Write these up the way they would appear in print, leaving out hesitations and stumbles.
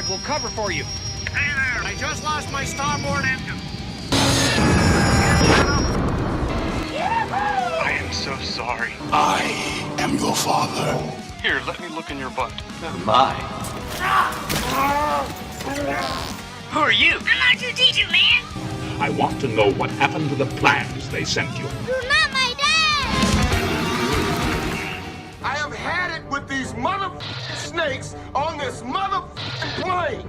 5 will cover for you. Hey there, I just lost my starboard engine. I am so sorry. I am your father. Here, let me look in your butt. My. Who are you? I'm R2-D2, man! I want to know what happened to the plans they sent you. You're not my dad! I have had it with these snakes on this plane.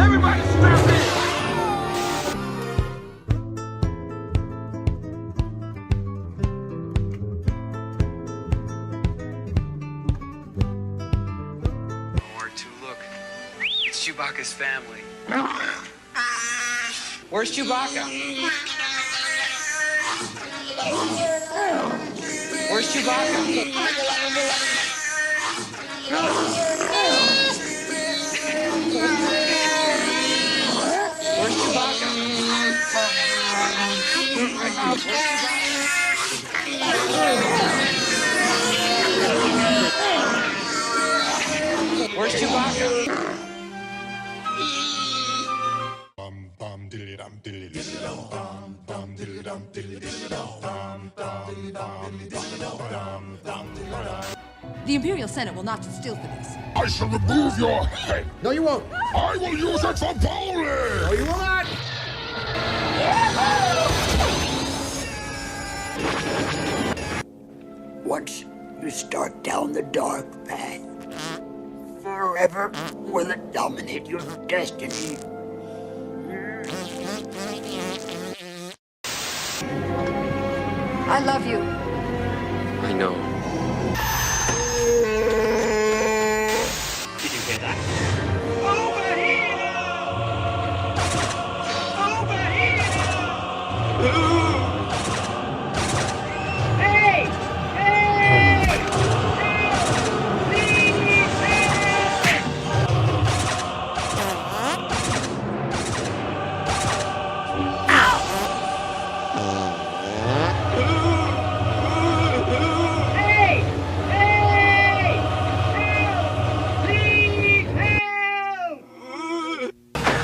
Everybody strap in. R2, look. It's Chewbacca's family. Where's Chewbacca? Where's Chewbacca? Where's Chewbacca? Where's Chewbacca? The Imperial Senate will not sit still for this. I shall remove your head. No, you won't. I will use it for bowling. No, you will not. Once you start down the dark path, forever will it dominate your destiny. I love you. I know. Did you hear that?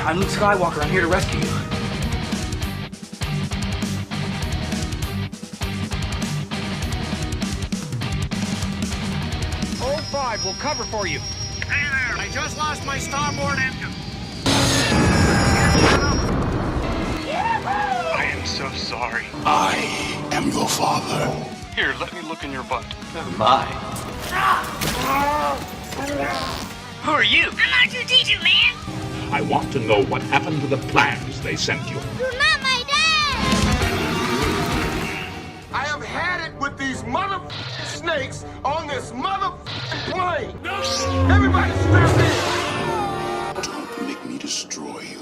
I'm Luke Skywalker. I'm here to rescue you. Old 5 will cover for you. Hey there, I just lost my starboard engine. I am so sorry. I am your father. Here, let me look in your butt. My. Who are you? I'm R2-D2, man! I want to know what happened to the plans they sent you. You're not my dad! I have had it with these snakes on this plane. Everybody strap in. Don't make me destroy you.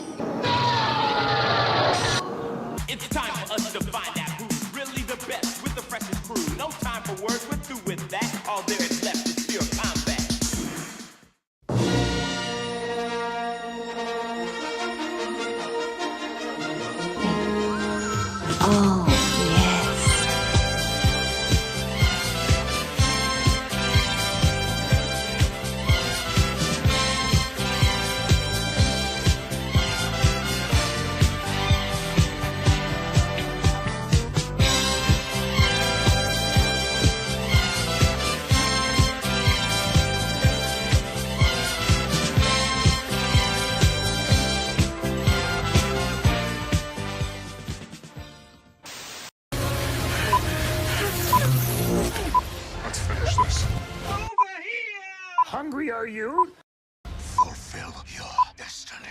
It's time for us to find out who's really the best with the freshest crew. No time for words, we're through with that. All there is left is pure combat. Oh, yes. Let's finish this. Hungry are you? Fulfill your destiny.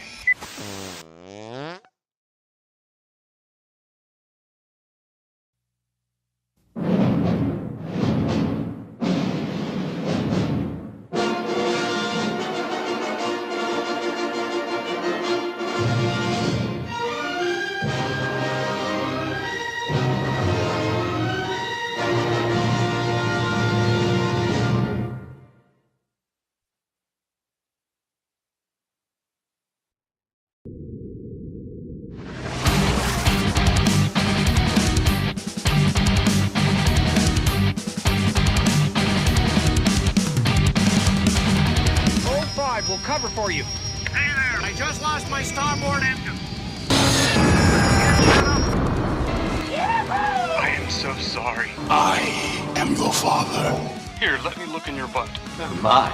I just lost my starboard engine. I am so sorry. I am your father. Here, let me look in your butt. My.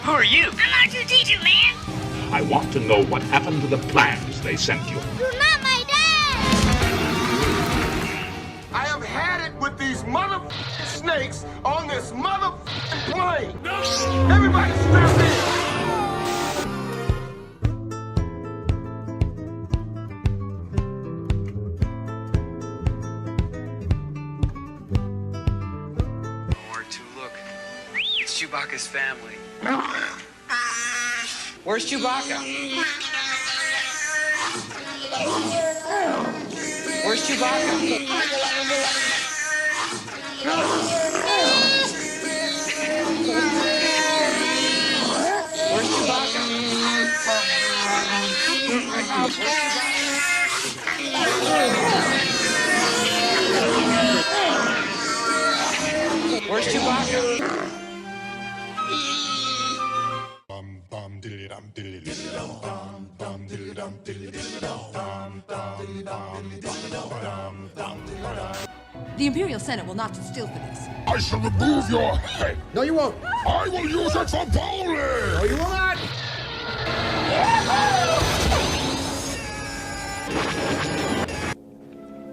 Who are you? I'm R2-D2, man. I want to know what happened to the plans they sent you. You're not my dad. I have had it with these snakes on this plane. Everybody strap in. R2, look. It's Chewbacca's family. Where's Chewbacca? Where's Chewbacca? Where's Chewbacca? Where's Chewbacca? The Imperial Senate will not sit still for this. I shall remove your head. No, you won't. I will use it for bowling. No, you will not.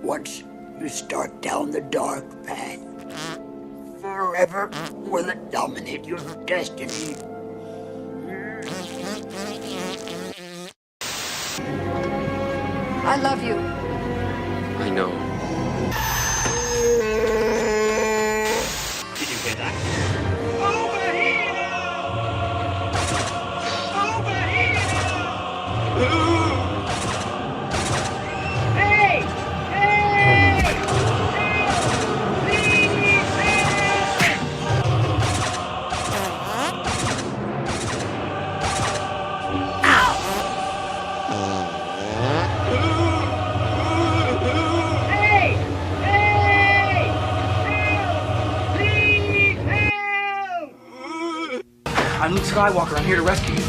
Once you start down the dark path, forever will it dominate your destiny. I love you. I know. Did you hear that? I'm Luke Skywalker. I'm here to rescue you.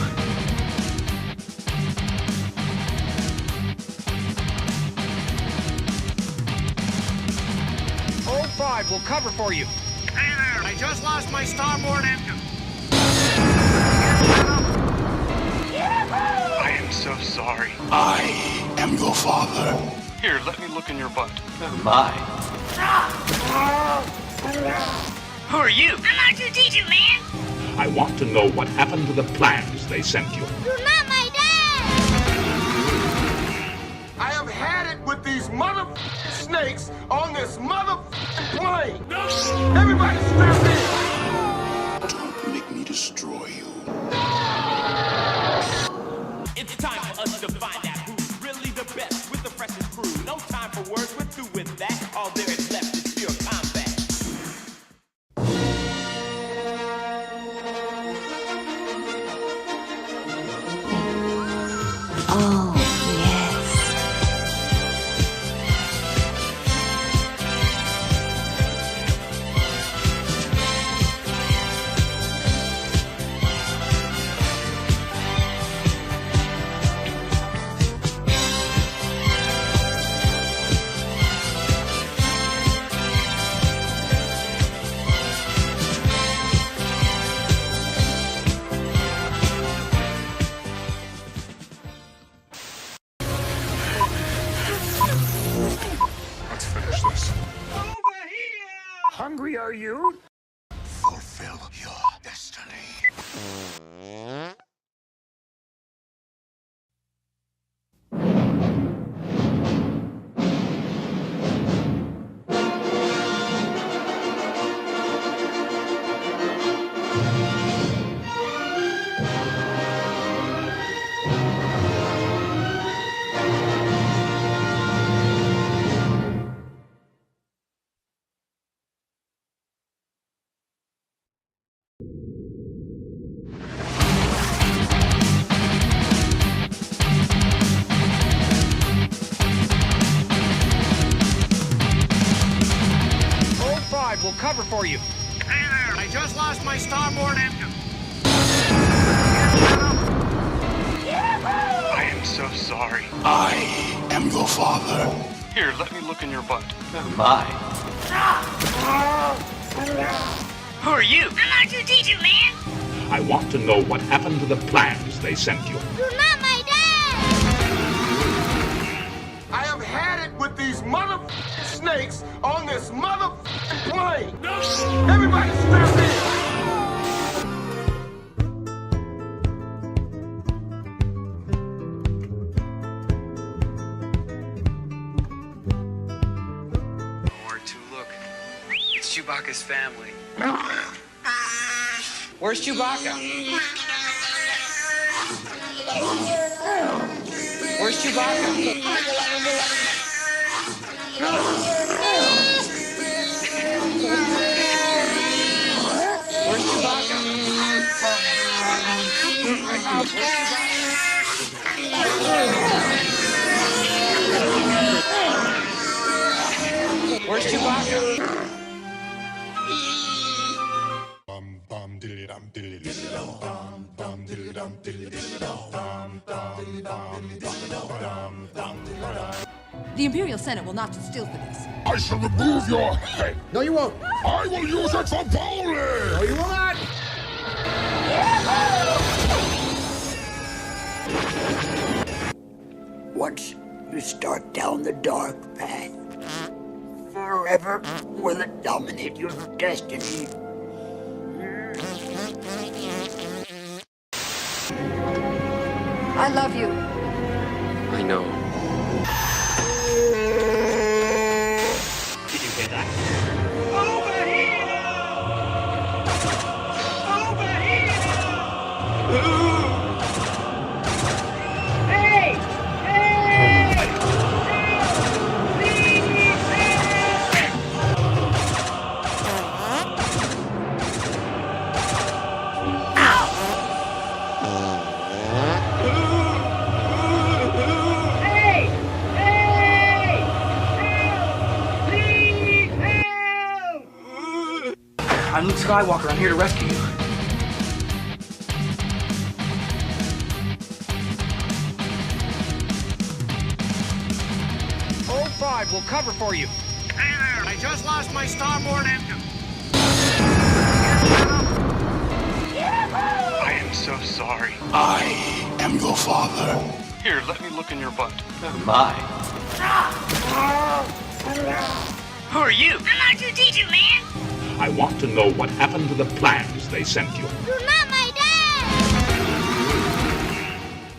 O5 will cover for you. Hey there! I just lost my starboard engine. I am so sorry. I am your father. Here, let me look in your butt. My. Who are you? I'm R2-D2, man. I want to know what happened to the plans they sent you. You're not my dad. I have had it with these snakes on this plane. Everybody strap in. Don't make me destroy you. It's time for us to find out who's really the best with the freshest crew. No time for words, we're through with that. All there is left is pure combat. Oh, yes. Let's finish this. Hungry, are you? Fulfill your destiny. O5 will cover for you. Hey there! I just lost my starboard engine. father. Here, let me look in your butt. Oh my. Who are you? I'm R2-D2, man. I want to know what happened to the plans they sent you. You're not my dad. I have had it with these snakes on this plane. Everybody strap in. R2, look. It's Chewbacca's family. Where's Chewbacca? Where's Chewbacca? Where's Chewbacca? Where's Chewbacca? The Imperial Senate will not sit still for this. I shall remove your head. No, you won't. I will use it for bowling. No, you will not. Once you start down the dark path, forever will it dominate your destiny. I love you. I know. Did you hear that? I'm Luke Skywalker. I'm here to rescue you. O5 will cover for you. Hey there, I just lost my starboard engine. I am so sorry. I am your father. Here, let me look in your butt. Oh my. Who are you? I'm R2-D2, man. I want to know what happened to the plans they sent you. You're not my dad.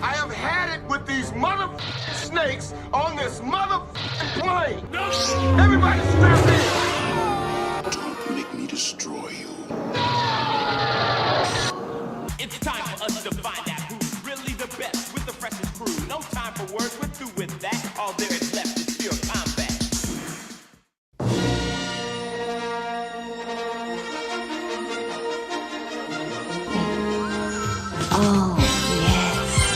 I have had it with these snakes on this plane. Everybody strap in. Don't make me destroy you. It's time for us to find out who's really the best with the freshest crew. No time for words, we're through with that. All there is left is pure combat. Oh, yes.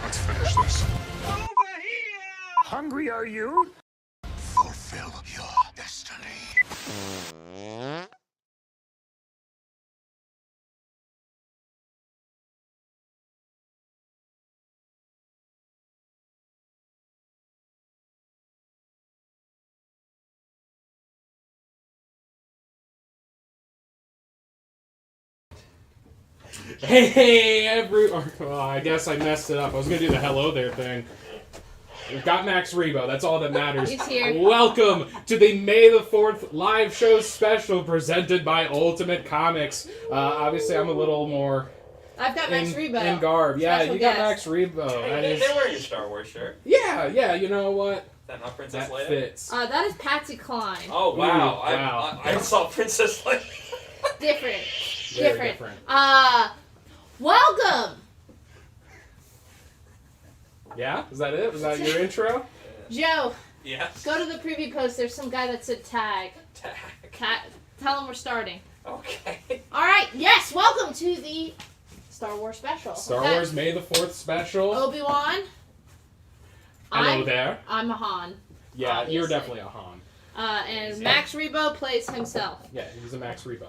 Let's finish this. Hungry, are you? Fulfill your destiny. Hey, I guess I messed it up. I was gonna do the hello there thing. We've got Max Rebo. That's all that matters. He's here. Welcome to the May the 4th live show special presented by Ultimate Comics. Obviously, I'm a little more I've got Max Rebo. in garb. Yeah, Special you got guest. Max Rebo. That is, They wear your Star Wars shirt. yeah. You know what? Is that not Princess That Leia? fits. That is Patsy Cline. Oh wow! Ooh, wow. I saw Princess Leia. Different. Very different. Welcome Yeah? Is that it? Was that your intro? Joe, Yes. go to the preview post. There's some guy that said tag. Tag. Tell him we're starting. Okay. All right. Yes. Welcome to the Star Wars special. Star Wars May the 4th special. Obi-Wan. Hello there. I'm a Han. Yeah, obviously. you're definitely a Han. And Max Rebo plays himself. Yeah, he's a Max Rebo.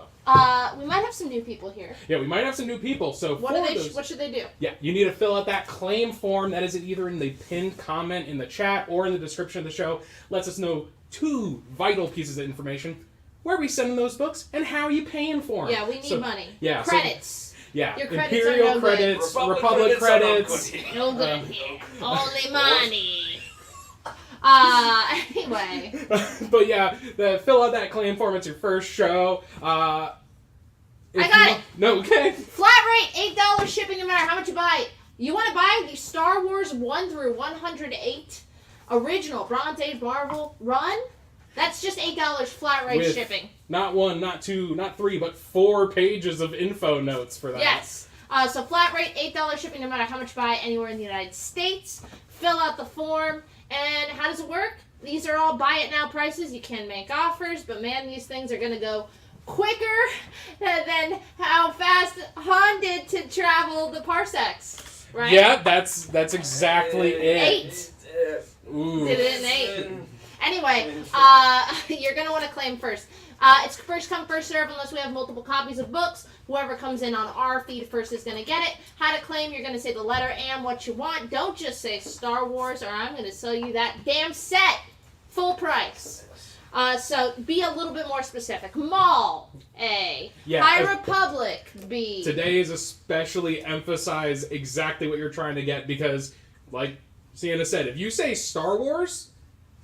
We might have some new people here. Yeah, we might have some new people. So What should they do? Yeah, you need to fill out that claim form. That is either in the pinned comment in the chat or in the description of the show. Lets us know 2 vital pieces of information: where we send those books and how you paying for them. Yeah, we need money. Yeah, credits. Yeah, Your credits Imperial are no credits, good. Republic credits. No good here. Only money. Anyway. But yeah, fill out that claim form. It's your first show. I got it. No, okay. Flat rate, $8 shipping no matter how much you buy. You want to buy the Star Wars 1 through 108 original Bronze Age Marvel run? That's just $8 flat rate With shipping. Not 1, not 2, not 3, but 4 pages of info notes for that. Yes. So flat rate, $8 shipping no matter how much you buy anywhere in the United States. Fill out the form. And how does it work? These are all buy it now prices. You can make offers, but man, these things are going to go quicker than how fast Han did to travel the parsecs, right? Yeah, that's exactly it. 8. Ooh. Did it in 8. Anyway, you're going to want to claim first. It's first come, first serve unless we have multiple copies of books. Whoever comes in on our feed first is going to get it. How to claim, you're going to say the letter and what you want. Don't just say Star Wars or I'm going to sell you that damn set. Full price. So be a little bit more specific. Mall, A. Yeah, High Republic, B. Today is especially emphasize exactly what you're trying to get because, like Sienna said, if you say Star Wars,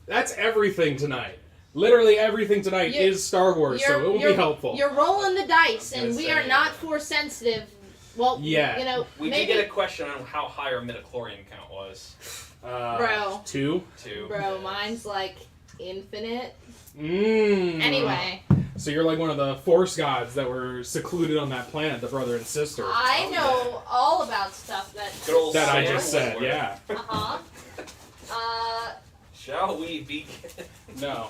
that's everything tonight. Literally everything tonight is Star Wars, so it will be helpful. You're rolling the dice, and we are not Force sensitive. Well, yeah. you know, We maybe... did get a question on how high our midichlorian count was. Bro. 2? 2. Bro, mine's like infinite. Anyway. So you're like one of the Force gods that were secluded on that planet, the brother and sister. I know all about stuff that I just said, yeah. Shall we begin? No.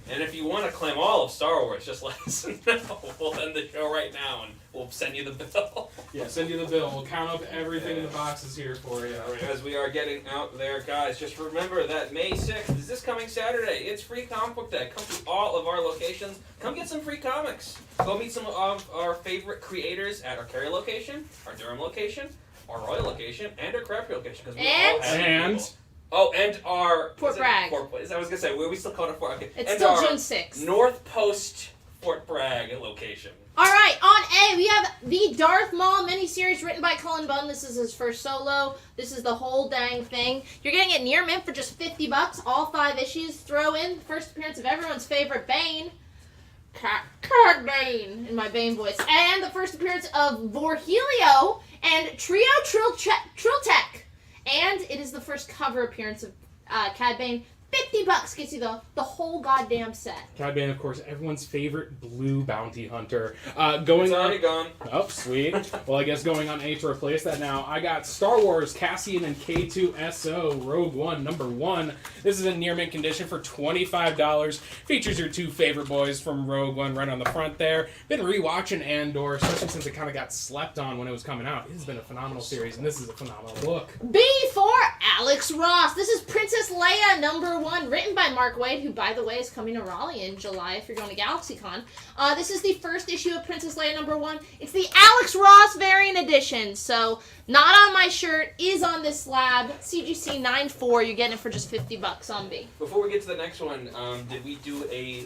And if you want to claim all of Star Wars, just let us know. We'll end the show right now, and we'll send you the bill. Yeah, send you the bill. We'll count up everything in the boxes here for you. As we are getting out there, guys, just remember that May 6th is this coming Saturday. It's Free Comic Book Day. Come to all of our locations. Come get some free comics. Go meet some of our favorite creators at our Cary location, our Durham location, our Royal location, and our Crabtree location. Because we all have people. Oh, and our... Fort Bragg. I was going to say, we still call it Fort... Okay. It's and still our June 6th. North Post Fort Bragg location. All right, on A, we have the Darth Maul miniseries written by Cullen Bunn. This is his first solo. This is the whole dang thing. You're getting it near mint for just $50. All 5 issues. Throw in the first appearance of everyone's favorite Bane. Cad Bane in my Bane voice. And the first appearance of Vorhelio and Trio Triltech. And it is the first cover appearance of Cad Bane. $50 gets you the whole goddamn set. Cad Bane, of course, everyone's favorite blue bounty hunter. It's already gone. Oh, sweet. Well, I guess going on A to replace that now, I got Star Wars Cassian and K2SO Rogue One #1. This is in near mint condition for $25. Features your 2 favorite boys from Rogue One right on the front there. Been rewatching Andor, especially since it kind of got slept on when it was coming out. It has been a phenomenal series, and this is a phenomenal book. B for Alex Ross. This is Princess Leia #1, written by Mark Waid, who, by the way, is coming to Raleigh in July if you're going to GalaxyCon. This is the first issue of Princess Leia #1. It's the Alex Ross variant edition, so not on my shirt, is on this slab. CGC 9.4. You're getting it for just $50 on B. Before we get to the next one, did we do a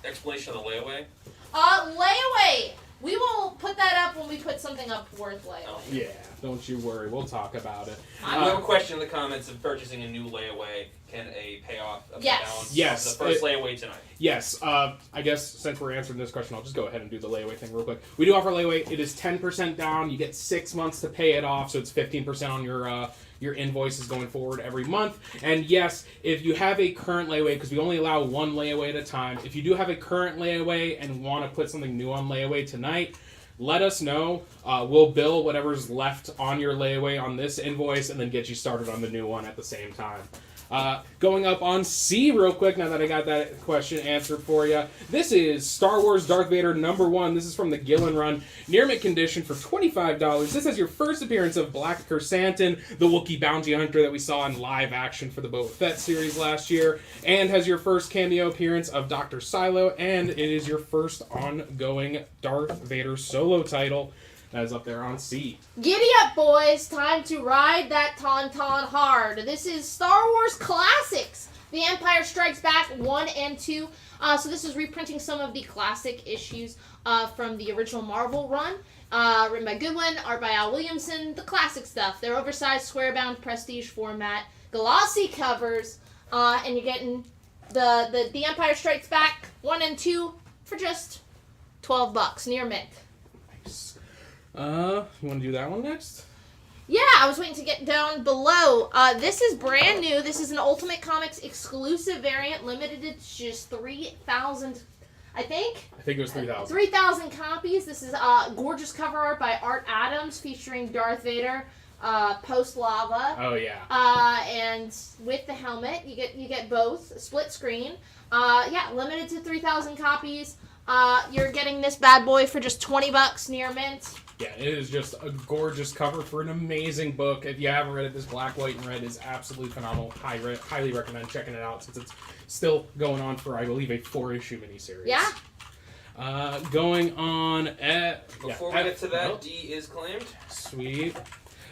explanation of the layaway? Layaway. We will put that up when we put something up worth layaway. Yeah, don't you worry. We'll talk about it. We have a question in the comments of purchasing a new layaway. Can a payoff of the balance of the first layaway tonight? Yes. I guess since we're answering this question, I'll just go ahead and do the layaway thing real quick. We do offer layaway. It is 10% down. You get 6 months to pay it off, so it's 15% on your invoices going forward every month. And yes, if you have a current layaway, because we only allow 1 layaway at a time, if you do have a current layaway and want to put something new on layaway tonight, let us know. We'll bill whatever's left on your layaway on this invoice and then get you started on the new one at the same time. Going up on C real quick, now that I got that question answered for you. This is Star Wars Darth Vader #1. This is from the Gillen run. Near mint condition for $25. This has your first appearance of Black Krrsantan, the Wookiee bounty hunter that we saw in live action for the Boba Fett series last year, and has your first cameo appearance of Dr. Silo, and it is your first ongoing Darth Vader solo title. That is up there on C. Giddy up, boys. Time to ride that Tauntaun hard. This is Star Wars Classics. The Empire Strikes Back 1 and 2. So this is reprinting some of the classic issues from the original Marvel run. Written by Goodwin, art by Al Williamson. The classic stuff. They're oversized, square-bound, prestige format. Glossy covers. And you're getting the Empire Strikes Back 1 and 2 for just $12. Near mint. Nice. You want to do that one next? Yeah, I was waiting to get down below. This is brand new. This is an Ultimate Comics exclusive variant, limited to just 3,000, I think? I think it was 3,000. 3,000 copies. This is gorgeous cover art by Art Adams featuring Darth Vader post-lava. Oh, yeah. And with the helmet, you get both. Split screen. Yeah, limited to 3,000 copies. You're getting this bad boy for just $20 near mint. Yeah, it is just a gorgeous cover for an amazing book. If you haven't read it, this black, white, and red is absolutely phenomenal. Highly recommend checking it out since it's still going on for, I believe, a 4-issue miniseries. Yeah. Going on at... Before we get to that, D is claimed. Sweet.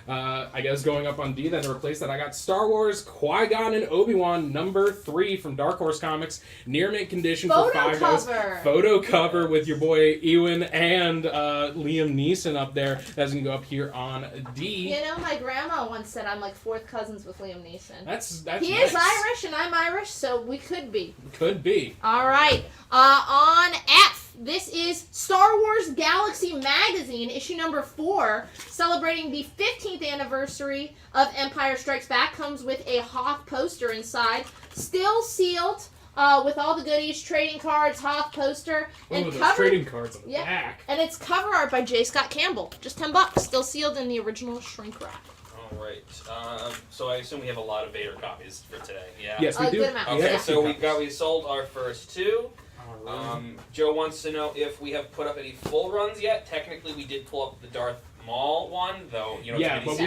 I guess going up on D, then to replace that, I got Star Wars Qui-Gon and Obi-Wan #3 from Dark Horse Comics. Near mint condition for $5. Photo cover with your boy Ewan and Liam Neeson up there. That's going to go up here on D. You know, my grandma once said I'm like fourth cousins with Liam Neeson. That's He nice. is Irish and I'm Irish, so we could be. Could be. All right. On F, this is Star Wars Galaxy Magazine, issue #4, celebrating the 15th anniversary of Empire Strikes Back. Comes with a Hoth poster inside, still sealed, with all the goodies, trading cards, Hoth poster, and those cover. trading cards on the back. And it's cover art by J. Scott Campbell, just $10, still sealed in the original shrink wrap. All right. So I assume we have a lot of Vader copies for today. Yeah. Yes, we do. Good amount. Okay, Yeah. so we sold our first 2. Joe wants to know if we have put up any full runs yet. Technically, we did pull up the Darth Maul one, though. You know, Yeah, but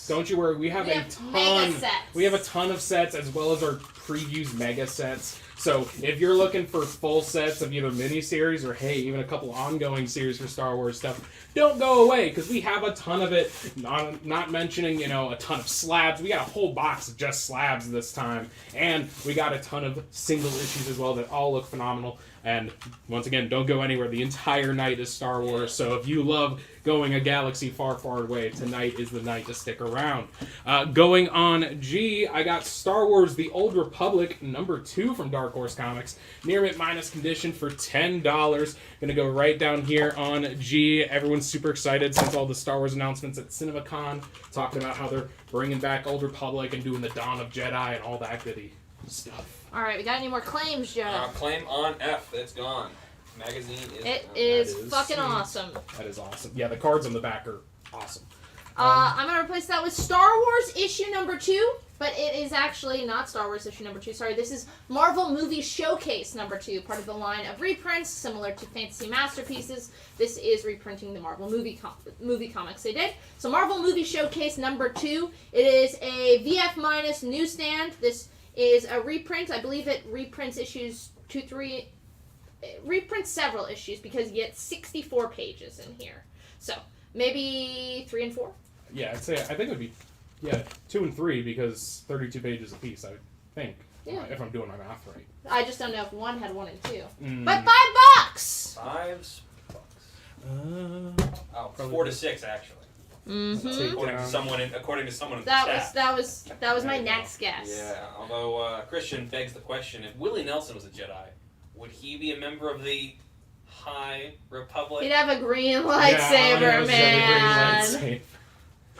don't you worry. We have a ton. We have a ton of sets as well as our previews mega sets. So if you're looking for full sets of either miniseries or hey, even a couple ongoing series for Star Wars stuff, don't go away because we have a ton of it. Not mentioning a ton of slabs. We got a whole box of just slabs this time, and we got a ton of single issues as well that all look phenomenal. And once again, don't go anywhere. The entire night is Star Wars. So if you love going a galaxy far, far away, tonight is the night to stick around. Going on G, I got Star Wars The Old Republic #2 from Dark Horse Comics. Near mint minus condition for $10. Gonna go right down here on G. Everyone's super excited since all the Star Wars announcements at CinemaCon, talking about how they're bringing back Old Republic and doing the Dawn of Jedi and all that goody stuff. All right, we got any more claims, Joe? Claim on F. It's gone. Magazine is. It is fucking awesome. That is awesome. Yeah, the cards on the back are awesome. I'm gonna replace that with Star Wars issue #2, but it is actually not Star Wars issue #2. Sorry, this is Marvel Movie Showcase #2, part of the line of reprints similar to Fantasy Masterpieces. This is reprinting the Marvel movie comics they did. So Marvel Movie Showcase #2. It is a VF- newsstand. This is a reprint. I believe it reprints issues 2, 3. It reprints several issues because you get 64 pages in here. So maybe 3 and 4. Yeah, I think it would be 2 and 3 because 32 pages a piece. I think. Yeah. If I'm doing my math right. I just don't know if one had 1 and 2. Mm. But $5. $5. Oh, 4 to 6 actually. Mm-hmm. According to someone in the That chat. was my next guess. Yeah. Although Christian begs the question: if Willie Nelson was a Jedi, would he be a member of the High Republic? He'd have a green lightsaber, man.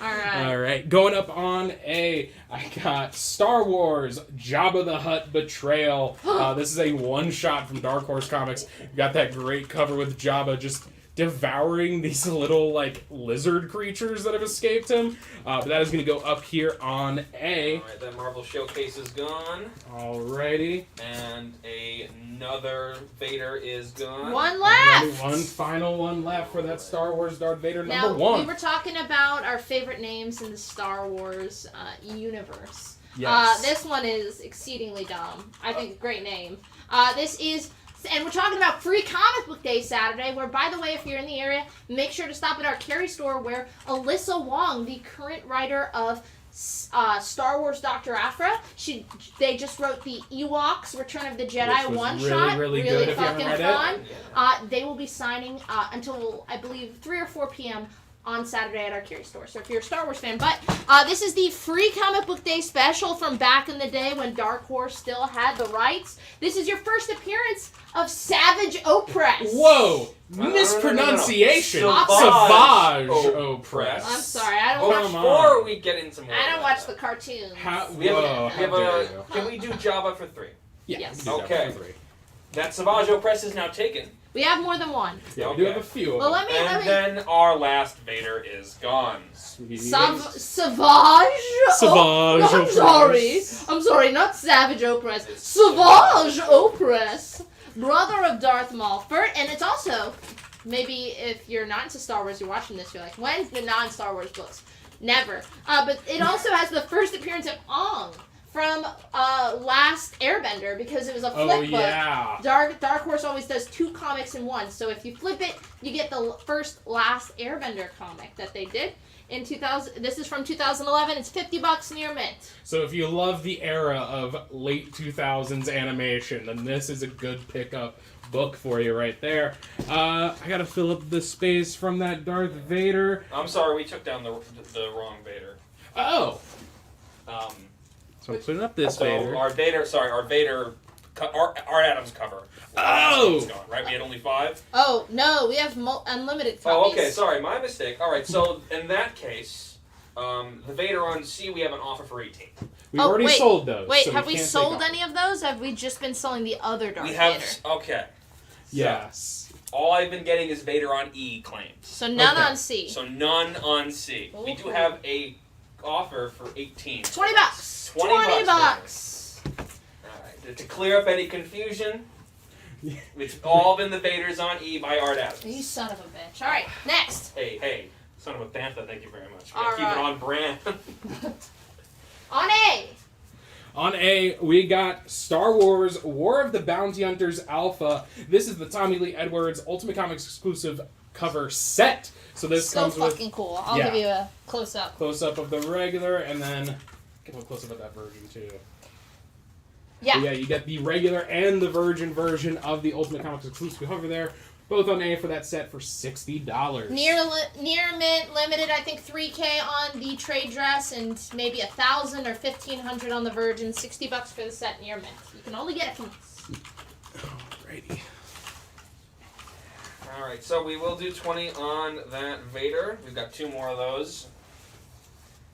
All right. Going up on A, I got Star Wars Jabba the Hutt Betrayal. This is a one-shot from Dark Horse Comics. You got that great cover with Jabba just devouring these little, like, lizard creatures that have escaped him. But that is going to go up here on A. Alright, that Marvel Showcase is gone. Alrighty. And another Vader is gone. One left! Only one final one left for that Star Wars Darth Vader Now, number 1. we were talking about our favorite names in the Star Wars universe. Yes. This one is exceedingly dumb. I think a great name. This is... And we're talking about Free Comic Book Day Saturday, where, by the way, if you're in the area, make sure to stop at our Carry store, where Alyssa Wong, the current writer of Star Wars Dr. Aphra, they just wrote the Ewoks Return of the Jedi one-shot. Really good if you fucking haven't read fun. They will be signing until, I believe, 3 or 4 p.m. on Saturday at our Carry store. So if you're a Star Wars fan. But this is the Free Comic Book Day special from back in the day when Dark Horse still had the rights. This is your first appearance of Savage Opress. Whoa! Mispronunciation. No. Savage Opress. I'm sorry, I don't Well, watch. before we get into more, I don't watch the cartoons. Can we do Java for 3? Yes. Okay. That Savage Opress is now taken. We have more than one. Yeah, we do have a few of Well, them. And then our last Vader is gone. Savage. Savage I'm sorry, not Savage Opress. Savage Opress, brother of Darth Maul. And it's also, maybe if you're not into Star Wars, you're watching this, you're like, when's the non-Star Wars books? Never. But it also has the first appearance of Ong from Last Airbender, because it was a flip book. Dark Horse always does 2 comics in one, so if you flip it, you get the first Last Airbender comic that they did in 2000. This is from 2011. It's $50 near mint. So if you love the era of late 2000s animation, then this is a good pickup book for you right there. I gotta fill up the space from that Darth Vader. I'm sorry, we took down the wrong Vader. Oh. So I'm putting up this Vader. Our Vader, our Adams cover. Oh! Gone, right? We had only 5? Oh, no, we have unlimited copies. Oh, okay, sorry, my mistake. Alright, so in that case, the Vader on C, we have an offer for 18. We've already sold those. Wait, so have we can't sold take any of those? Have we just been selling the other Darth We have, Vader? okay. Yes. All I've been getting is Vader on E claims. So none on C. So none on C. We do have a offer for 18. $20. 20 bucks. Alright, to clear up any confusion, it's all been the Vaders on E by Art Adams. You son of a bitch. Alright, next. Hey, son of a bantha, thank you very much. All Keep it right. on brand. On A. On A, we got Star Wars War of the Bounty Hunters Alpha. This is the Tommy Lee Edwards Ultimate Comics exclusive cover set. So this comes with... fucking cool. I'll give you a close-up. Close-up of the regular, and then give a close-up of that version, too. Yeah. So yeah, you get the regular and the Virgin version of the Ultimate Comics exclusive cover there. Both on A for that set for $60. Near mint, limited, I think 3K on the trade dress, and maybe 1,000 or 1,500 on the Virgin. $60 for the set near mint. You can only get it from us. Alrighty. Alright, so we will do 20 on that Vader. We've got 2 more of those.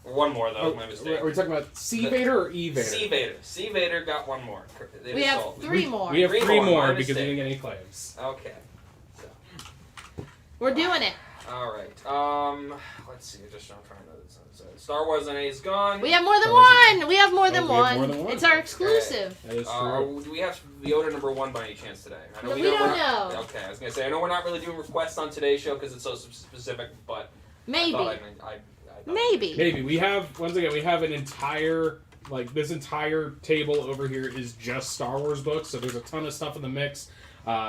One more, though, my mistake. Are we talking about C Vader or E Vader? C Vader. C Vader got 1 more. We have 3 more. We have 3 more because we mistake. didn't get any claims. Okay. We're doing it. Alright, let's see, I'm trying to... Star Wars on A is gone. We have more than one! We have more than one. more than one. It's our exclusive. That is true. Do we have Yoda number 1 by any chance today? I know We don't we're not- know. Okay, I was going to say, I know we're not really doing requests on today's show because it's so specific, but... Maybe. I Maybe. Maybe. We have, once again, we have an entire, like, this entire table over here is just Star Wars books, so there's a ton of stuff in the mix.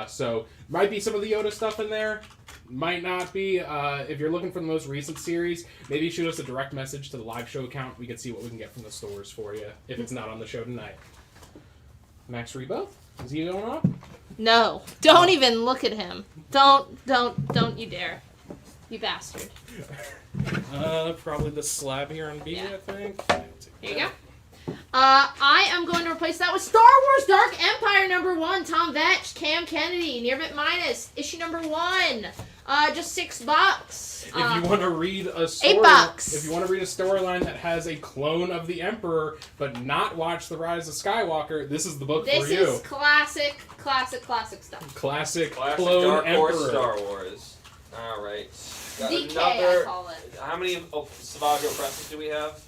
So, might be some of the Yoda stuff in there. Might not be. If you're looking for the most recent series, maybe shoot us a direct message to the live show account. We can see what we can get from the stores for you if it's not on the show tonight. Max Rebo? Is he going up? No. Don't even look at him. Don't you dare. You bastard. Probably the slab here on B, Yeah. I think. Here you go. I am going to replace that with Star Wars Dark Empire #1. Tom Vetch, Cam Kennedy, Near Mint Minus, issue #1. Just $6. If you want to read a story, $8. If you want to read a storyline that has a clone of the Emperor, but not watch The Rise of Skywalker, this is the book for This you. is classic stuff. Classic Classic clone Dark Horse Emperor. Star Wars. All right. Got DK, another. I call it. How many Savaggio presses do we have?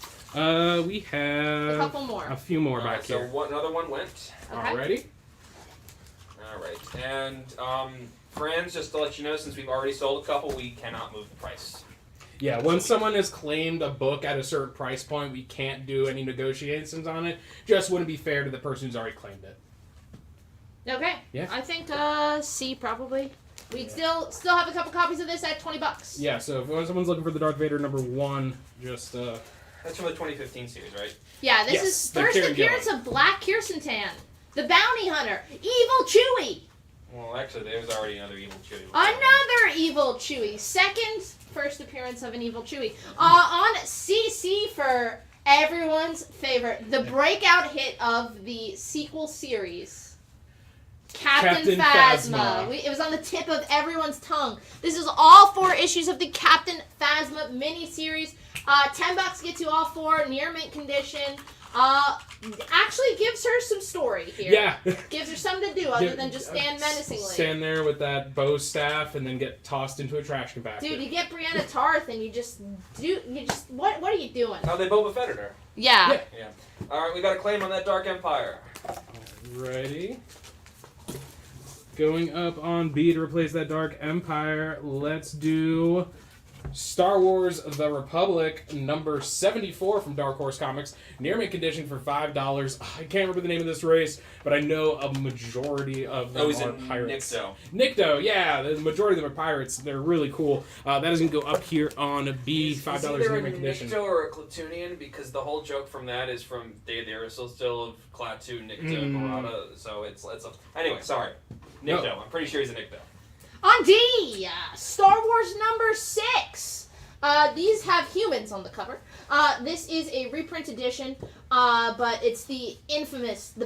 We have A couple more. a few more All back right, so here. another one went. Okay. Alrighty. All right, and friends, just to let you know, since we've already sold a couple, we cannot move the price. Yeah, once someone has claimed a book at a certain price point, we can't do any negotiations on it. Just wouldn't be fair to the person who's already claimed it. Okay. Yeah. I think C probably. We'd still have a couple copies of this at $20. Yeah, so if someone's looking for the Darth Vader #1, just That's from the 2015 series, right? Yeah, this Yes, is the first Kieran appearance Gillen. of Black Kirstentan, the bounty hunter, Evil Chewie. Well, actually, there's already another evil Chewie. Another Evil Chewie. First appearance of an Evil Chewie. On CC for everyone's favorite, the breakout hit of the sequel series, Captain Phasma. It was on the tip of everyone's tongue. This is all 4 issues of the Captain Phasma miniseries. $10 gets you all 4, near mint condition. Actually gives her some story here. yeah. Gives her something to do other than just stand menacingly. Stand there with that bow staff and then get tossed into a trash compactor. Dude, you get Brianna Tarth and what are you doing? How they Boba Fetted her. Yeah. Yeah. All right, we got a claim on that Dark Empire. Ready? Going up on B to replace that Dark Empire, let's do Star Wars The Republic #74 from Dark Horse Comics. Near mint condition for $5. I can't remember the name of this race, but I know a majority of them are pirates. Nikto, yeah. The majority of them are pirates. They're really cool. That is going to go up here on B, $5 near mint condition. Nikto or a Klatooinian, because the whole joke from that is from Day of the Aerosol still of Klaatu, Nikto, Barada. So it's a... Anyway, sorry. Nikto. No. I'm pretty sure he's a Nikto. On D, Star Wars #6. These have humans on the cover. This is a reprint edition, but it's the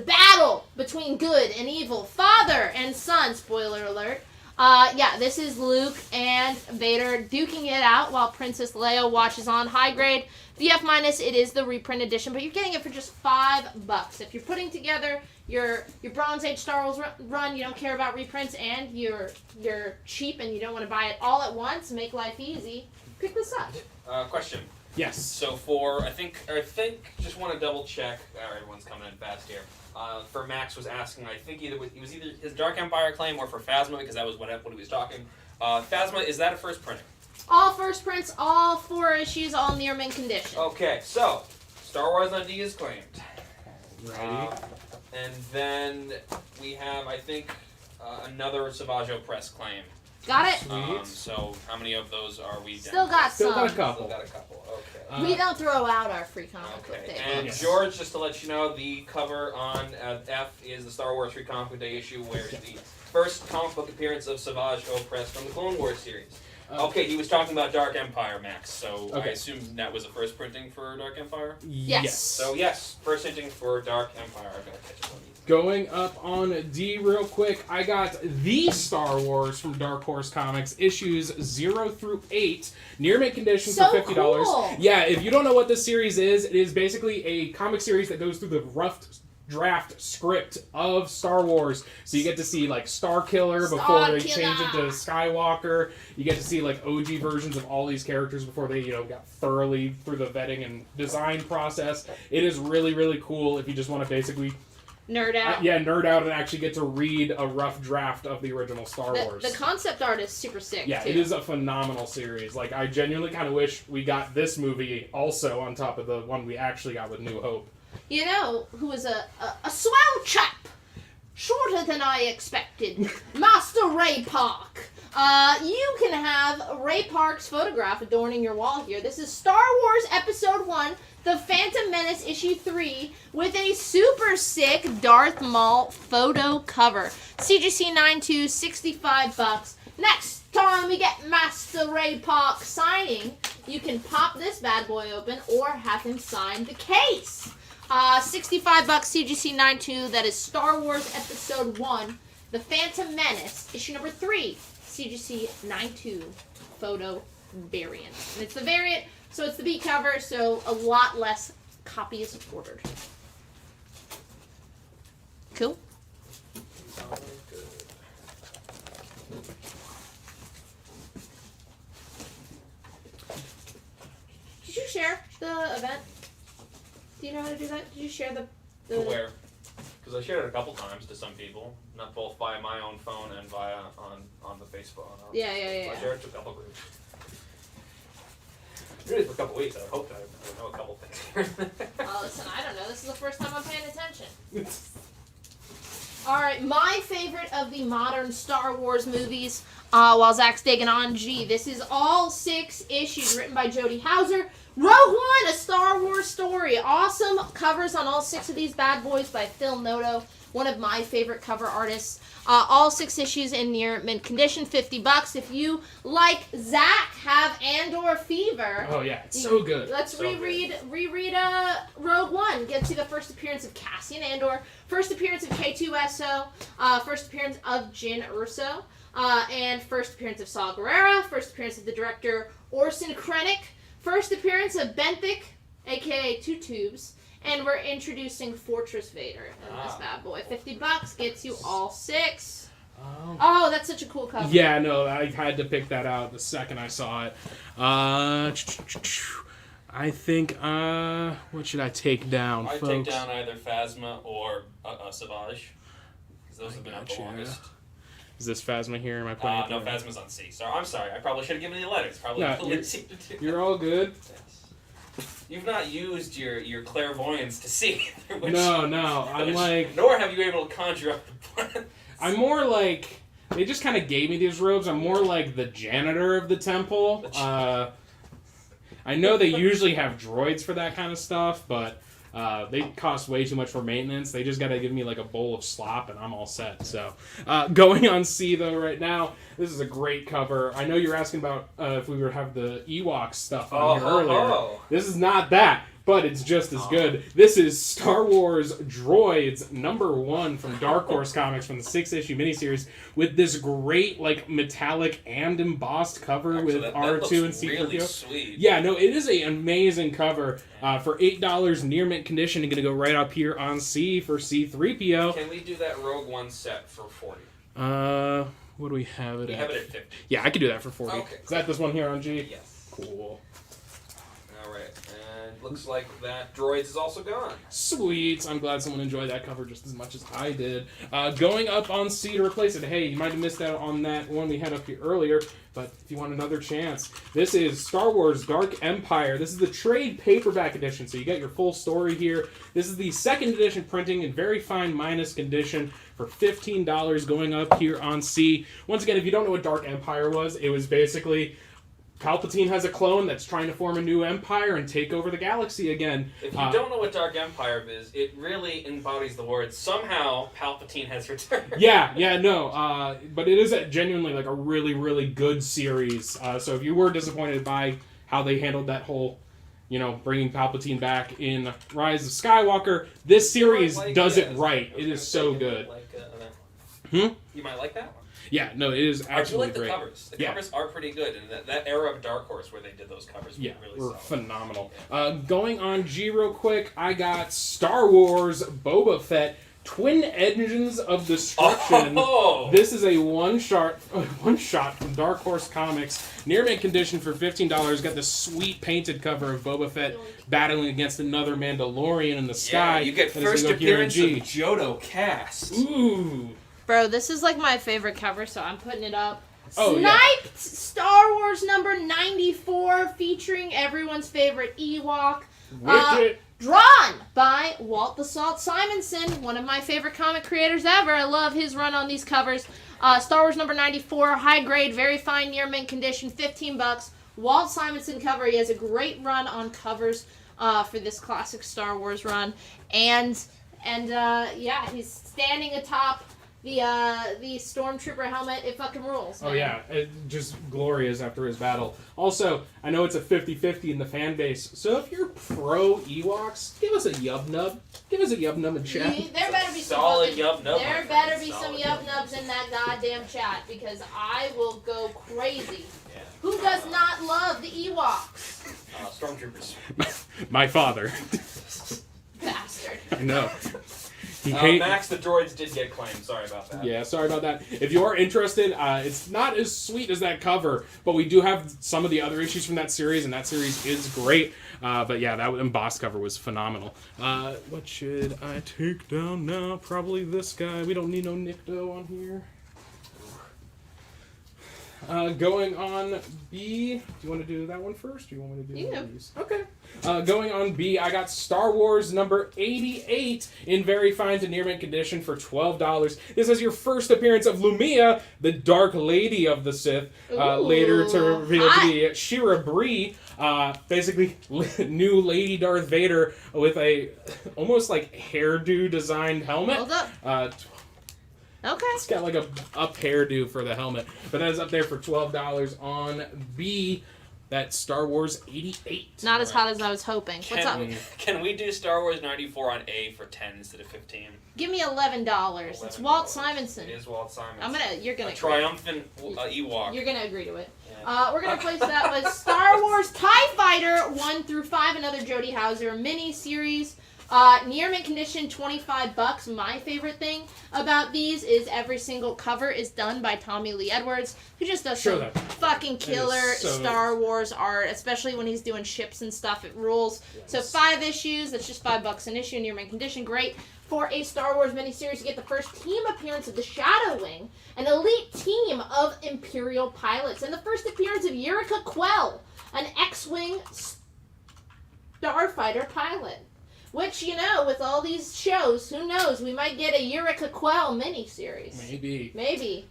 battle between good and evil, father and son, spoiler alert. Yeah, this is Luke and Vader duking it out while Princess Leia watches on. High grade, VF-, it is the reprint edition, but you're getting it for just $5. If you're putting together your Bronze Age Star Wars run, you don't care about reprints, and you're cheap and you don't want to buy it all at once, make life easy, pick this up. Question. Yes. So I think, just want to double check. Everyone's coming in fast here. For Max was asking, I think it was either his Dark Empire claim or for Phasma, because that was what he was talking. Phasma, is that a first printing? All first prints, all 4 issues, all near mint condition. Okay, so Star Wars on D is claimed. Ready? And then we have, I think, another Savaggio Press claim. Got it? Sweet. So how many of those are we down? Still got Still some. got a couple. Still got a couple. Okay. We don't throw out our free comic book Okay, day. and Yes. George, just to let you know, the cover on F is the Star Wars Free Comic Book Day issue, where it's the first comic book appearance of Savage Opress from the Clone Wars series. Okay, he was talking about Dark Empire, Max, so I assume that was a first printing for Dark Empire? Yes. So yes, first printing for Dark Empire. I've got to catch up on these. Going up on D real quick, I got the Star Wars from Dark Horse Comics, issues 0 through 8, near mint condition So for $50. cool. Yeah, if you don't know what this series is, it is basically a comic series that goes through the rough draft script of Star Wars. So you get to see like Starkiller before they change it to Skywalker. You get to see like OG versions of all these characters before they, got thoroughly through the vetting and design process. It is really, really cool if you just want to basically Nerd out. nerd out and actually get to read a rough draft of the original Star Wars. The concept art is super sick, Yeah, too. it is a phenomenal series. Like, I genuinely kind of wish we got this movie also on top of the one we actually got with New Hope. You know, who was a swell chap, shorter than I expected, Master Ray Park. You can have Ray Park's photograph adorning your wall here. This is Star Wars Episode 1, The Phantom Menace Issue 3, with a super sick Darth Maul photo cover. CGC 92, $65. Next time we get Master Ray Park signing, you can pop this bad boy open or have him sign the case. $65 CGC 92, that is Star Wars Episode 1, The Phantom Menace, issue number 3, CGC 92, photo variant. And it's the variant, so it's the B cover, so a lot less copies ordered. Cool. Did you share the event? Do you know how to do that? Did you share the To where? Because I shared it a couple times to some people, not both via my own phone and via on the Facebook. Yeah. I shared it to a couple groups. Really, for a couple weeks, I hope I would know a couple things. Oh, listen, I don't know. This is the first time I'm paying attention. All right, my favorite of the modern Star Wars movies, while Zach's digging on G, this is all 6 issues written by Jody Houser. Rogue One, a Star Wars story. Awesome covers on all 6 of these bad boys by Phil Noto, one of my favorite cover artists. All 6 issues in near mint condition, $50. If you, like Zach, have Andor fever. Oh yeah, it's so good. Let's reread Rogue One. Gets you the first appearance of Cassian Andor, first appearance of K2SO, first appearance of Jyn Erso, and first appearance of Saw Gerrera, first appearance of the director Orson Krennic, first appearance of Benthic, aka Two Tubes, and we're introducing Fortress Vader in this bad boy. $50 gets you all 6. Oh, that's such a cool cover. Yeah, no, I had to pick that out the second I saw it. I think, what should I take down, I'd folks? take down either Phasma or Savage. Because those have been up the longest. Is this Phasma here? Am I putting it No, there? Phasma's on C. So I'm sorry. I probably should have given you the letters. Probably No, you're all good. Yes. You've not used your clairvoyance to see. No, I'm like... Nor have you been able to conjure up the plans. I'm more like... They just kind of gave me these robes. I'm more like the janitor of the temple. I know they usually have droids for that kind of stuff, but they cost way too much for maintenance. They just got to give me like a bowl of slop and I'm all set. So going on C though right now, this is a great cover. I know you're asking about if we would have the Ewok stuff on here earlier. This is not that, but it's just as good. This is Star Wars Droids #1 from Dark Horse Comics from the 6-issue miniseries with this great like metallic and embossed cover with R2 and C3PO. Really sweet. Yeah, no, it is an amazing cover. For $8 near mint condition, and gonna go right up here on C for C3PO. Can we do that Rogue One set for 40? What do we have it We at? have it at 50. Yeah, I could do that for 40. Okay. Is that this one here on G? Yes. Cool. Alright, and looks like that Droids is also gone. Sweet. I'm glad someone enjoyed that cover just as much as I did. Going up on C to replace it. Hey, you might have missed out on that one we had up here earlier, but if you want another chance, this is Star Wars Dark Empire. This is the trade paperback edition, so you got your full story here. This is the 2nd edition printing in very fine minus condition for $15 going up here on C. Once again, if you don't know what Dark Empire was, it was basically Palpatine has a clone that's trying to form a new empire and take over the galaxy again. If you don't know what Dark Empire is, it really embodies the words, somehow Palpatine has returned. But it is genuinely like a really, really good series. So if you were disappointed by how they handled that whole, bringing Palpatine back in Rise of Skywalker, this series does it right. It is so good. You might like that one. Yeah, no, it is actually great. I do like the covers. The covers are pretty good, and that era of Dark Horse where they did those covers were phenomenal. Going on G real quick, I got Star Wars Boba Fett Twin Engines of Destruction. This is a one shot from Dark Horse Comics, near mint condition for $15. Got the sweet painted cover of Boba Fett battling against another Mandalorian in the sky. You get first appearance of Jodo Cast. Ooh. Bro, this is like my favorite cover, so I'm putting it up. Oh, Sniped Star Wars number 94, featuring everyone's favorite Ewok. Drawn by Walt the Salt Simonson, one of my favorite comic creators ever. I love his run on these covers. Star Wars number 94, high grade, very fine near mint condition, $15. Walt Simonson cover. He has a great run on covers for this classic Star Wars run, and he's standing atop the Stormtrooper helmet. It fucking rules, man. Oh yeah, it just glorious after his battle. Also, I know it's a 50-50 in the fan base, so if you're pro Ewoks, give us a yub nub. Give us a yub nub in chat. There better be some yub nub. There better be some yub nubs in that goddamn chat, because I will go crazy. Yeah. Who does not love the Ewoks? Stormtroopers. My father. Bastard. I know. Max, the droids did get claimed. Sorry about that. Yeah, sorry about that. If you are interested, it's not as sweet as that cover, but we do have some of the other issues from that series, and that series is great. But yeah, that embossed cover was phenomenal. What should I take down now? Probably this guy. We don't need no Nicto on here. Going on B. Do you want to do that one first? Or you want me to do one of these? Okay. Going on B, I got Star Wars number 88 in very fine to near mint condition for $12. This is your first appearance of Lumia, the Dark Lady of the Sith, later to reveal to be Shira Bree. Basically, new Lady Darth Vader with a almost like hairdo designed helmet. Hold up. Okay. It's got like a hairdo for the helmet. But that is up there for $12 on B. That's Star Wars 88. Not as hot as I was hoping. What's up? Can we do Star Wars 94 on A for 10 instead of 15? Give me $11. It's Walt Simonson. It is Walt Simonson. You're gonna a triumphant Ewok. You're gonna agree to it. Yeah. We're gonna place that with Star Wars TIE Fighter 1 through 5, another Jody Houser mini series. Near mint condition, $25. My favorite thing about these is every single cover is done by Tommy Lee Edwards, who just does some fucking killer Star Wars art, especially when he's doing ships and stuff. It rules. Yes. So 5 issues. That's just $5 an issue. Near mint condition, great. For a Star Wars miniseries, you get the first team appearance of the Shadow Wing, an elite team of Imperial pilots, and the first appearance of Yurika Quell, an X-Wing starfighter pilot. Which, you know, with all these shows, who knows? We might get a Yurika Quell miniseries. Maybe.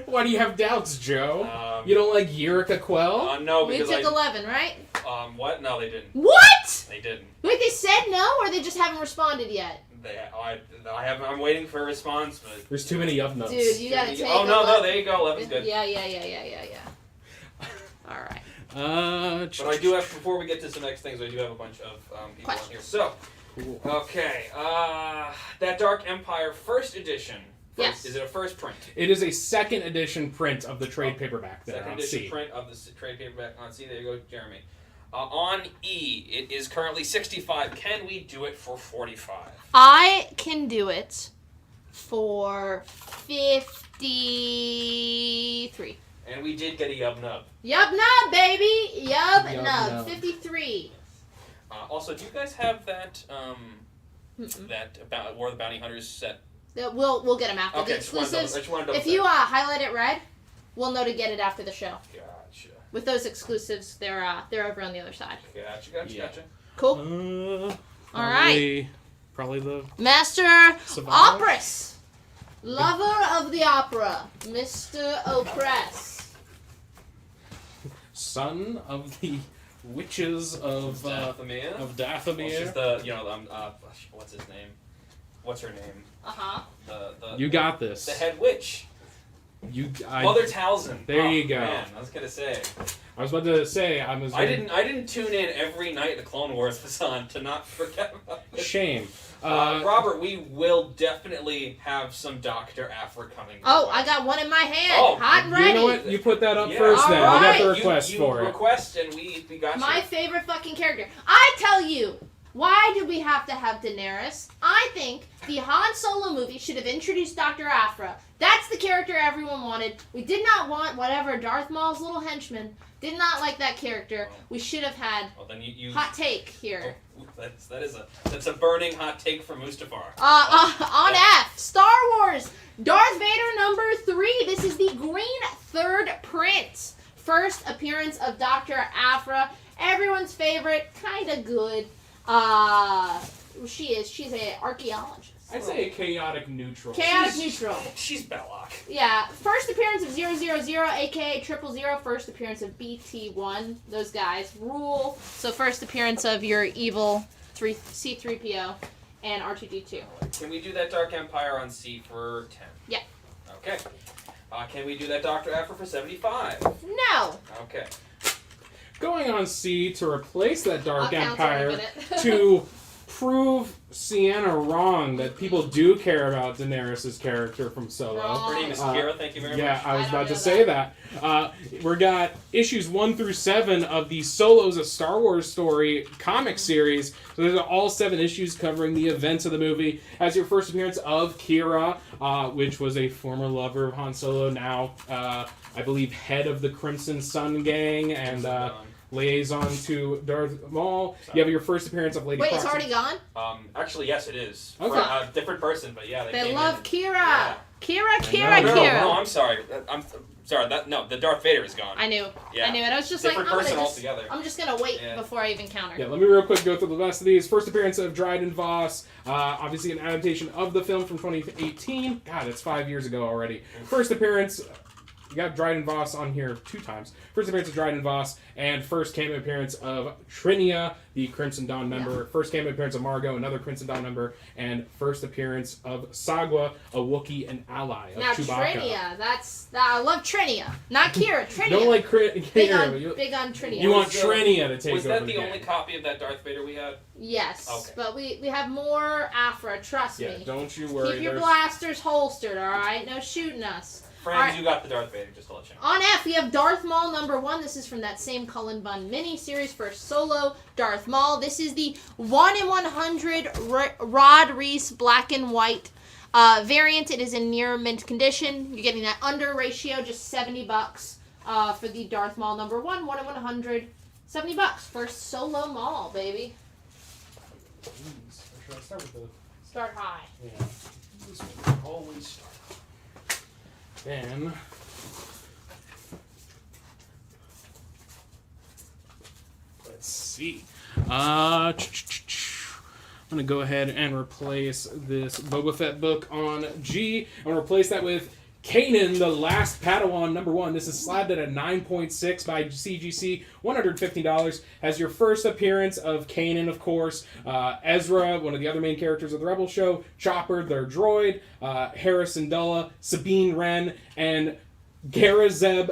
Why do you have doubts, Joe? You don't like Yurika Quell? No, because we took 11, right? What? No, they didn't. What? They didn't. Wait, they said no, or they just haven't responded yet? I'm waiting for a response, but... There's too many of nuts. Dude, you gotta take no, there you go. 11's good. Yeah. Alright. But I do have, before we get to some next things, I do have a bunch of people on here. So, okay, that Dark Empire first edition. Yes. Is it a first print? It is a second edition print of the trade paperback. Second edition print of the trade paperback on C. There you go, Jeremy. On E, it is currently $65. Can we do it for $45? I can do it for $53. And we did get a Yub Nub. Yub Nub, baby! Yub Nub. 53. Also, do you guys have that that about War of the Bounty Hunters set? We'll get them after the exclusives. If you highlight it red, we'll know to get it after the show. Gotcha. With those exclusives, they're over on the other side. Gotcha. Cool. All right. Probably the Master Opress. Lover of the opera, Mr. Opress. Son of the witches of Dathomir. Dathomir. Well, she's the what's his name? What's her name? You got this. The head witch. Mother Talzin. There you go. Man, I was gonna say. I was about to say I didn't tune in every night the Clone Wars was on to not forget about it. Shame. Robert, we will definitely have some Dr. Aphra coming. I got one in my hand. Hot and ready. You know what? You put that up first then. Right. I got the request for it. You request and we got my favorite fucking character. I tell you, why did we have to have Daenerys? I think the Han Solo movie should have introduced Dr. Aphra. That's the character everyone wanted. We did not want whatever Darth Maul's little henchman. Did not like that character. We should have had hot take here. That's a burning hot take from Mustafar. On F, Star Wars, Darth Vader number 3. This is the green third print. First appearance of Dr. Aphra. Everyone's favorite, kinda good. She's an archaeologist. I'd say a chaotic neutral. Neutral. She's Belloc. Yeah. First appearance of 000, aka 000. First appearance of BT1. Those guys rule. So first appearance of your evil C3PO and R2D2. Can we do that Dark Empire on C for 10? Yeah. Okay. Can we do that Dr. Aphra for 75? No. Okay. Going on C to replace that Dark Empire to prove Sienna wrong that people do care about Daenerys' character from Solo. Her name is Kira, thank you very much. Yeah, I was about to say that. We got issues 1 through 7 of the Solo's A Star Wars Story comic series. So there's all 7 issues covering the events of the movie. Has your first appearance of Kira, which was a former lover of Han Solo, now I believe head of the Crimson Sun gang and liaison to Darth Maul. You have your first appearance of Lady Wait, Proxima. it's already gone? Actually, yes, it is. Okay. For a different person, but yeah, They came love in. Kira. Yeah. Kira. No, I'm sorry. I'm sorry. The Darth Vader is gone. I knew. Yeah. I knew it. I was just Different like, person altogether. I'm just gonna wait before I even counter. Yeah, let me real quick go through the rest of these. First appearance of Dryden Voss, obviously an adaptation of the film from 2018. God, it's 5 years ago already. First appearance, you got Dryden Voss on here 2 times. First appearance of Dryden Voss, and first cameo appearance of Trinia, the Crimson Dawn member. Yeah. First cameo appearance of Margot, another Crimson Dawn member, and first appearance of Sagwa, a Wookiee and ally of now, Chewbacca. Trinia, I love Trinia, not Kira. Trinia. Don't like big on Trinia. You want Trinia to take over. Was that the game. only copy of that Darth Vader we had? Yes, okay. But we have more Afra. Trust me. Don't you worry. Keep your blasters holstered. All right, no shooting us. Friends, right. You got the Darth Vader, just to let you know. On F, we have Darth Maul #1. This is from that same Cullen Bunn mini-series for Solo Darth Maul. This is the 1 in 100 Rod Reese black and white variant. It is in near mint condition. You're getting that under ratio, just $70 for the Darth Maul #1. 1 in 100, $70 for Solo Maul, baby. Should I start with the... Start high. Yeah. This one always start. Then let's see. I'm gonna go ahead and replace this Boba Fett book on G. I'm gonna replace that with Kanan, the Last Padawan #1. This is slabbed at a 9.6 by CGC, $115. Has your first appearance of Kanan, of course. Ezra, one of the other main characters of the Rebel show. Chopper, their droid. Harrison Dulla, Sabine Wren, and Zeb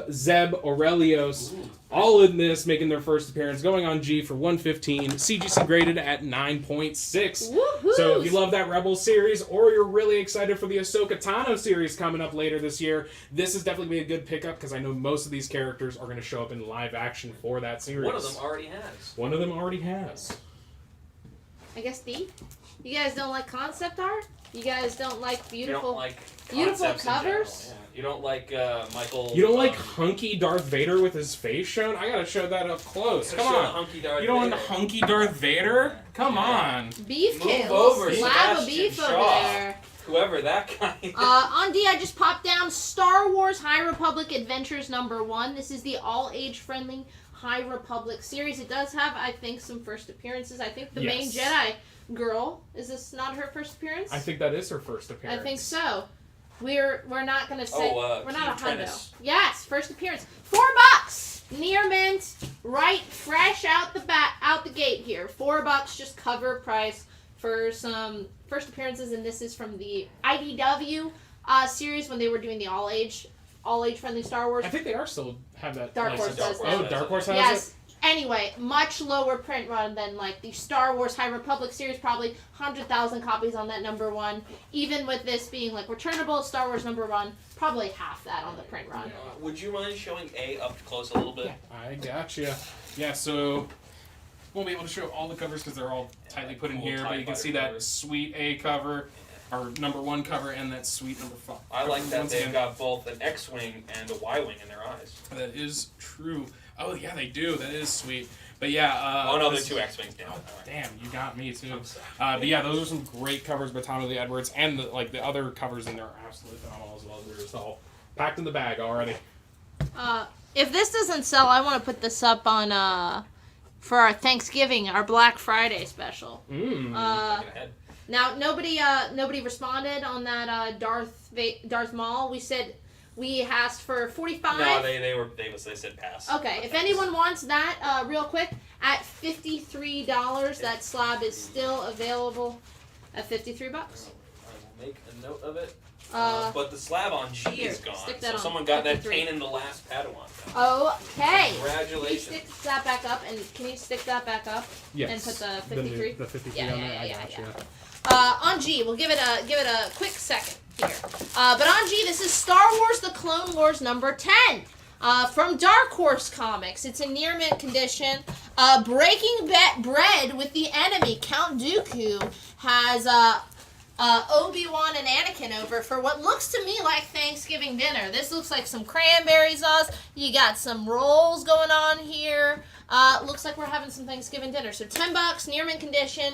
Aurelios. Ooh. All in this, making their first appearance, going on G for $115. CGC graded at 9.6. Woo-hoo. So if you love that Rebels series, or you're really excited for the Ahsoka Tano series coming up later this year, this is definitely be a good pickup, because I know most of these characters are going to show up in live action for that series. One of them already has. I guess D? You guys don't like concept art? You guys don't like beautiful covers? Yeah. You don't like Michael... You don't like hunky Darth Vader with his face shown? I gotta show that up close. Come on. You don't want the hunky Darth Vader? Come on. Beefcake. Move over, slab of beef over there. Whoever that guy is. On D, I just popped down Star Wars High Republic Adventures #1. This is the all-age friendly High Republic series. It does have, I think, some first appearances. I think the main Jedi girl, is this not her first appearance? I think that is her first appearance. I think so. We're not gonna say we're not a hundo. Yes, first appearance. $4. Near mint, right, fresh out the gate here. $4, just cover price for some first appearances, and this is from the IDW series when they were doing the all age friendly Star Wars. I think they are still have that. Dark Horse does that. Oh, Dark Horse has it? Anyway, much lower print run than like the Star Wars High Republic series, probably 100,000 copies on that #1. Even with this being like returnable, Star Wars #1, probably half that on the print run. Would you mind showing A up close a little bit? I gotcha. Yeah, so won't be able to show all the covers because they're all tightly put in here, but you can see that sweet A cover, or #1 cover, and that sweet #5. I like that they've got both an X-wing and a Y-wing in their eyes. That is true. Oh yeah, they do. That is sweet. But yeah. Oh no, they're 2 X-wings. Damn. Damn, you got me too. But yeah, those are some great covers by Tommy Lee Edwards, and the other covers in there are absolutely phenomenal as well. They're just all packed in the bag already. If this doesn't sell, I want to put this up on for our Thanksgiving, our Black Friday special. Now nobody responded on that Darth Maul. We said. We asked for 45. No, they said pass. Okay, if anyone wants that, real quick, at $53, that slab is still available at $53. make a note of it. But the slab on G here, is gone. stick that So on. someone got that 53. pain in the last Padawan. Okay. Congratulations. Can you stick that back up? And can you stick that back up? Yes. And put the 53? The 53 Yeah, on yeah, there. yeah, I yeah, gotcha. On G, we'll give it a quick second here. But on G, this is Star Wars: The Clone Wars number 10. From Dark Horse Comics. It's in near mint condition. Breaking bread with the enemy, Count Dooku has Obi-Wan and Anakin over for what looks to me like Thanksgiving dinner. This looks like some cranberry sauce. You got some rolls going on here. Looks like we're having some Thanksgiving dinner. So $10, near mint condition.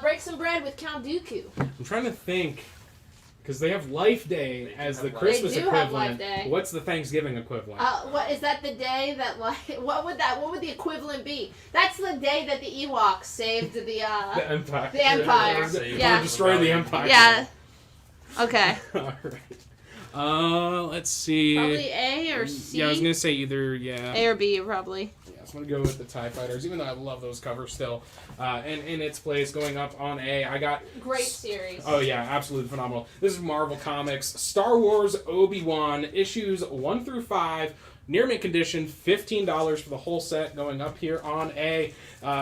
Break some bread with Count Dooku. I'm trying to think, because they have Life Day as the Life Day. Christmas They do have equivalent. Life Day. What's the Thanksgiving equivalent? What is that? The day that what would the equivalent be? That's the day that the Ewoks saved the the Empire. the Empire. So you Yeah. Destroy the Empire. Yeah. Okay. All right. Let's see. Probably A or C. Yeah, I was gonna say either. Yeah. A or B, probably. Yeah, so I'm gonna go with the TIE Fighters, even though I love those covers still. And in its place, going up on A, I got. Great series. Oh yeah, absolutely phenomenal. This is Marvel Comics, Star Wars Obi-Wan issues 1 through 5. Near mint condition, $15 for the whole set, going up here on A.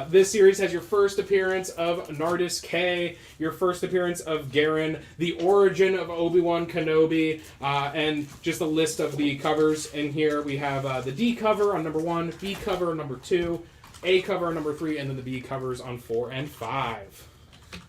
This series has your first appearance of Nardis K, your first appearance of Garen, the origin of Obi-Wan Kenobi, and just a list of the covers. In here we have the D cover on number 1, B cover on number 2, A cover on number 3, and then the B covers on 4 and 5.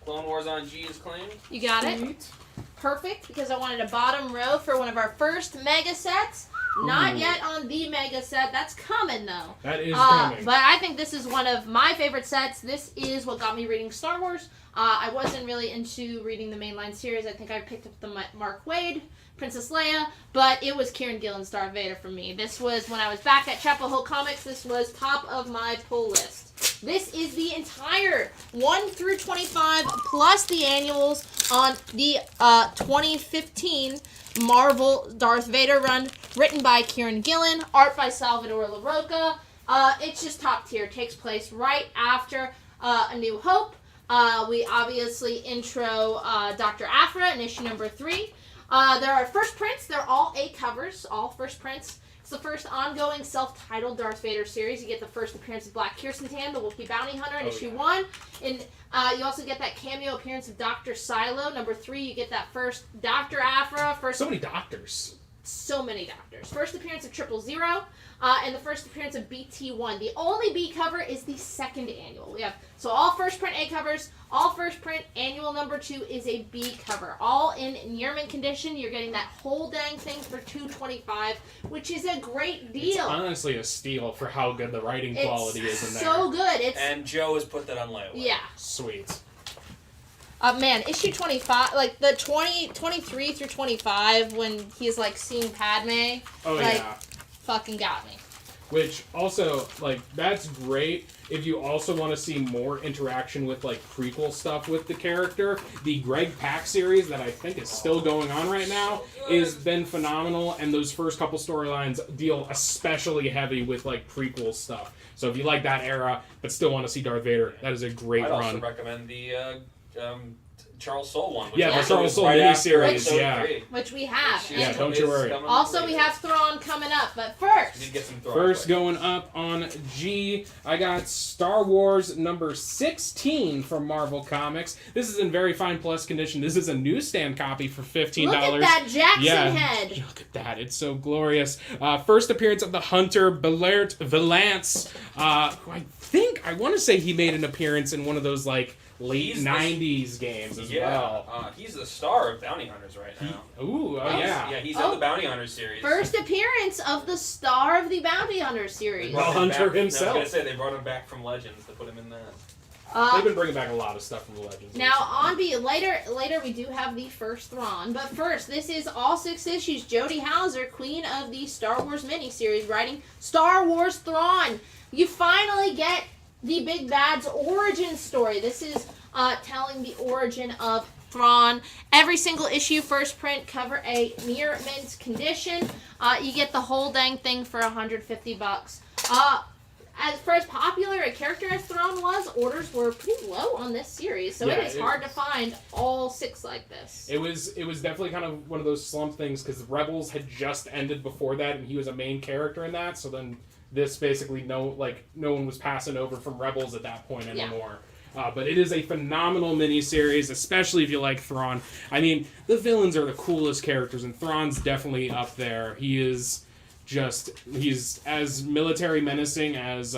Clone Wars on G is claimed. You got it. Perfect, because I wanted a bottom row for one of our first mega sets. Not yet on the mega set. That's coming, though. That is coming. But I think this is one of my favorite sets. This is what got me reading Star Wars. I wasn't really into reading the mainline series. I think I picked up the Mark Waid, Princess Leia, but it was Kieran Gillen's Darth Vader for me. This was, when I was back at Chapel Hill Comics, this was top of my pull list. This is the entire 1 through 25 plus the annuals on the 2015 Marvel Darth Vader run, written by Kieran Gillen, art by Salvador LaRocca. It's just top tier. It takes place right after A New Hope. We obviously intro Dr. Aphra in issue number 3. There are first prints. They're all A covers, all first prints. It's the first ongoing self-titled Darth Vader series. You get the first appearance of Black Kirsten-Tan, the Wookiee bounty hunter, in issue 1. And you also get that cameo appearance of Dr. Silo. Number 3, you get that first Dr. Aphra. So many doctors. So many doctors. First appearance of 000, and the first appearance of BT1. The only B cover is the second annual. We have so all first print A covers, all first print annual number 2 is a B cover. All in near mint condition. You're getting that whole dang thing for $2.25, which is a great deal. It's honestly a steal for how good the writing quality is in there. So good. It's And Joe has put that on layaway. yeah. Sweet. Man, issue 25, like the 23 through 25, when he's like seeing Padme, Oh like, yeah. fucking got me. Which also, like, that's great if you also want to see more interaction with, like, prequel stuff with the character. The Greg Pak series that I think is still going on right now has been phenomenal, and those first couple storylines deal especially heavy with, like, prequel stuff. So if you like that era, but still want to see Darth Vader, that is a great I'd run. also recommend the Charles Soule one. Which Yeah, the also Charles is Soule right after miniseries, episode yeah. 3. Which we have. Yeah, And don't you worry. also, we have Thrawn coming up, but first, You need to get some Thrawn First, quick. going up on G, I got Star Wars number 16 from Marvel Comics. This is in very fine plus condition. This is a newsstand copy for $15. look at that Jackson Yeah, head. look at that. It's so glorious. First appearance of the Hunter Belert Valance. Who I want to say he made an appearance in one of those, like, late He's 90s games as well. He's the star of Bounty Hunters right now. Yeah. Yeah, he's on the Bounty Hunters series. First appearance of the star of the Bounty Hunter They series. brought The him Hunter back- himself. I was gonna say they brought him back from Legends to put him in that. They've been bringing back a lot of stuff from the Legends. Now, recently. on later we do have the first Thrawn, but first, this is all 6 issues. Jodie Hauser, queen of the Star Wars miniseries, writing Star Wars Thrawn. You finally get the Big Bad's origin story. This is telling the origin of Thrawn. Every single issue, first print, cover A, near mint condition. You get the whole dang thing for $150. as popular a character as Thrawn was, orders were pretty low on this series, so Yeah, it is hard to find all 6 like this. It was definitely kind of one of those slump things because Rebels had just ended before that, and he was a main character in that. So then this basically no one was passing over from Rebels at that point anymore. But it is a phenomenal miniseries, especially if you like Thrawn. I mean, the villains are the coolest characters, and Thrawn's definitely up there. He's as military menacing as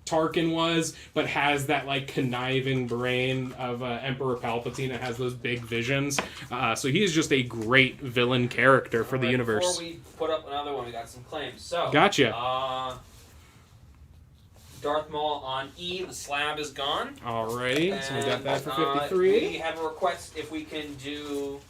Tarkin was, but has that like conniving brain of Emperor Palpatine and has those big visions. So he's just a great villain character for the universe. Before we put up another one, we got some claims. So Gotcha. Darth Maul on E, the slab is gone. Alrighty, so we got that for 53. We have a request if we can do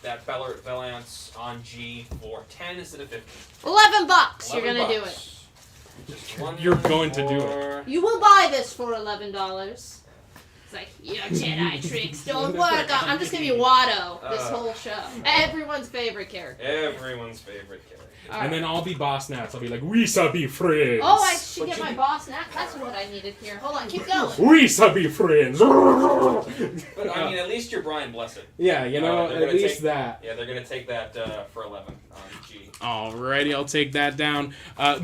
that Valance on G for 10 instead of 15. $11. You're gonna do it. You're going to do it. You will buy this for $11. It's like, your Jedi tricks don't work. I'm just gonna be Watto this whole show. Everyone's favorite character. Everyone's favorite character. And then I'll be Boss Nats. I'll be like, we be friends. Oh, I should get my boss now. That's what I needed here. Hold on, keep going. We be friends. But I mean, at least you're Brian Blessed. Yeah, you know, at least that. Yeah, they're gonna take that for 11 on G. Alrighty, I'll take that down.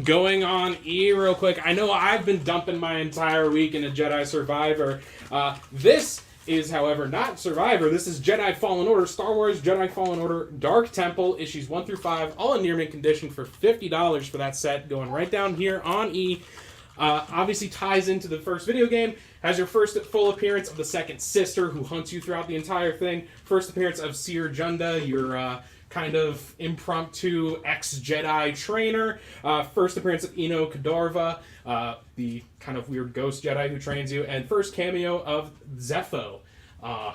Going on E real quick. I know I've been dumping my entire week into Jedi Survivor. This is, however, not Survivor. This is Jedi Fallen Order, Star Wars Jedi Fallen Order, Dark Temple, issues 1 through 5, all in near mint condition for $50 for that set, going right down here on E. Obviously ties into the first video game, has your first full appearance of the second sister who hunts you throughout the entire thing, first appearance of Seer Junda, your kind of impromptu ex-Jedi trainer, first appearance of Eno Kadarva, the kind of weird ghost Jedi who trains you, and first cameo of Zepho.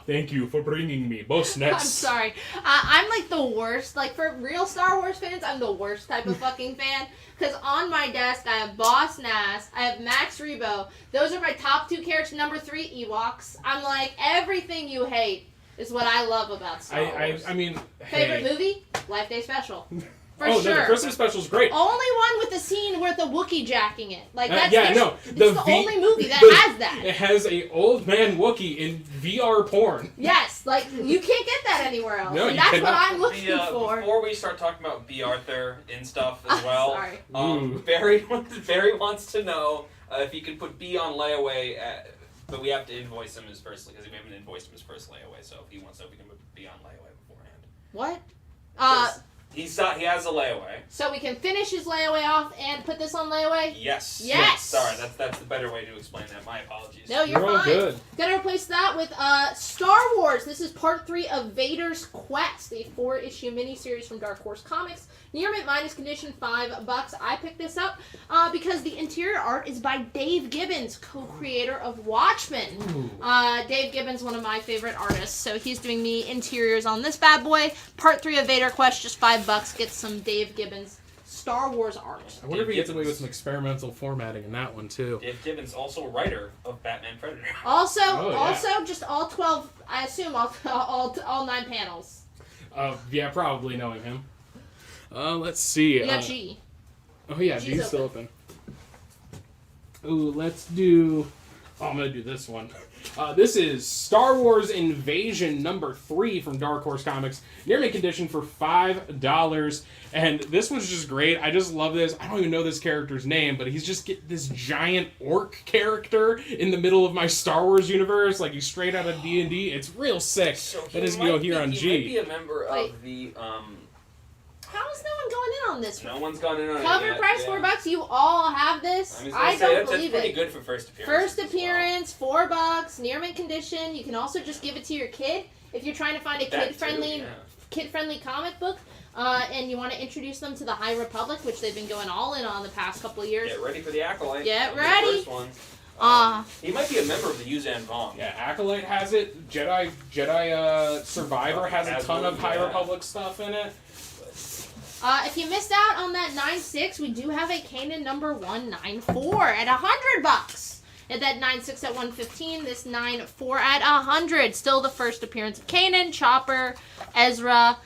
Thank you for bringing me, Boss Nets. I'm sorry. I'm like the worst. Like, for real Star Wars fans, I'm the worst type of fucking fan. Because on my desk, I have Boss Nass, I have Max Rebo. Those are my top 2 characters. Number 3, Ewoks. I'm like, everything you hate is what I love about Star Wars. I mean, Favorite movie? Life Day Special. For sure. sure. No, the Christmas special is great. Only one with the scene with the Wookiee jacking it. Like, that's it's the only movie that has that. It has a old man Wookiee in VR porn. Yes, like, you can't get that anywhere else. No, and you that's cannot. what I'm looking for. Before we start talking about B. Arthur and stuff as well, sorry. Barry wants to know if he can put B on layaway, but we have to invoice him his first, because we haven't invoiced him his first layaway, so if he wants to, we can put B on layaway beforehand. What? He has a layaway. So we can finish his layaway off and put this on layaway? Yes. Yes. Sorry, that's the better way to explain that. My apologies. No, you're all fine. good. Gonna replace that with Star Wars. This is part 3 of Vader's Quest, a 4-issue miniseries from Dark Horse Comics. Near mint minus condition, $5. I picked this up because the interior art is by Dave Gibbons, co-creator of Watchmen. Dave Gibbons, one of my favorite artists, so he's doing the interiors on this bad boy. Part 3 of Vader Quest, just $5. Get some Dave Gibbons Star Wars art. I wonder if he gets away with some experimental formatting in that one too. Dave Gibbons, also a writer of Batman Predator. Also, just all 12. I assume all 9 panels. Yeah, probably knowing him. Let's see. You got G. Oh yeah, G's still open. Ooh, let's do. Oh, I'm gonna do this one. This is Star Wars Invasion number 3 from Dark Horse Comics. Near mint condition for $5. And this one's just great. I just love this. I don't even know this character's name, but he's just this giant orc character in the middle of my Star Wars universe. Like, he's straight out of D&D. It's real sick. So that is going to go here on G. He might be a member of the... How is no one going in on this? No one's gone in on it Cover yet, price, $4. You all have this. I don't believe that's pretty it. good for first appearance. First appearance, $4, near mint condition. You can also just give it to your kid if you're trying to find a kid-friendly comic book, and you want to introduce them to the High Republic, which they've been going all in on the past couple of years. Get ready for the Acolyte. Get ready. The first one. He might be a member of the Yuzan Vong. Yeah, Acolyte has it. Jedi Survivor has a ton of High Republic stuff in it. If you missed out on that 9.6, we do have a Kanan number 194 at $100. At that 9.6 at 115, this 9.4 at $100. Still the first appearance of Kanan, Chopper, Ezra,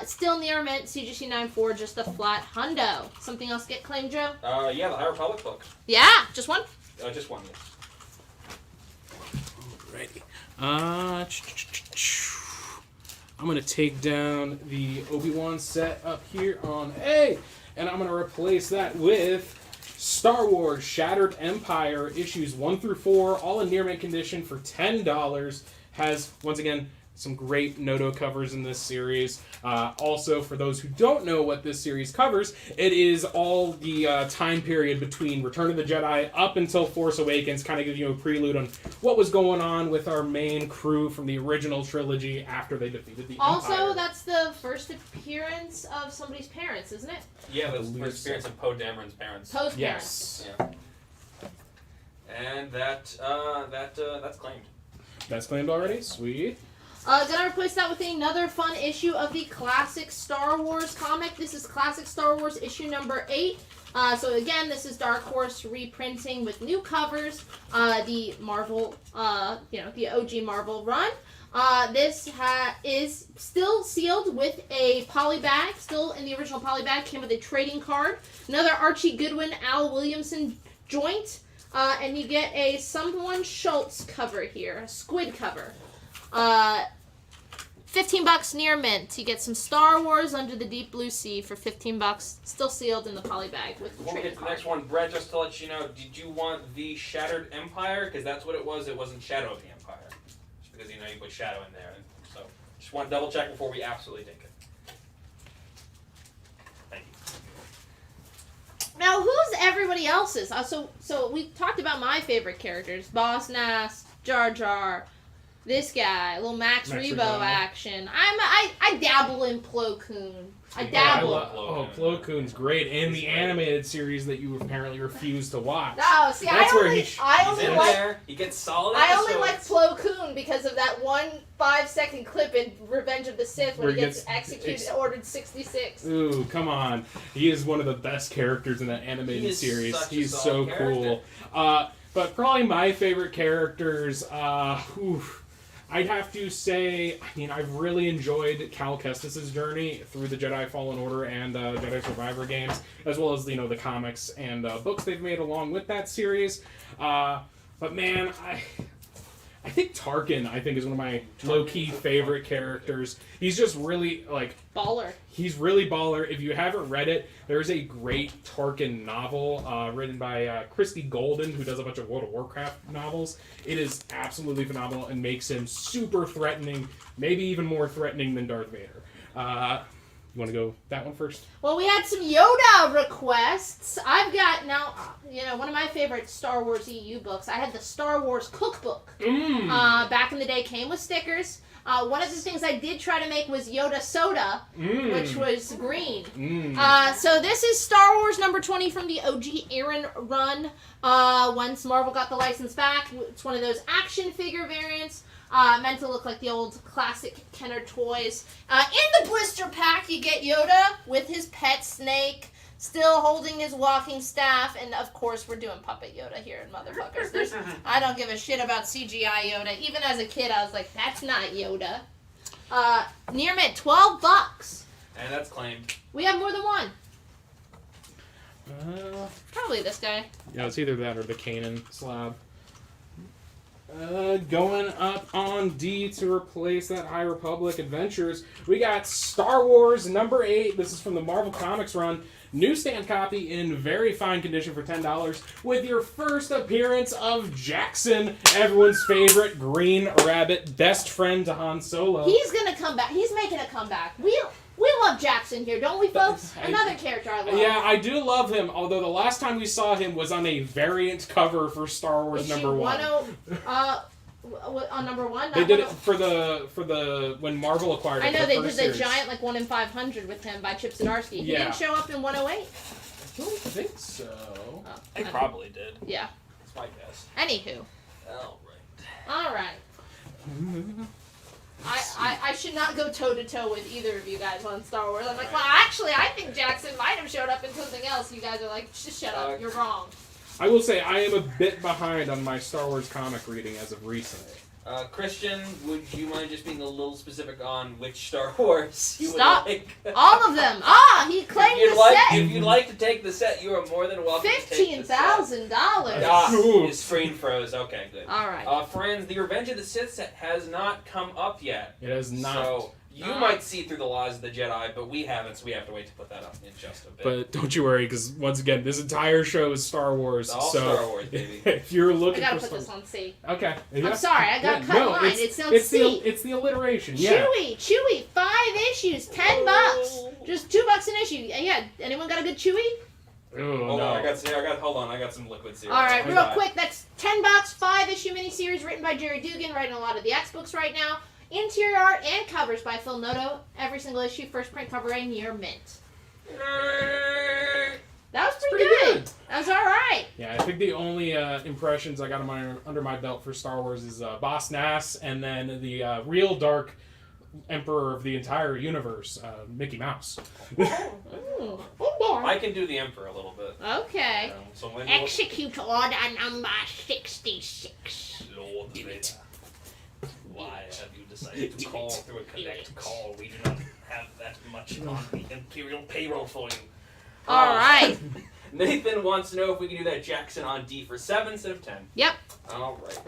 Still near mint, CGC 9.4, just a flat hundo. Something else get claimed, Joe? Yeah, the High Republic book. Yeah, just one? Just one, yes. Alrighty. I'm going to take down the Obi-Wan set up here on A, and I'm going to replace that with Star Wars Shattered Empire issues 1 through 4, all in near mint condition for $10. Has, once again, some great Noto covers in this series. Also, for those who don't know what this series covers, it is all the time period between Return of the Jedi up until Force Awakens, kind of gives you a prelude on what was going on with our main crew from the original trilogy after they defeated the Empire. Also, that's the first appearance of somebody's parents, isn't it? Yeah, the first appearance of Poe Dameron's parents. Poe's parents. Yes. Yeah. And that's claimed. That's claimed already? Sweet. Gonna replace that with another fun issue of the Classic Star Wars comic. This is Classic Star Wars issue number 8. So again, this is Dark Horse reprinting with new covers. The Marvel, the OG Marvel run. This is still sealed with a poly bag. Still in the original poly bag. Came with a trading card. Another Archie Goodwin, Al Williamson joint. And you get a Someone Schultz cover here. A squid cover. $15 near mint. You get some Star Wars Under the Deep Blue Sea for $15. Still sealed in the poly bag with the Before we trading get to the card. next one, Brett, just to let you know, did you want the Shattered Empire? Because that's what it was. It wasn't Shadow of the Empire. Just because, you put Shadow in there. And so, just want to double check before we absolutely take it. Thank you. Now, who's everybody else's? So we talked about my favorite characters. Boss Nass, Jar Jar, this guy, a little Max Rebo action. I dabble in Plo Koon. I dabble. Plo Koon's great, and the animated series that you apparently refuse to watch. Oh, see, That's I only like there. He gets solid. I only like Plo Koon because of that 1 5-second clip in Revenge of the Sith when he gets executed, ordered 66. Ooh, come on! He is one of the best characters in that animated series. He's so cool. But probably my favorite characters. I'd have to say, I've really enjoyed Cal Kestis' journey through the Jedi Fallen Order and Jedi Survivor games, as well as, the comics and books they've made along with that series. But man, I think Tarkin, is one of my low-key favorite characters. He's just really, baller. He's really baller. If you haven't read it, there's a great Tarkin novel written by Christy Golden, who does a bunch of World of Warcraft novels. It is absolutely phenomenal and makes him super threatening, maybe even more threatening than Darth Vader. You want to go that one first? Well, we had some Yoda requests. I've got now, one of my favorite Star Wars EU books. I had the Star Wars cookbook. Back in the day, came with stickers. One of the things I did try to make was Yoda soda, which was green. So this is Star Wars number 20 from the OG Aaron run. Once Marvel got the license back, it's one of those action figure variants. Meant to look like the old classic Kenner toys. In the blister pack, you get Yoda with his pet snake, still holding his walking staff, and of course, we're doing puppet Yoda here, motherfuckers. I don't give a shit about CGI Yoda. Even as a kid, I was like, that's not Yoda. Near mint, $12. And that's claimed. We have more than one. Probably this guy. Yeah, it's either that or the Kanan slab. Going up on D to replace that High Republic Adventures, we got Star Wars number 8. This is from the Marvel Comics run. Newsstand copy in very fine condition for $10 with your first appearance of Jackson, everyone's favorite Green Rabbit, best friend to Han Solo. He's gonna come back. He's making a comeback. We love Jackson here, don't we, folks? Another character I love. Yeah, I do love him, although the last time we saw him was on a variant cover for Star Wars number 1. On number 1? They did it for the when Marvel acquired it. I know they did the series. giant 1 in 500 with him by Chip Zdarsky. He didn't show up in 108? I don't think so. Oh, They probably did. Yeah. That's my guess. Anywho. All right. I should not go toe-to-toe with either of you guys on Star Wars. I'm like, well, actually, I think Jackson might have showed up in something else. You guys are like, just shut up. You're wrong. I will say I am a bit behind on my Star Wars comic reading as of recent. Christian, would you mind just being a little specific on which Star Wars you Stop. would like? All of them. Ah, he claimed the set. If you'd like to take the set, you are more than welcome to take the set. $15,000. His screen froze. Okay, good. All right. Friends, the Revenge of the Sith set has not come up yet. It has not. So you might see through the lies of the Jedi, but we haven't, so we have to wait to put that up in just a bit. But don't you worry, because once again, this entire show is Star Wars. It's all so Star Wars, baby. If you're I looking gotta for put this on C. Okay. Yeah. I'm sorry, I got cut line. It's on it's C. it's the alliteration. Yeah. Chewy, 5 issues, $10. Just $2 an issue. Yeah, anyone got a good Chewy? Oh, no. I got some liquids here. All right, real quick, that's $10, 5-issue miniseries written by Jerry Dugan, writing a lot of the X books right now. Interior art and covers by Phil Noto. Every single issue, first print cover A near mint. That was pretty good. That was all right. Yeah, I think the only impressions I got under my belt for Star Wars is Boss Nass, and then the real dark emperor of the entire universe, Mickey Mouse. I can do the Emperor a little bit. Okay. So when Execute order number 66. Lord Vader, why have you decided to call through a connect call? We do not have that much on the Imperial payroll for you. All right. Nathan wants to know if we can do that Jackson on D for 7 instead of 10. Yep. All right.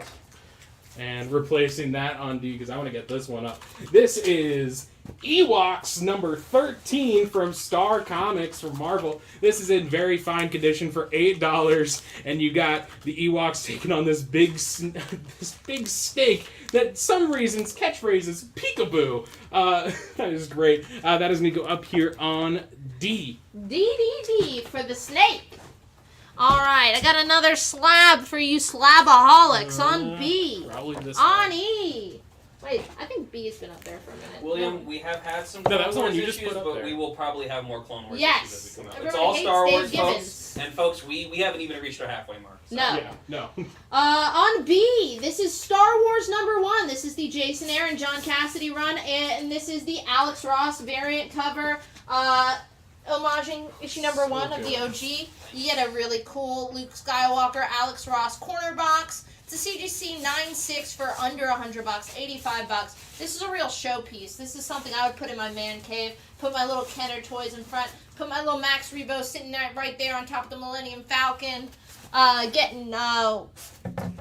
And replacing that on D, because I want to get this one up. This is Ewoks number 13 from Star Comics from Marvel. This is in very fine condition for $8, and you got the Ewoks taking on this big snake that some reasons catchphrase is peekaboo. That is great. That is going to go up here on D. D for the snake. All right, I got another slab for you slabaholics on B. Probably this on one. E. Wait, I think B has been up there for a minute. William, we have had some No, that Clone was the one Wars you just issues, put up but there. we will probably have more Clone Wars Yes. issues as we come out. Everyone It's all hates Star Dave Wars, Gibbons. folks. And folks, we haven't even reached our halfway mark. So. No. Yeah, no. On B, this is Star Wars number 1. This is the Jason Aaron, John Cassidy run, and this is the Alex Ross variant cover. Homaging issue number 1 of the OG. You get a really cool Luke Skywalker, Alex Ross corner box. It's a CGC 9.6 for under $100, $85. This is a real showpiece. This is something I would put in my man cave. Put my little Kenner toys in front. Put my little Max Rebo sitting right there on top of the Millennium Falcon. Getting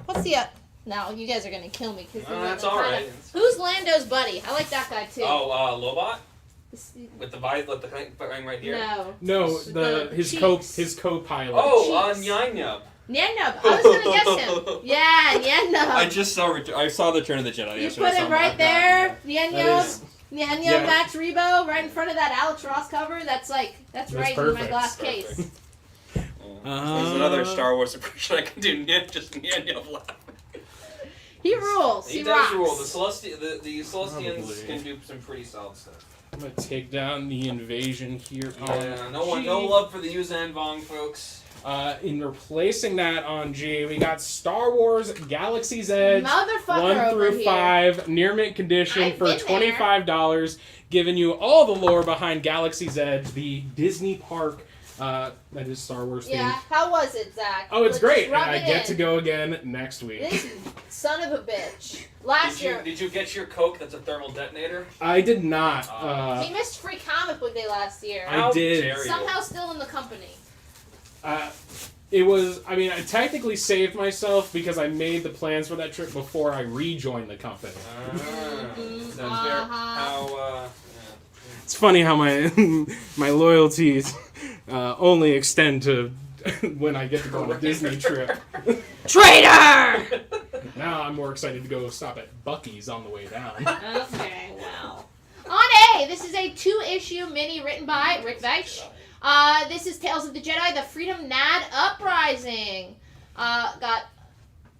what's the No, you guys are gonna kill me because that's all right. Who's Lando's buddy? I like that guy too. Oh, Lobot. With the visor, with the thing right here. No. No, his co-pilot. Oh, Nyanyub. Nyanub. I was gonna guess him. Yeah, Nyanub. I saw Return of the Jedi. You put him right there. Nyanub. Yeah. Max Rebo, right in front of that Alex Ross cover. That's right perfect. in my glass case. There's another Star Wars impression I can do. Just Nyanyub laugh. He rules. He does rocks. rule. The Celestians can do some pretty solid stuff. I'm gonna take down the invasion here. Yeah, no love for the Yuzan Vong folks. In replacing that on G, we got Star Wars Galaxy's Edge Motherfucker 1 through 5, near mint condition I've for been there. $25, giving you all the lore behind Galaxy's Edge, the Disney park that is Star Wars themed. Yeah, how was it, Zach? Oh, it's Let's great, just and rub I it get in. to go again next week. This son of a bitch. Last year. Did you get your Coke that's a thermal detonator? I did not. He missed Free Comic Book Day last year. I did. Somehow still in the company. It was, I mean, I technically saved myself because I made the plans for that trip before I rejoined the company. It's funny how my my loyalties only extend to when I get to go on a Disney trip. Traitor! Now I'm more excited to go stop at Buc-ee's on the way down. Okay, wow. On A, this is a 2-issue mini written by Rick Veitch. This is Tales of the Jedi, the Freedom Nad Uprising. Got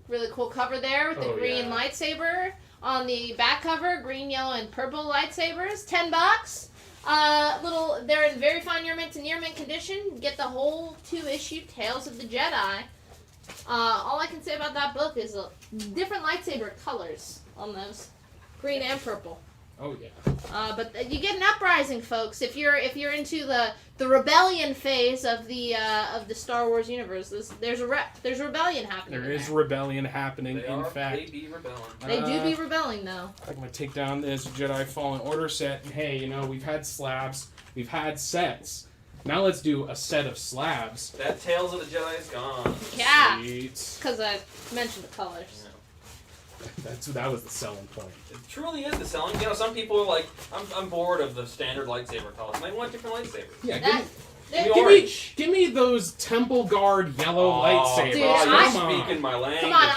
really cool cover there with the green lightsaber. On the back cover, green, yellow, and purple lightsabers. $10. They're in very fine near mint to near mint condition. Get the whole 2-issue Tales of the Jedi. All I can say about that book is different lightsaber colors on those. Green and purple. Oh yeah. But you get an uprising, folks. If you're into the rebellion phase of the Star Wars universe, there's rebellion happening. There is rebellion happening. They be rebelling. They do be rebelling, though. I'm gonna take down this Jedi Fallen Order set. And hey, you know, we've had slabs, we've had sets. Now let's do a set of slabs. That Tales of the Jedi is gone. Yeah. Sweet. Because I mentioned the colors. That was the selling point. It truly is the selling. You know, some people are like, I'm bored of the standard lightsaber colors. They want different lightsabers. Yeah, Give me those Temple Guard yellow lightsabers. Dude, you're speaking my language. Come on,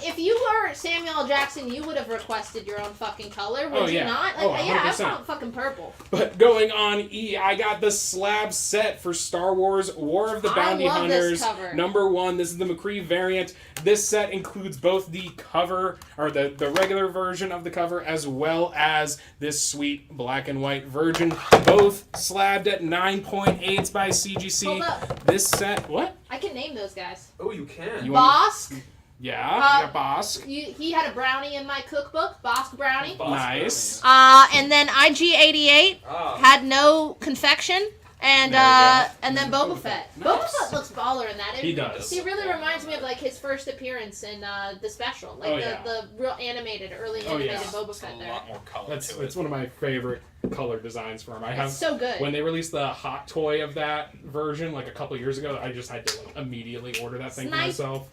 if you were Samuel L. Jackson, you would have requested your own fucking color, would you not? Like, I want fucking purple. But going on E, I got the slab set for Star Wars War of the Bounty Hunters. This cover. Number 1. This is the McCree variant. This set includes both the cover, or the regular version of the cover, as well as this sweet black and white version. Both slabbed at 9.8s by CGC. Hold up. This set, what? I can name those guys. Oh, you can. Bosk. Yeah, Bosk. He had a brownie in my cookbook, Bosk brownie. Nice. And then IG-88 Oh. had no confection. And then Boba Fett. Nice. Boba Fett looks baller in that. He does. He really reminds me of like his first appearance in the special, like the real early animated Boba Fett there. A lot more color to it. It's one of my favorite color designs for him. It's so good. When they released the hot toy of that version, like a couple years ago, I just had to like immediately order that thing for myself.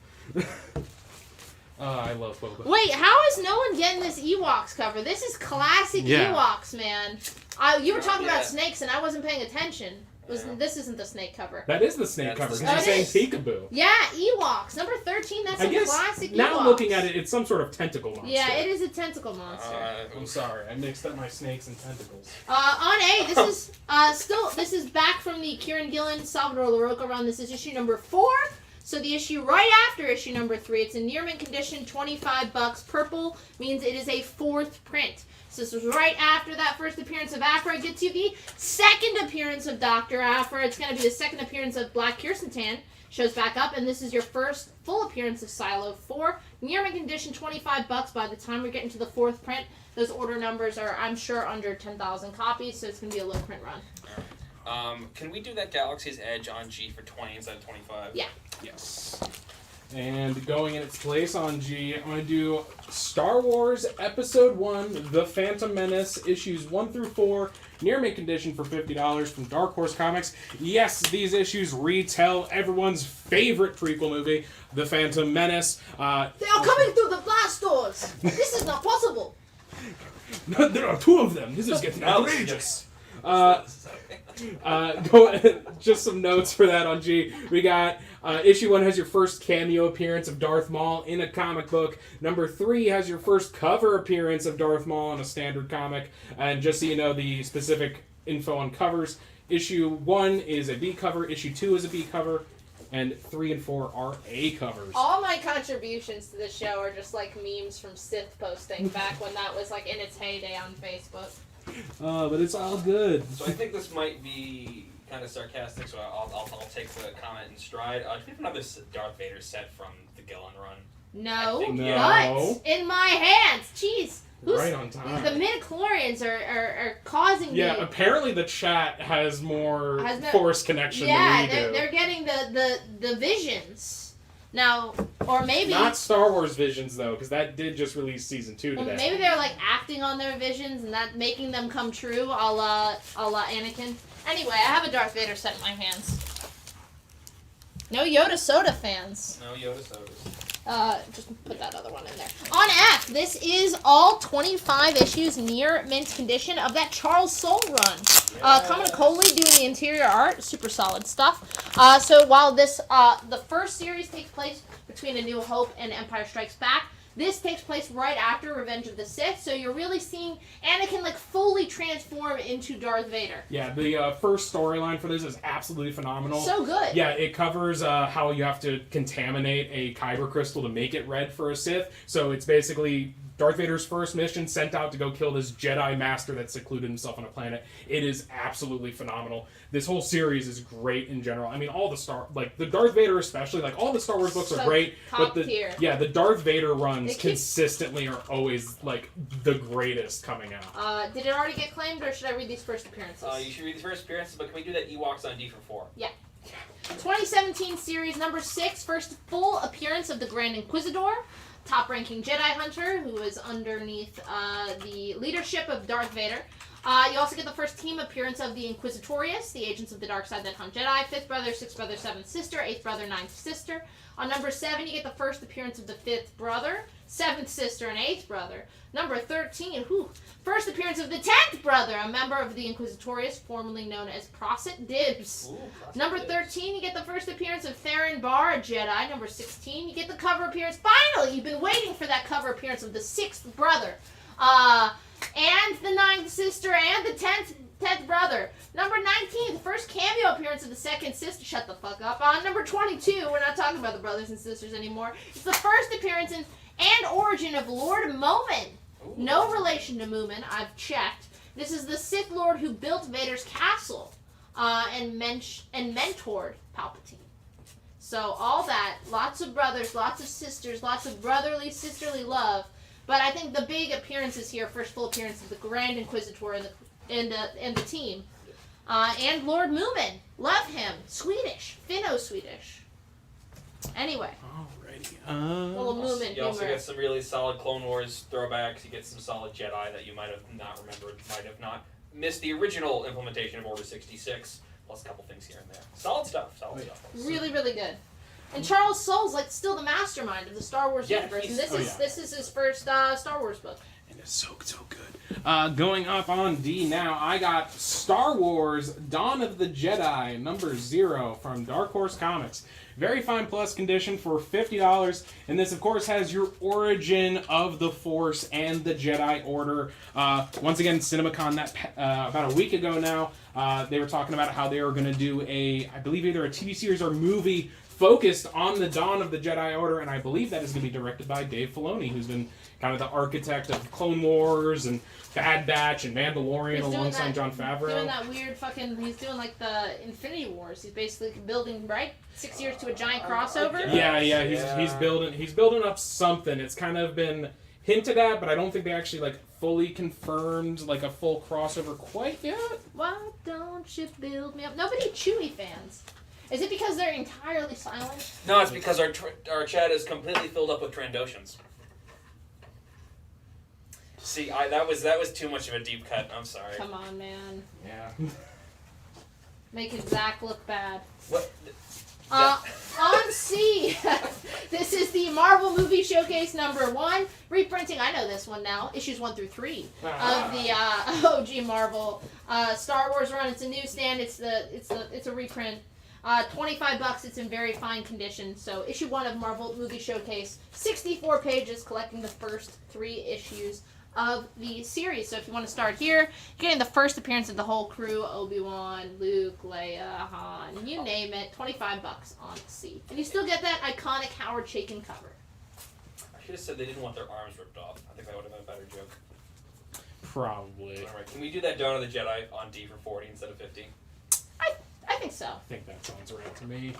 I love Boba. Wait, how is no one getting this Ewoks cover? This is classic Ewoks, man. You were talking about snakes, and I wasn't paying attention. This isn't the snake cover. That is the snake cover. Because you're saying peekaboo. Yeah, Ewoks. Number 13, that's a classic Ewoks. Now looking at it, it's some sort of tentacle monster. Yeah, it is a tentacle monster. I'm sorry. I mixed up my snakes and tentacles. On A, this is this is back from the Kieran Gillen, Salvador LaRocca run. This is issue number 4. So the issue right after issue number 3, it's in near mint condition, $25. Purple means it is a 4th print. So this was right after that first appearance of Aphra. It gets you the second appearance of Dr. Aphra. It's going to be the second appearance of Black Kirsten. Shows back up, and this is your first full appearance of Silo 4. Near mint condition, $25 by the time we're getting to the 4th print. Those order numbers are, I'm sure, under 10,000 copies, so it's going to be a low print run. Can we do that Galaxy's Edge on G for 20 instead of 25? Yeah. Yes. And going in its place on G, I'm going to do Star Wars Episode 1, The Phantom Menace, issues 1 through 4, near mint condition for $50 from Dark Horse Comics. Yes, these issues retell everyone's favorite prequel movie, The Phantom Menace. They are coming through the blast doors! This is not possible! There are 2 of them! This is getting outrageous! Just some notes for that on G. We got issue 1 has your first cameo appearance of Darth Maul in a comic book. Number 3 has your first cover appearance of Darth Maul in a standard comic. And just so you know the specific info on covers, issue 1 is a B cover, issue 2 is a B cover, and 3 and 4 are A covers. All my contributions to the show are just like memes from Sith posting back when that was like in its heyday on Facebook. But it's all good. So I think this might be kind of sarcastic, so I'll take the comment in stride. Do we have another Darth Vader set from the Gillen run? No, No. but in my hands. Jeez. Right on time. The midichlorians are causing Yeah, apparently the chat has more Force connection than we do. Yeah, they're getting the visions. Now, or maybe... Not Star Wars visions, though, because that did just release Season 2 today. Well, maybe they're, like, acting on their visions and that making them come true, a la Anakin. Anyway, I have a Darth Vader set in my hands. No Yoda soda fans. No Yoda sodas. Just put that other one in there. On F, this is all 25 issues near mint condition of that Charles Soule run. Coming to Coley doing the interior art, super solid stuff. So while this, the first series takes place between A New Hope and Empire Strikes Back, this takes place right after Revenge of the Sith, so you're really seeing Anakin like fully transform into Darth Vader. Yeah, the first storyline for this is absolutely phenomenal. So good. Yeah, it covers how you have to contaminate a kyber crystal to make it red for a Sith. So it's basically Darth Vader's first mission, sent out to go kill this Jedi Master that secluded himself on a planet. It is absolutely phenomenal. This whole series is great in general. I mean, all the the Darth Vader especially, like all the Star Wars books are great, but the Darth Vader run ones consistently are always like the greatest coming out. Did it already get claimed, or should I read these first appearances? You should read these first appearances, but can we do that Ewoks on D for 4? Yeah. 2017 series number 6, first full appearance of the Grand Inquisitor, top-ranking Jedi Hunter, who is underneath the leadership of Darth Vader. You also get the first team appearance of the Inquisitorius, the agents of the dark side that hunt Jedi, 5th brother, 6th brother, 7th sister, 8th brother, 9th sister. On number 7, you get the first appearance of the 5th brother, 7th sister, and 8th brother. Number 13, first appearance of the 10th brother, a member of the Inquisitorius, formerly known as Prosit Dibs. Number 13, you get the first appearance of Theron Barr, a Jedi. Number 16, you get the cover appearance. Finally, you've been waiting for that cover appearance of the 6th brother, and the 9th sister, and the 10th brother. Number 19, the first cameo appearance of the 2nd sister. Shut the fuck up. On number 22, we're not talking about the brothers and sisters anymore. It's the first appearance and origin of Lord Momin. No relation to Moomin, I've checked. This is the Sith Lord who built Vader's castle and mentored Palpatine. So all that, lots of brothers, lots of sisters, lots of brotherly, sisterly love. But I think the big appearances here, first full appearance of the Grand Inquisitor and the team. And Lord Moomin. Love him. Swedish. Finno-Swedish. Anyway. Alrighty. Little Moomin You also humor. get some really solid Clone Wars throwbacks. You get some solid Jedi that you might have not remembered, might have not missed the original implementation of Order 66, plus a couple things here and there. Solid stuff. Really, really good. And Charles Soule's like still the mastermind of the Star Wars universe, and this is his first Star Wars book. And it's so good. Going up on D now, I got Star Wars Dawn of the Jedi number 0 from Dark Horse Comics. Very fine plus condition for $50, and this of course has your origin of the Force and the Jedi Order. Once again, CinemaCon about a week ago now, they were talking about how they were going to do I believe either a TV series or movie focused on the dawn of the Jedi Order, and I believe that is going to be directed by Dave Filoni, who's been kind of the architect of Clone Wars and Bad Batch and Mandalorian alongside Jon Favreau. Doing that weird he's doing like the Infinity Wars. He's basically building, right? 6 years to a giant crossover? He's building up something. It's kind of been hinted at, but I don't think they actually like fully confirmed like a full crossover quite yet. Why don't you build me up? Nobody Chewie fans. Is it because they're entirely silent? No, it's because our chat is completely filled up with Trandoshans. See, that was too much of a deep cut. I'm sorry. Come on, man. Yeah. Making Zach look bad. What? On C, this is the Marvel Movie Showcase number 1 reprinting. I know this one now. Issues 1 through 3 of the OG Marvel Star Wars run. It's a newsstand. It's a reprint. $25. It's in very fine condition. So issue 1 of Marvel Movie Showcase, 64 pages, collecting the first 3 issues of the series. So if you want to start here, you're getting the first appearance of the whole crew: Obi-Wan, Luke, Leia, Han, you name it. $25 on C, and you still get that iconic Howard Chaykin cover. I should have said they didn't want their arms ripped off. I think that would have been a better joke. Probably. All right, can we do that Dawn of the Jedi on D for 40 instead of 50? I think so. I think that sounds right to me.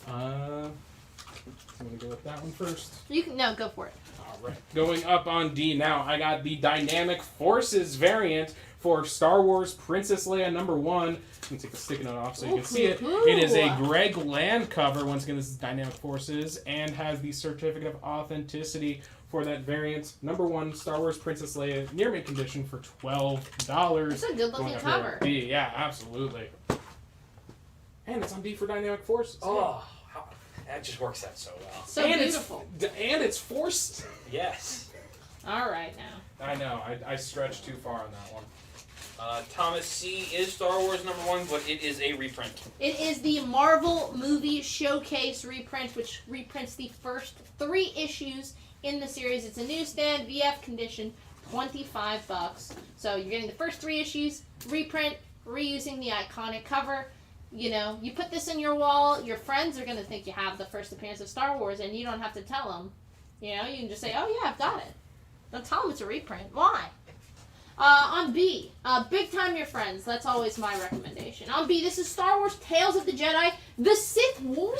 I'm going to go with that one first. You can go for it. Alright. Going up on D now, I got the Dynamic Forces variant for Star Wars Princess Leia number 1. I'm going to take the sticky note off so you can see it. It is a Greg Land cover. Once again, this is Dynamic Forces and has the certificate of authenticity for that variant. Number 1, Star Wars Princess Leia, near mint condition for $12. It's a good looking cover. D, yeah, absolutely. And it's on D for Dynamic Forces. Oh, that just works out so well. So and beautiful. And it's forced. Yes. All right now. I know. I stretched too far on that one. Thomas C. is Star Wars number 1, but it is a reprint. It is the Marvel Movie Showcase reprint, which reprints the first 3 issues in the series. It's a newsstand, VF condition, $25. So you're getting the first 3 issues, reprint, reusing the iconic cover. You know, you put this in your wall, your friends are going to think you have the first appearance of Star Wars, and you don't have to tell them. You know, you can just say, oh yeah, I've got it. Don't tell them it's a reprint. Why? On B, Big Time Your Friends. That's always my recommendation. On B, this is Star Wars Tales of the Jedi, The Sith War.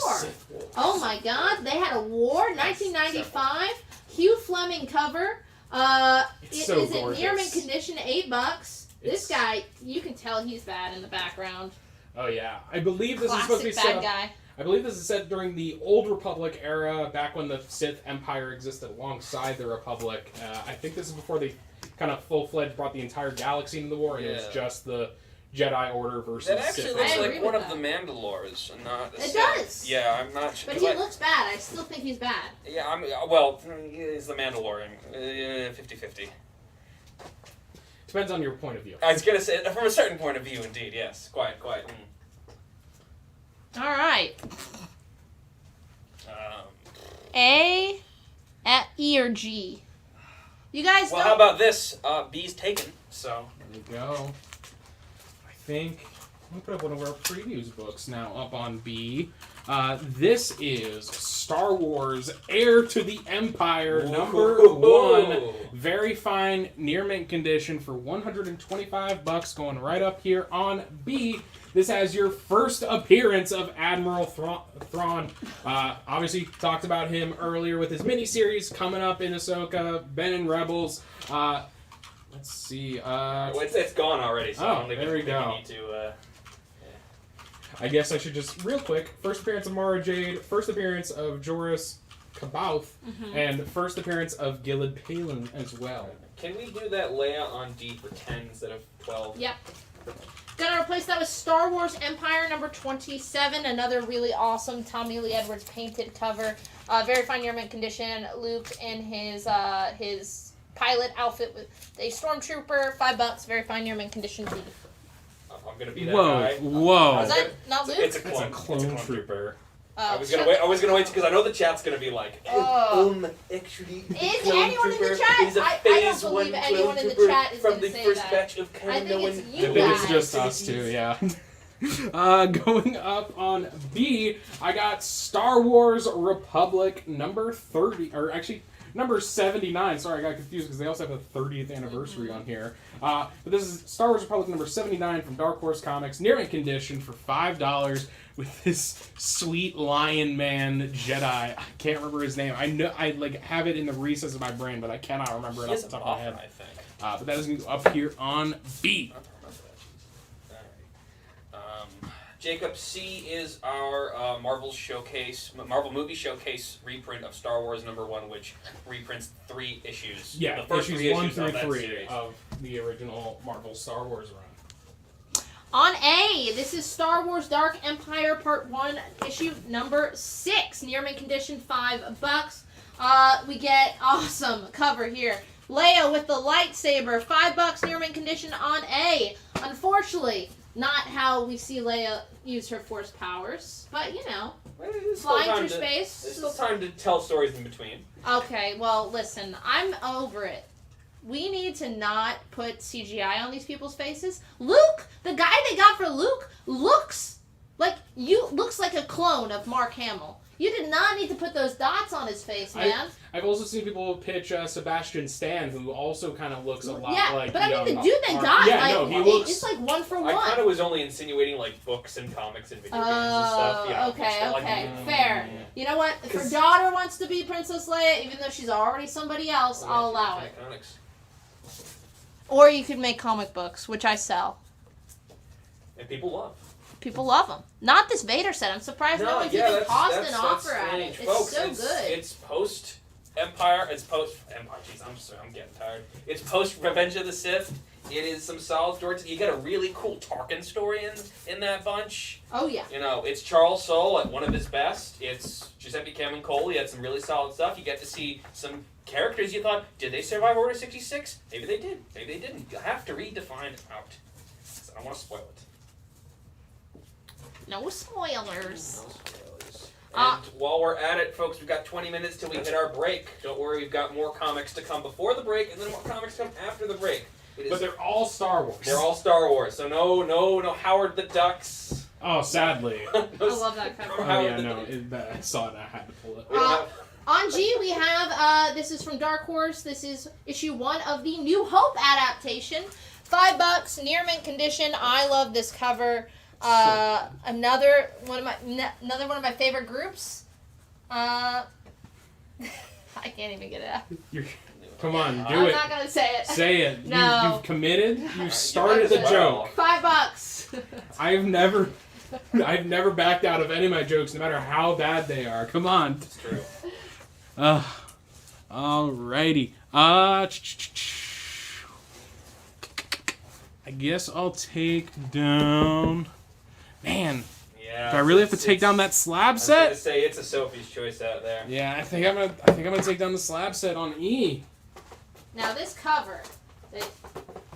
Oh my god, they had a war, 1995. Hugh Fleming cover. It so is in gorgeous. near mint condition, $8. This guy, you can tell he's bad in the background. Oh yeah, I believe this Classic is supposed to be bad set. guy. I believe this is set during the Old Republic era, back when the Sith Empire existed alongside the Republic. I think this is before they kind of full-fledged brought the entire galaxy into the war, and it was just the Jedi Order versus That actually Sith. looks I agree like one with of that. the Mandalores, and not. It does. Yeah, I'm not sure. But he looks bad. I still think he's bad. Yeah, well, he's the Mandalorian. 50-50. Depends on your point of view. I was gonna say, from a certain point of view, indeed, yes. Quite. All right. Um, A, E, or G? You guys well, don't... how about this? B's taken, so. There you go. I think I'm gonna put up one of our previews books now up on B. This is Star Wars Heir to the Empire #1. Very fine, near mint condition for $125, going right up here on B. This has your first appearance of Admiral Thrawn. Obviously, talked about him earlier with his miniseries coming up in Ahsoka, Ben in Rebels. Let's see. It's gone already, so I don't think there we we go. need to. I guess I should just, real quick, first appearance of Mara Jade, first appearance of Joris Kabouth, and first appearance of Gilad Palin as well. Can we do that Leia on D for 10 instead of 12? Yep. Gonna replace that with Star Wars Empire #27, another really awesome Tommy Lee Edwards painted cover. Very fine near mint condition. Luke in his pilot outfit with a stormtrooper, $5. Very fine near mint condition. B. I'm gonna be that guy. Whoa. Is that not Luke? It's a That's clone. a clone trooper. I was gonna wait because I know the chat's gonna be like, actually, Is anyone in the chat? I don't believe anyone in the chat is going to say that. batch of I think it's you I think it's guys. just us two, yeah. Going up on B, I got Star Wars Republic #30, or actually #79. Sorry, I got confused because they also have a 30th anniversary on here. But this is Star Wars Republic #79 from Dark Horse Comics, near mint condition for $5 with this sweet Lion Man Jedi. I can't remember his name. I know I have it in the recesses of my brain, but I cannot remember it off the top of my head. I think. But that is going to go up here on B. I don't remember that. Alright. Jacob, C is our Marvel movie showcase reprint of Star Wars #1, which reprints 3 issues. Yeah, the first issues 3 1 issues through of that 3 series. of the original Marvel Star Wars run. On A, this is Star Wars Dark Empire Part 1, issue #6. Near mint condition, $5. We get awesome cover here. Leia with the lightsaber, $5 near mint condition on A. Unfortunately, not how we see Leia use her force powers, but you know, flying through space. There's still time to tell stories in between. Okay, well, listen, I'm over it. We need to not put CGI on these people's faces. Luke, the guy they got for Luke, looks like a clone of Mark Hamill. You did not need to put those dots on his face, man. I've also seen people pitch Sebastian Stan, who also kind of looks a lot like. But I mean, the young dude they Mark. got, Yeah, like, no, he looks. it's like 1 for 1. I kind of was only insinuating like books and comics and video games and stuff. You know, Okay, fair. You know what? If her daughter wants to be Princess Leia, even though she's already somebody else, I'll allow it. Comics. Or you could make comic books, which I sell. And people love. People love them. Not this Vader set. I'm surprised no one's even tossed an offer at it. strange. It's Folks, so good. It's post Empire. It's post Empire. Jeez, I'm getting tired. It's post Revenge of the Sith. It is some solid stories. You got a really cool Tarkin story in that bunch. Oh yeah. You know, it's Charles Soule at one of his best. It's Giuseppe Camuncoli. He had some really solid stuff. You get to see some characters you thought, did they survive Order 66? Maybe they did. Maybe they didn't. You'll have to read to find out. I don't want to spoil it. No spoilers. And while we're at it, folks, we've got 20 minutes till we hit our break. Don't worry, we've got more comics to come before the break, and then more comics come after the break. But they're all Star Wars. They're all Star Wars, so no Howard the Ducks. Oh, sadly. I love that cover. Oh yeah, no, I saw it. I had to pull it. We don't have On G, we have, this is from Dark Horse. This is issue 1 of the New Hope adaptation. $5, near mint condition. I love this cover. Another one of my favorite groups. I can't even get it out. Come on, do I'm it. not gonna say it. Say it. No. You've committed. You've started the joke. $5. I've never backed out of any of my jokes, no matter how bad they are. Come on. It's true. Alrighty. I guess I'll take down. Man, Yeah. do I really have to take down that slab I was set? gonna say it's a Sophie's choice out there. Yeah, I think I'm gonna take down the slab set on E. Now this cover that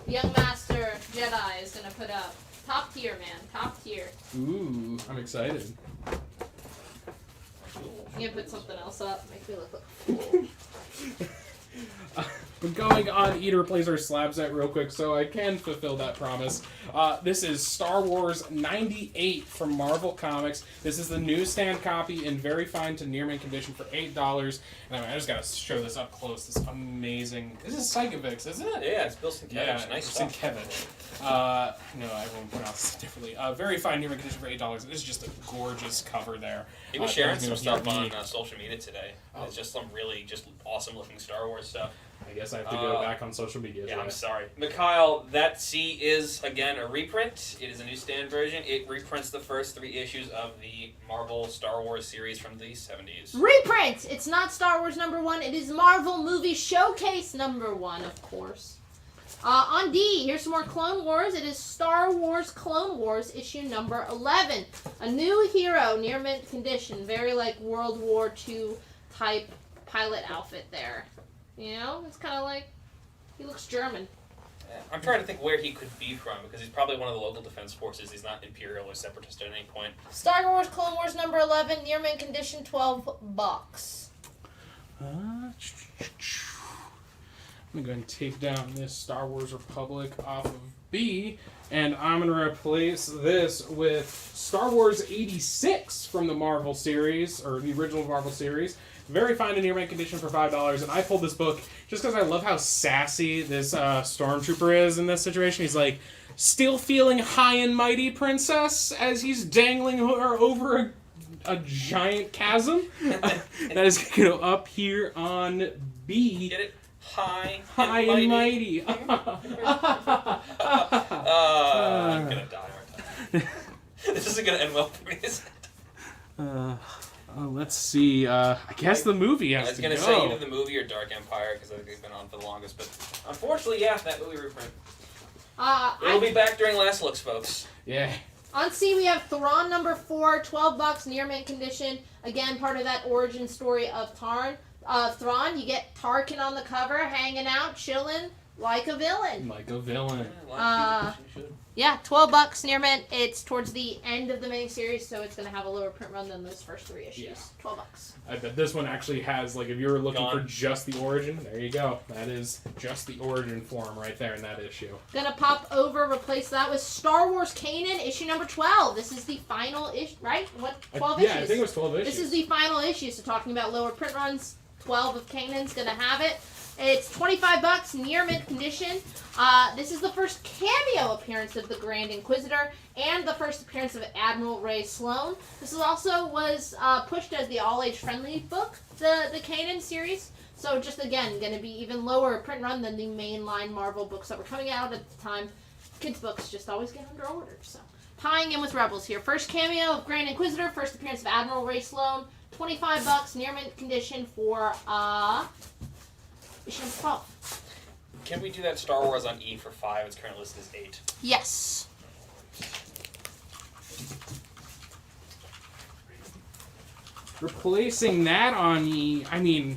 Young Master Jedi is gonna put up, top tier, man, top tier. Ooh, I'm excited. I'm gonna put something else up, make me look like a fool. We're going on E to replace our slab set real quick so I can fulfill that promise. This is Star Wars 98 from Marvel Comics. This is the newsstand copy in very fine to near mint condition for $8. And I just gotta show this up close. This amazing. This is Psychovix, isn't it? Yeah, it's Bill Sienkiewicz. Yeah, Nice stuff. Sienkiewicz. No, everyone pronounces it differently. Very fine near mint condition for $8. This is just a gorgeous cover there. He was sharing everything some with stuff your E. on social media today. It's just some really just awesome looking Star Wars stuff. I guess I have to go back on social media. Yeah, today. I'm sorry. Mikhail, that C is, again, a reprint. It is a newsstand version. It reprints the first 3 issues of the Marvel Star Wars series from the 70s. Reprint! It's not Star Wars #1, it is Marvel Movie Showcase #1, of course. On D, here's some more Clone Wars. It is Star Wars Clone Wars issue number 11. A new hero, near mint condition. Very like World War II type pilot outfit there. You know, it's kind of like, he looks German. I'm trying to think where he could be from, because he's probably one of the local defense forces. He's not Imperial or Separatist at any point. Star Wars Clone Wars number 11, near mint condition, $12. I'm going to go ahead and take down this Star Wars Republic off of B, and I'm going to replace this with Star Wars 86 from the Marvel series, or the original Marvel series. Very fine in near mint condition for $5, and I pulled this book just because I love how sassy this stormtrooper is in this situation. He's like, still feeling high and mighty, princess, as he's dangling her over a giant chasm. That is going to go up here on B. Get it? High and mighty. I'm gonna die, aren't I? This isn't gonna end well for me, is it? Let's see. I guess the movie has to go. I was gonna say either the movie or Dark Empire, because I think they've been on for the longest. But unfortunately, yeah, that movie reprint. It'll be back during last looks, folks. Yeah. On C, we have Thrawn number 4, $12, near mint condition. Again, part of that origin story of Thrawn. You get Tarkin on the cover, hanging out, chilling, like a villain. Like a villain. Yeah, $12 near mint. It's towards the end of the miniseries, so it's going to have a lower print run than those first 3 issues. Yeah. $12. I bet this one actually has, like, if you were looking for just the origin, there you go. That is just the origin form right there in that issue. Gonna pop over, replace that with Star Wars Kanan, issue number 12. This is the final issue, right? What, 12 issues? Yeah, I think it was 12 issues. This is the final issue, so talking about lower print runs, 12 of Kanan's gonna have it. It's $25, near mint condition. This is the first cameo appearance of the Grand Inquisitor and the first appearance of Admiral Ray Sloan. This is also was pushed as the all-age friendly book, the Kanan series. So just again, going to be even lower print run than the mainline Marvel books that were coming out at the time. Kids books just always get under order. So tying in with Rebels here. First cameo of Grand Inquisitor, first appearance of Admiral Ray Sloan. $25, near mint condition for issue number 12. Can we do that Star Wars on E for 5? It's currently listed as 8. Yes. Replacing that on E, I mean,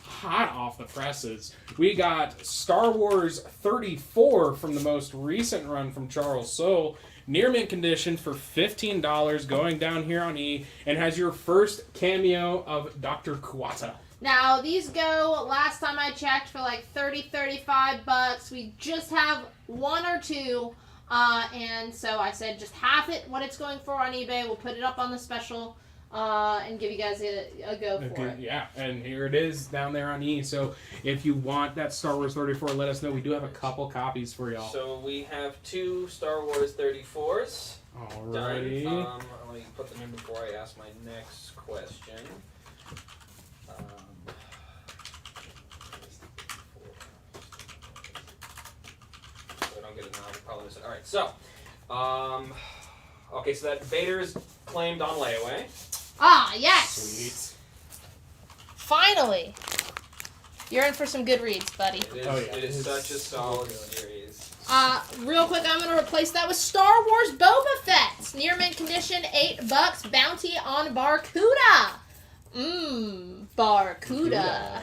hot off the presses. We got Star Wars 34 from the most recent run from Charles Soule. Near mint condition for $15, going down here on E, and has your first cameo of Dr. Kuata. Now, these go, last time I checked, for like $35. We just have 1 or 2, and so I said just half it, what it's going for on eBay. We'll put it up on the special and give you guys a go for it. Yeah, and here it is down there on E. So if you want that Star Wars 34, let us know. We do have a couple copies for y'all. So we have 2 Star Wars 34s. Alrighty. Done. Let me put them in before I ask my next question. So I don't get it now. I probably miss it. All right. So, okay. So that Vader's claimed on layaway. Ah, yes. Sweet. Finally, you're in for some good reads, buddy. It is such a solid series. Real quick, I'm gonna replace that with Star Wars Boba Fett. Near mint condition, $8. Bounty on Barracuda. Barracuda.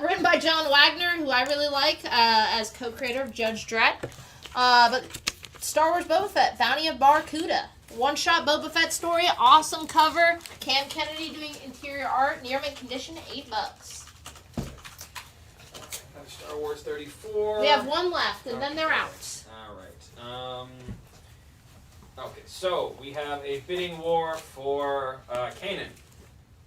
Written by John Wagner, who I really like as co-creator of Judge Dredd. But Star Wars Boba Fett, Bounty of Barracuda. One-shot Boba Fett story, awesome cover. Cam Kennedy doing interior art, near mint condition, $8. Star Wars 34. We have one left, and then they're out. All right. Okay, so we have a bidding war for Kanan.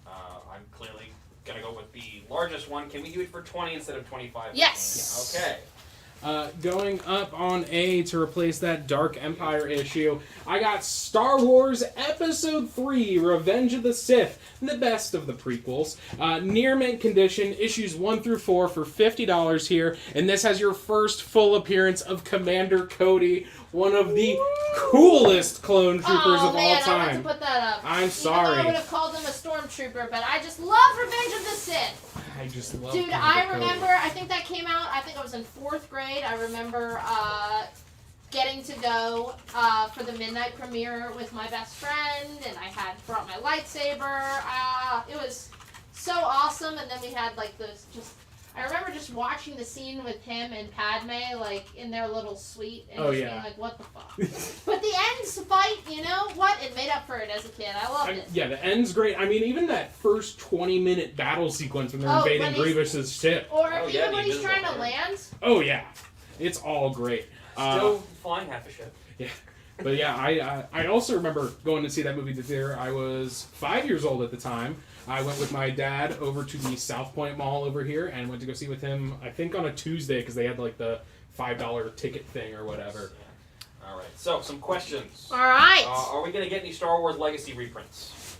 I'm clearly gonna go with the largest one. Can we do it for 20 instead of 25? Yes. Okay. Going up on A to replace that Dark Empire issue, I got Star Wars Episode 3, Revenge of the Sith, the best of the prequels. Near mint condition, issues 1 through 4 for $50 here, and this has your first full appearance of Commander Cody, one of the coolest clone troopers of all time. I meant to put that up. I'm sorry. I would have called him a stormtrooper, but I just love Revenge of the Sith. I just love Dude, Commander I Cody. remember, I think that came out, I think I was in 4th grade. I remember getting to go for the midnight premiere with my best friend, and I had brought my lightsaber. It was so awesome, and then we had like those I remember just watching the scene with him and Padme, like, in their little suite, and being like, what the fuck? But the end's fight, you know, what? It made up for it as a kid. I loved it. Yeah, the end's great. I mean, even that first 20-minute battle sequence when they're invading Grievous's ship. Or even when he's trying to land. Oh, yeah. It's all great. Still flying half a ship. Yeah. But yeah, I also remember going to see that movie there. I was 5 years old at the time. I went with my dad over to the South Point Mall over here and went to go see with him, I think on a Tuesday, because they had like the $5 ticket thing or whatever. All right, so some questions. All right. Are we going to get any Star Wars Legacy reprints?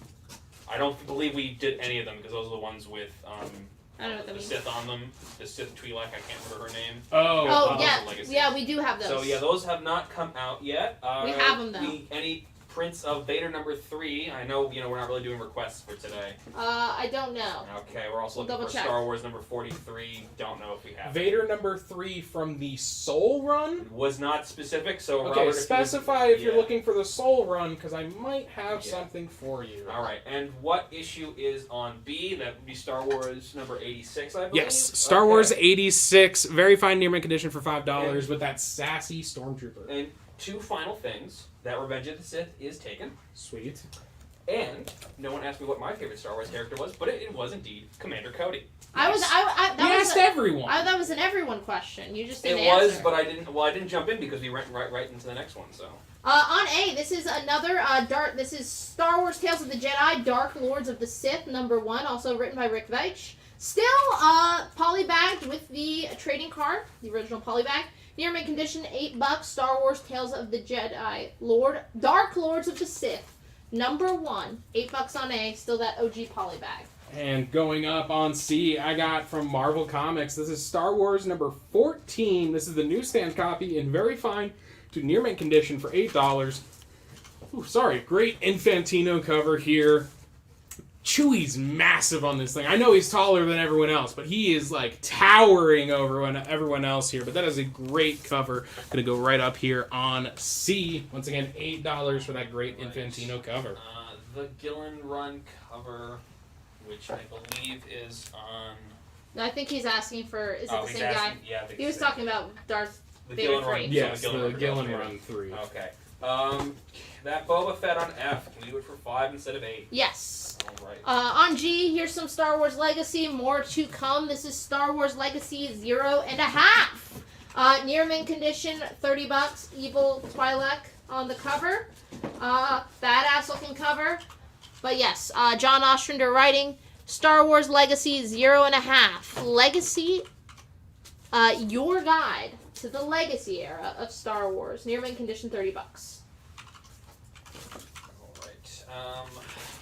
I don't believe we did any of them because those are the ones with I don't know what that the means. Sith on them. The Sith Twi'lek, I can't remember her name. Oh yeah. Yeah, we do have those. So yeah, those have not come out yet. We have them though. Any prints of Vader number 3? I know, we're not really doing requests for today. I don't know. Okay, we're also looking for Check. Star Wars number 43. Don't know if we have Vader number 3 from the Soul Run? Was not specific, so okay, Robert, specify if you're looking for the Soul Run, because I might have something for you. All right, and what issue is on B? That would be Star Wars number 86, I believe? Yes, Star Wars 86, very fine near mint condition for $5 with that sassy Stormtrooper. And 2 final things. That Revenge of the Sith is taken. Sweet. And no one asked me what my favorite Star Wars character was, but it was indeed Commander Cody. That asked everyone. That was an everyone question. You just didn't It was, answer. but I didn't jump in because we went right into the next one. So. On A, this is another This is Star Wars Tales of the Jedi: Dark Lords of the Sith, number 1, also written by Rick Veitch. Still polybagged with the trading card, the original polybag. Near mint condition, $8. Star Wars Tales of the Jedi: Dark Lords of the Sith, number 1, $8 on A. Still that OG polybag. And going up on C, I got from Marvel Comics. This is Star Wars number 14. This is the newsstand copy in very fine to near mint condition for $8. Ooh, sorry, great Infantino cover here. Chewie's massive on this thing. I know he's taller than everyone else, but he is like towering over everyone else here. But that is a great cover. Gonna go right up here on C. Once again, $8 for that great Infantino cover. The Gillen Run cover, which I believe is on. No, I think he's asking for. Is it the same guy? Yeah, he was talking about Darth Vader Gillen 3. Run. Yes, so the Gillen Run 3. Okay. That Boba Fett on F. Can we do it for 5 instead of 8? Yes. All right. On G, here's some Star Wars Legacy. More to come. This is Star Wars Legacy 0.5. Near mint condition, $30. Evil Twi'lek on the cover. Badass looking cover. But yes, John Ostrander writing Star Wars Legacy 0.5. Legacy, your guide to the Legacy era of Star Wars. Near mint condition, $30. Alright.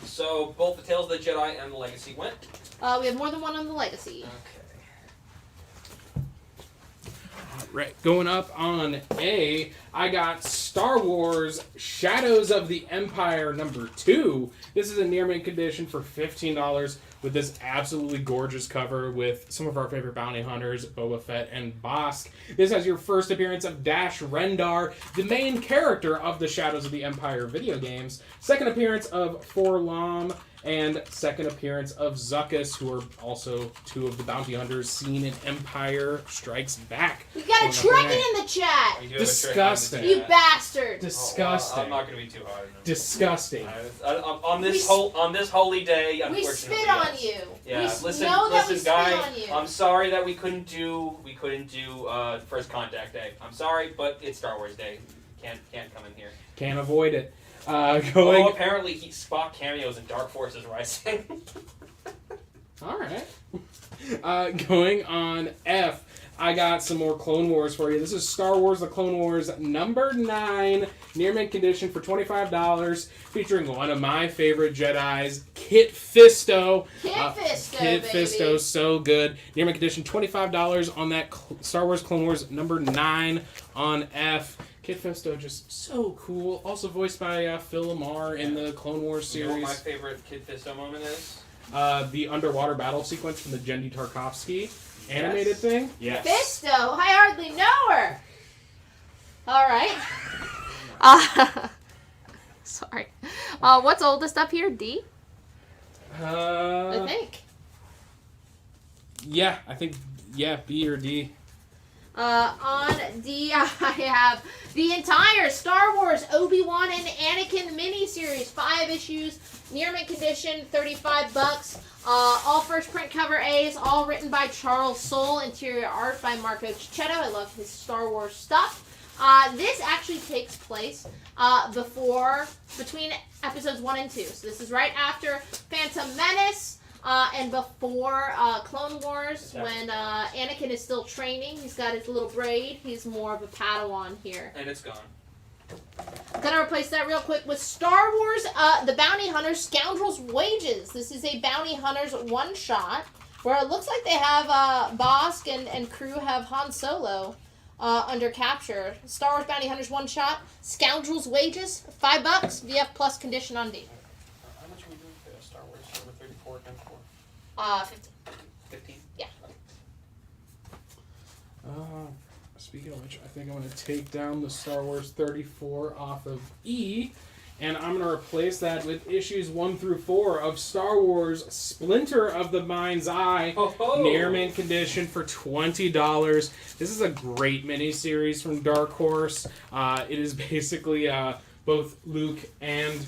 So both the Tales of the Jedi and the Legacy went. We have more than one on the Legacy. Okay. Right, going up on A, I got Star Wars Shadows of the Empire #2. This is a near mint condition for $15 with this absolutely gorgeous cover with some of our favorite bounty hunters, Boba Fett and Bossk. This has your first appearance of Dash Rendar, the main character of the Shadows of the Empire video games. Second appearance of Forlom, and second appearance of Zuckuss, who are also two of the bounty hunters seen in Empire Strikes Back. We got a Trekkie in the chat! We do have a Disgusting. trick You bastard! Disgusting. I'm not going to be too hard on him. Disgusting. On this holy day, unfortunately. We spit on you. Yeah, We listen, know that we listen, spit guy. on you. I'm sorry that we couldn't do First Contact Day. I'm sorry, but it's Star Wars Day. Can't come in here. Can't avoid it. Oh, apparently Spock cameos in Dark Forces Rising. Alright. Going on F, I got some more Clone Wars for you. This is Star Wars The Clone Wars #9, near mint condition for $25, featuring one of my favorite Jedis, Kit Fisto. Kit Fisto, so good. Near mint condition, $25 on that Star Wars Clone Wars #9 on F. Kit Fisto, just so cool. Also voiced by Phil Lamar in the Clone Wars series. You know what my favorite Kit Fisto moment is? The underwater battle sequence from the Jendy Tarkovsky animated thing. Yes. Fisto, I hardly know her. All right. Sorry. What's oldest up here? D. I think. Yeah, I think B or D. On D, I have the entire Star Wars Obi-Wan and Anakin miniseries, 5 issues, near mint condition, $35. All first print cover A's, all written by Charles Soule, interior art by Marco Cicchetto. I love his Star Wars stuff. This actually takes place between episodes 1 and 2. So this is right after Phantom Menace. And before Clone Wars, when Anakin is still training, he's got his little braid. He's more of a Padawan here. And it's gone. I'm going to replace that real quick with Star Wars, The Bounty Hunter's Scoundrel's Wages. This is a Bounty Hunter's one-shot, where it looks like they have Bossk and crew have Han Solo under capture. Star Wars Bounty Hunter's one-shot, Scoundrel's Wages, $5, VF plus condition on D. How much are we doing for Star Wars number 34 times 4? 15. 15? Yeah. Speaking of which, I think I'm going to take down the Star Wars 34 off of E, and I'm going to replace that with issues 1 through 4 of Star Wars Splinter of the Mind's Eye, near mint condition for $20. This is a great miniseries from Dark Horse. It is basically both Luke and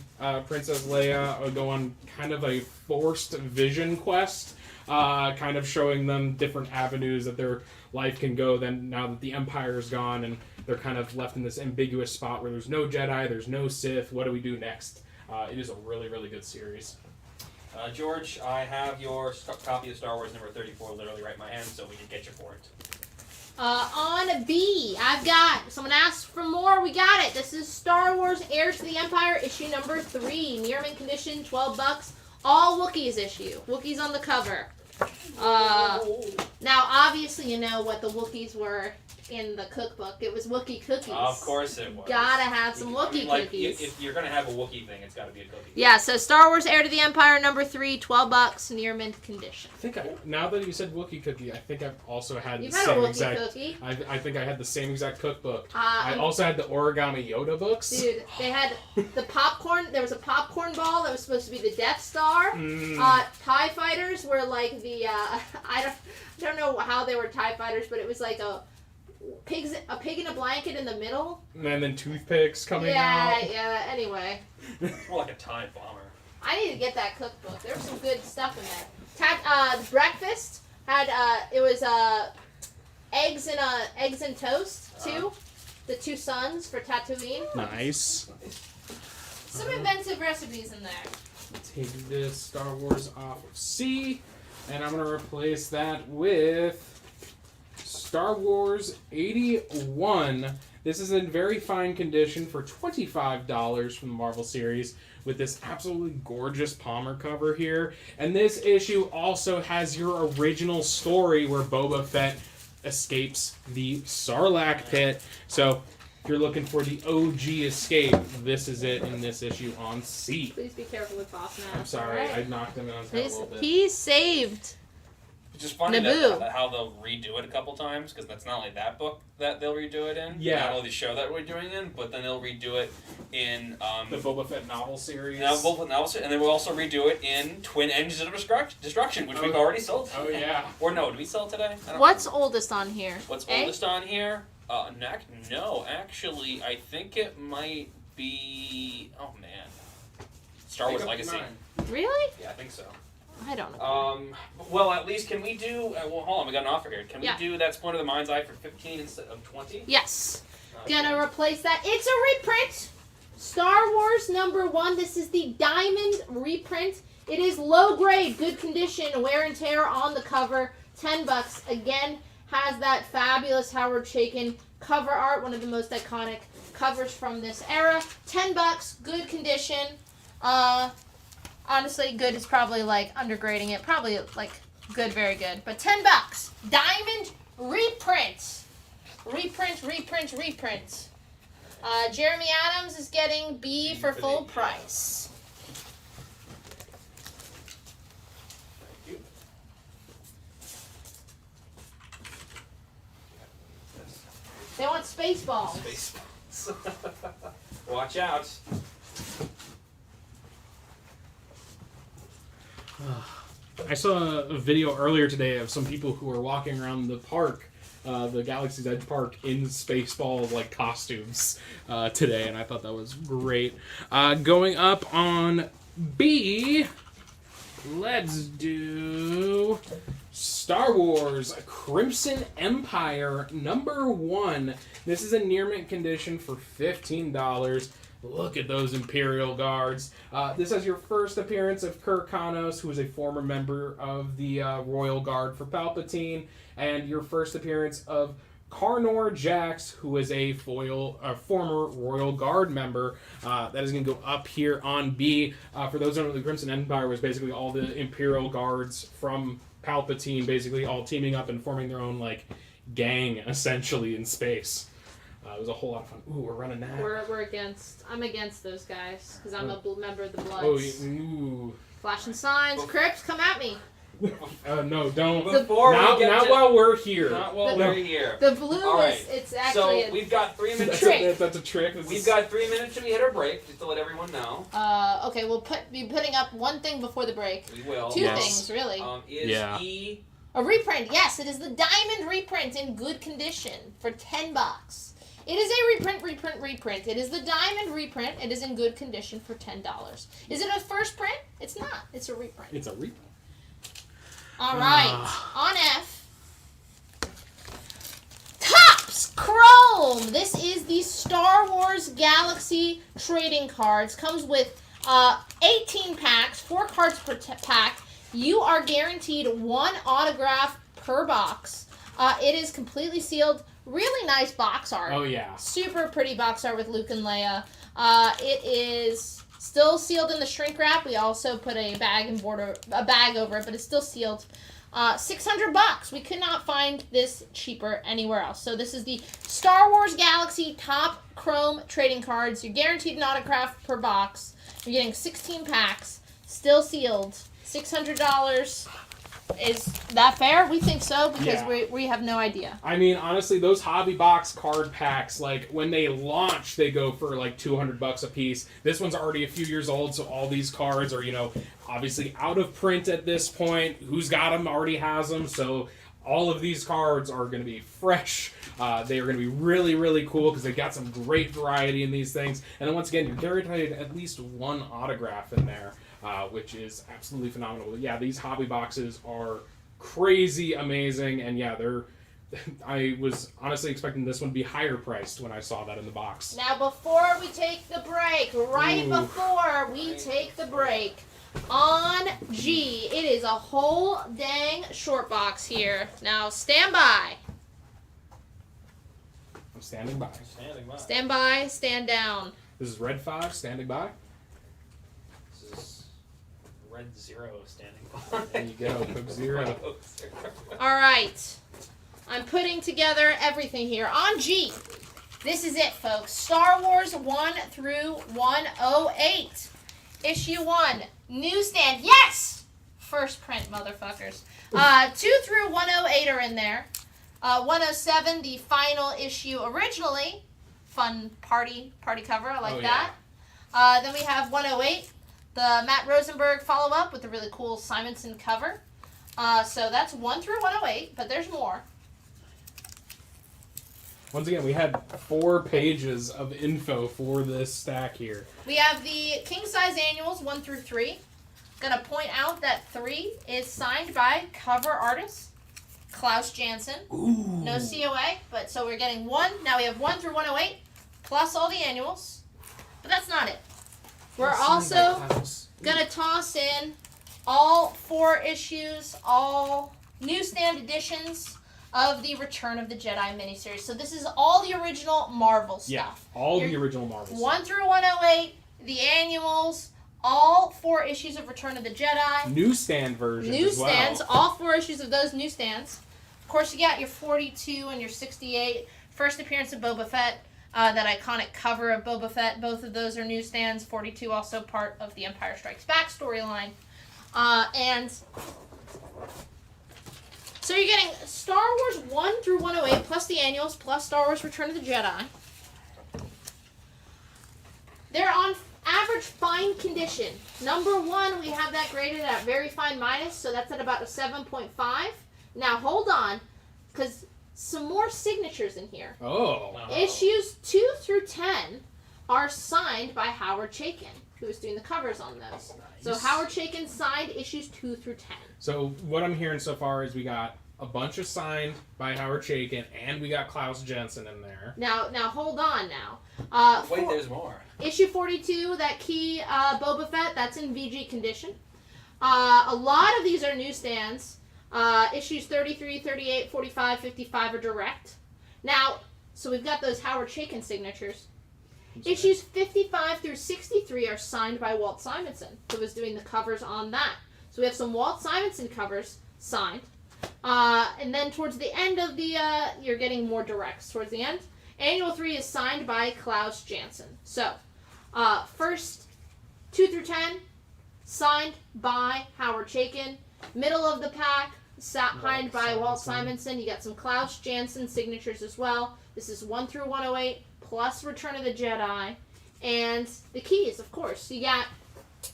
Princess Leia go on kind of a forced vision quest, kind of showing them different avenues that their life can go then now that the Empire's gone and they're kind of left in this ambiguous spot where there's no Jedi, there's no Sith. What do we do next? It is a really, really good series. George, I have your copy of Star Wars number 34 literally right in my hand, so we can get you for it. On B, I've got, someone asked for more, we got it. This is Star Wars Heirs to the Empire, issue number 3. Near mint condition, $12. All Wookiees issue. Wookiees on the cover. Now, obviously, you know what the Wookiees were in the cookbook. It was Wookiee cookies. Of course it was. Gotta have some Wookiee cookies. If you're going to have a Wookiee thing, it's got to be a cookie. Yeah, so Star Wars Heir to the Empire, number 3, $12, near mint condition. I think now that you said Wookiee cookie, I think I've also had You've the had a same Wookiee exact. cookie. I think I had the same exact cookbook. I also had the origami Yoda books. Dude, they had the popcorn. There was a popcorn ball that was supposed to be the Death Star. TIE fighters were like the I don't know how they were TIE fighters, but it was like a pig in a blanket in the middle. And then toothpicks coming out. Yeah. Anyway, More like a TIE bomber. I need to get that cookbook. There was some good stuff in there. Breakfast had it was eggs and toast too. The 2 sons for Tatooine. Nice. Some inventive recipes in there. Take this Star Wars off of C, and I'm going to replace that with Star Wars 81. This is in very fine condition for $25 from the Marvel series with this absolutely gorgeous Palmer cover here. And this issue also has your original story where Boba Fett escapes the Sarlacc pit. So if you're looking for the OG escape, this is it in this issue on C. Please be careful with Boss Man. I'm sorry, I knocked him on his head a little bit. He's saved. It's just funny Naboo. that how they'll redo it a couple times, because that's not only that book that they'll redo it in, Yeah. not only the show that we're doing in, but then they'll redo it in the Boba Fett novel series. Boba Fett novel series, and then we'll also redo it in Twin Engines of Destruction, which we've already sold. Oh yeah. Or no, did we sell today? I don't What's remember. oldest on here? What's A? oldest on here? No, actually, I think it might be. Oh man, Star Wars Legacy. Really? Yeah, I think so. I don't know. Well, at least can we do? Well, hold on, we got an offer here. Can we Yeah. do that Splinter of the Mind's Eye for 15 instead of 20? Yes. Okay. Gonna replace that. It's a reprint. Star Wars #1. This is the diamond reprint. It is low grade, good condition, wear and tear on the cover. $10. Again, has that fabulous Howard Chaykin cover art, one of the most iconic covers from this era. $10, good condition. Honestly, good is probably like undergrading it. Probably like good, very good. But $10. Diamond reprint. Reprint. Jeremy Adams is getting B for full price. They want Spaceballs. Spaceballs. Watch out. I saw a video earlier today of some people who were walking around the park, the Galaxy's Edge Park, in Spaceball like costumes today, and I thought that was great. Going up on B, let's do Star Wars Crimson Empire #1. This is a near mint condition for $15. Look at those Imperial Guards. This has your first appearance of Kirk Kanos, who is a former member of the Royal Guard for Palpatine, and your first appearance of Carnor Jax, who is a former Royal Guard member. That is going to go up here on B. For those who don't know, the Crimson Empire was basically all the Imperial Guards from Palpatine, basically all teaming up and forming their own like gang, essentially, in space. It was a whole lot of fun. Ooh, we're running that. I'm against those guys because I'm a member of the Bloods. Oh, ooh. Flashing signs. Crips, come at me. No, don't. Not while we're here. Not while we're here. The blue All right. is, it's actually So we've got 3 minutes. That's a trick. We've got 3 minutes till we hit our break, just to let everyone know. Okay, we'll be putting up one thing before the break. We will. Two things, really. E a reprint? Yes, it is the diamond reprint in good condition for $10. It is a reprint. It is the diamond reprint. It is in good condition for $10. Is it a first print? It's not. It's a reprint. It's a reprint. All right. On F. Topps Chrome. This is the Star Wars Galaxy trading cards. Comes with 18 packs, 4 cards per pack. You are guaranteed 1 autograph per box. It is completely sealed. Really nice box art. Oh, yeah. Super pretty box art with Luke and Leia. It is still sealed in the shrink wrap. We also put a bag over it, but it's still sealed. $600. We could not find this cheaper anywhere else. So this is the Star Wars Galaxy Top Chrome trading cards. You're guaranteed an autograph per box. You're getting 16 packs, still sealed. $600. Is that fair? We think so because we have no idea. I mean, honestly, those hobby box card packs, like when they launch, they go for like $200 a piece. This one's already a few years old, so all these cards are, obviously out of print at this point. Who's got them already has them, so all of these cards are going to be fresh. They are going to be really, really cool because they got some great variety in these things. And then once again, you're guaranteed at least 1 autograph in there. Which is absolutely phenomenal. Yeah, these hobby boxes are crazy amazing, and yeah, I was honestly expecting this one to be higher priced when I saw that in the box. Now, before we take the break, before we take the break, On G, it is a whole dang short box here. Now, stand by. I'm standing by. Standing by. Stand by, stand down. This is Red 5 standing by. This is Red 0 standing by. There you go, Cook 0. All right. I'm putting together everything here. On G, this is it, folks. Star Wars 1 through 108. Issue 1. Newsstand. Yes! First print, motherfuckers. 2 through 108 are in there. 107, the final issue originally. Fun party cover. I like that. Then we have 108, the Matt Rosenberg follow-up with the really cool Simonson cover. So that's 1 through 108, but there's more. Once again, we had 4 pages of info for this stack here. We have the king-size annuals 1 through 3. Gonna point out that 3 is signed by cover artist Klaus Janson. Ooh. No COA, but so we're getting 1. Now we have 1 through 108 plus all the annuals. But that's not it. We're also gonna toss in all 4 issues, all newsstand editions of the Return of the Jedi miniseries. So this is all the original Marvel stuff. Yeah, all the original Marvels. 1 through 108, the annuals, all 4 issues of Return of the Jedi. Newsstand version Newsstands, as well. all 4 issues of those newsstands. Of course, you got your 42 and your 68. First appearance of Boba Fett, that iconic cover of Boba Fett. Both of those are newsstands. 42 also part of the Empire Strikes Back storyline. And so you're getting Star Wars 1 through 108 plus the annuals plus Star Wars Return of the Jedi. They're on average fine condition. Number 1, we have that graded at very fine minus, so that's at about a 7.5. Now hold on, because some more signatures in here. Oh. Issues 2 through 10 are signed by Howard Chaykin, who is doing the covers on those. So Howard Chaykin signed issues 2 through 10. So what I'm hearing so far is we got a bunch of signed by Howard Chaykin, and we got Klaus Janson in there. Now hold on now. Wait, there's more. Issue 42, that key Boba Fett, that's in VG condition. A lot of these are newsstands. Issues 33, 38, 45, 55 are direct. Now, so we've got those Howard Chaykin signatures. Issues 55 through 63 are signed by Walt Simonson, who was doing the covers on that. So we have some Walt Simonson covers signed. And then towards the end of the, you're getting more directs towards the end. Annual 3 is signed by Klaus Janson. So, first 2 through 10, signed by Howard Chaykin. Middle of the pack, signed by Walt Simonson. You got some Klaus Janson signatures as well. This is 1 through 108, plus Return of the Jedi. And the keys, of course. You got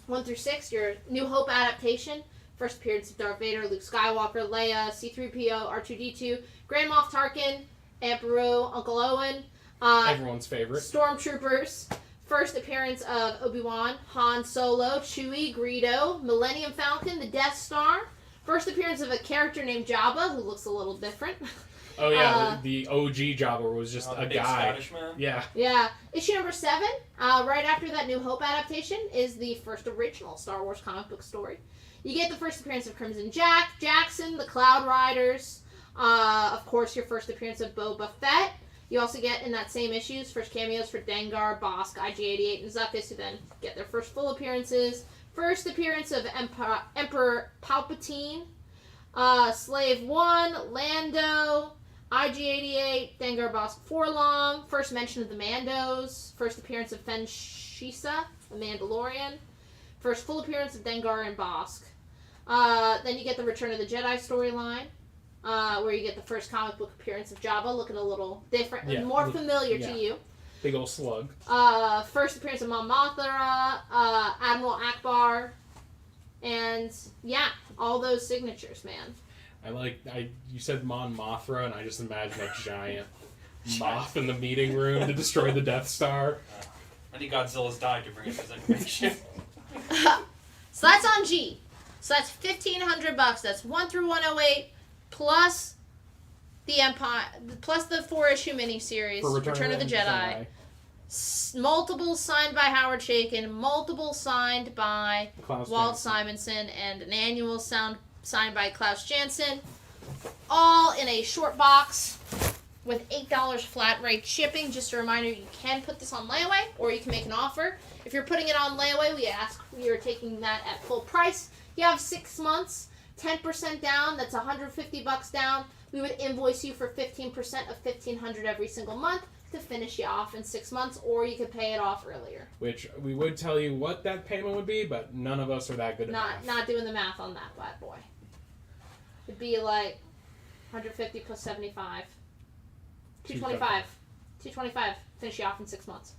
1 through 6, your New Hope adaptation. First appearance of Darth Vader, Luke Skywalker, Leia, C-3PO, R2-D2, Grand Moff Tarkin, Emperor, Uncle Owen. Everyone's favorite. Stormtroopers. First appearance of Obi-Wan, Han Solo, Chewie, Greedo, Millennium Falcon, the Death Star. First appearance of a character named Jabba, who looks a little different. Oh yeah, the OG Jabba was just a big guy. Scottish man? Yeah. Yeah. Issue number 7, right after that New Hope adaptation, is the first original Star Wars comic book story. You get the first appearance of Crimson Jackson, the Cloud Riders, of course your first appearance of Boba Fett. You also get in that same issues first cameos for Dengar, Bosk, IG-88, and Zuckuss, who then get their first full appearances. First appearance of Emperor Palpatine, Slave 1, Lando, IG-88, Dengar, Bosk, Forlong. First mention of the Mandos. First appearance of Fen Shisa, the Mandalorian. First full appearance of Dengar and Bosk. Then you get the Return of the Jedi storyline, where you get the first comic book appearance of Jabba, looking a little different and more familiar to you. Big old slug. First appearance of Mon Mothra, Admiral Akbar, and yeah, all those signatures, man. You said Mon Mothra, and I just imagined a giant moth in the meeting room to destroy the Death Star. I think Godzilla's died to bring up this information. So that's on G. So that's $1,500. That's 1 through 108 plus the Empire, plus the 4-issue miniseries, For Return of the Jedi. Multiple signed by Howard Chaykin, multiple signed by Klaus Walt Janson. Simonson, and an annual signed by Klaus Janson. All in a short box with $8 flat rate shipping. Just a reminder, you can put this on layaway or you can make an offer. If you're putting it on layaway, we are taking that at full price. You have 6 months, 10% down, that's $150 down. We would invoice you for 15% of $1,500 every single month to finish you off in 6 months, or you could pay it off earlier. Which we would tell you what that payment would be, but none of us are that good at math. Not doing the math on that bad boy. It'd be like 150 plus 75. 225. 225. Finish you off in 6 months.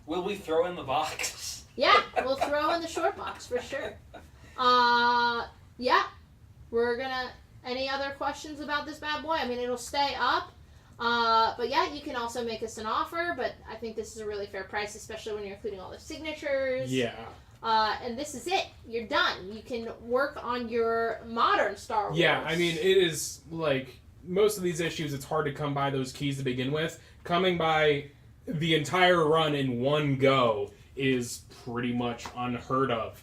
Will we throw in the box? Yeah, we'll throw in the short box for sure. Yeah. We're gonna. Any other questions about this bad boy? I mean, it'll stay up. But yeah, you can also make us an offer, but I think this is a really fair price, especially when you're including all the signatures. Yeah. And this is it. You're done. You can work on your modern Star Wars. Yeah, I mean, it is like most of these issues, it's hard to come by those keys to begin with. Coming by the entire run in one go is pretty much unheard of.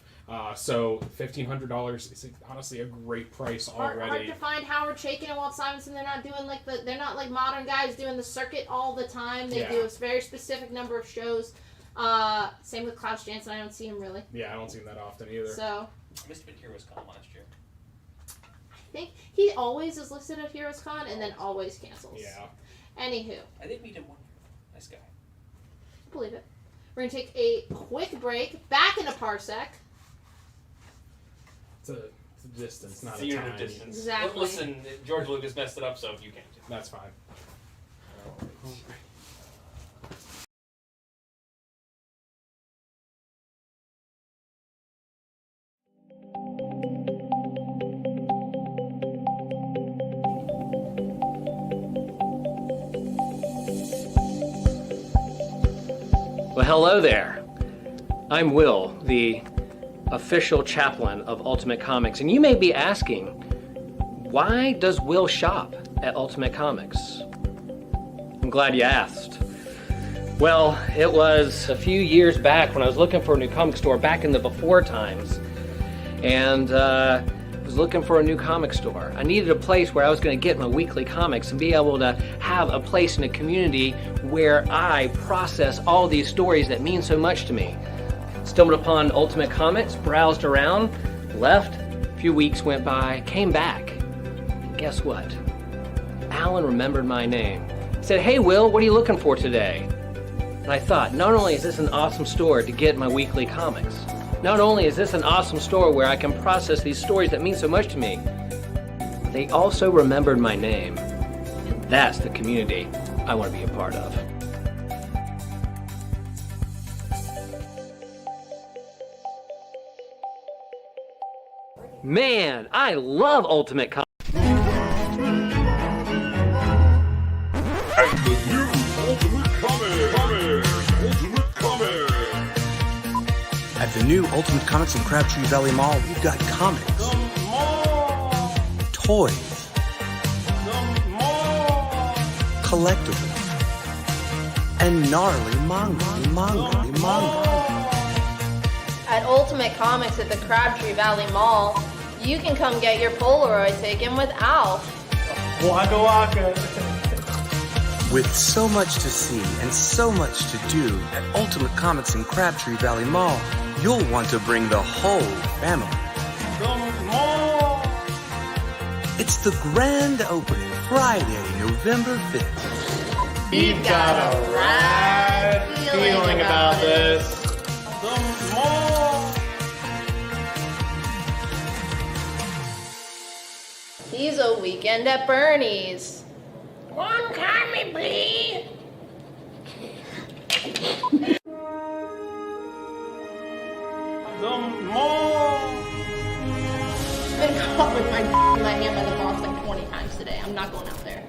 So $1,500 is honestly a great price already. Hard to find Howard Chaykin and Walt Simonson. They're not doing they're not like modern guys doing the circuit all the time. They do a very specific number of shows. Same with Klaus Janson. I don't see him really. Yeah, I don't see him that often either. So I must have been Heroes Con last year. I think he always is listed at Heroes Con and then always cancels. Yeah. Anywho. I did meet him one year. Nice guy. Believe it. We're gonna take a quick break. Back in a parsec. It's a distance, not It's a unit time. of distance. Exactly. Listen, George Lucas messed it up, so if you can't. That's fine. Well, hello there. I'm Will, the official chaplain of Ultimate Comics, and you may be asking, why does Will shop at Ultimate Comics? I'm glad you asked. Well, it was a few years back when I was looking for a new comic store back in the before times, and I was looking for a new comic store. I needed a place where I was going to get my weekly comics and be able to have a place in a community where I process all these stories that mean so much to me. Stumbled upon Ultimate Comics, browsed around, left, a few weeks went by, came back, and guess what? Alan remembered my name. He said, "Hey Will, what are you looking for today?" And I thought, not only is this an awesome store to get my weekly comics, not only is this an awesome store where I can process these stories that mean so much to me, they also remembered my name. And that's the community I want to be a part of. Man, I love Ultimate Comics. At the new Ultimate Comics in Crabtree Valley Mall, we've got comics, toys, collectibles, and gnarly manga. At Ultimate Comics at the Crabtree Valley Mall, you can come get your Polaroid taken with Alf. Waka waka. With so much to see and so much to do at Ultimate Comics in Crabtree Valley Mall, you'll want to bring the whole family. It's the grand opening Friday, November 5th. We've got a rad feeling about this. He's a weekend at Bernie's. One kindly, please. I've been caught with my hand by the boss like 20 times today. I'm not going out there.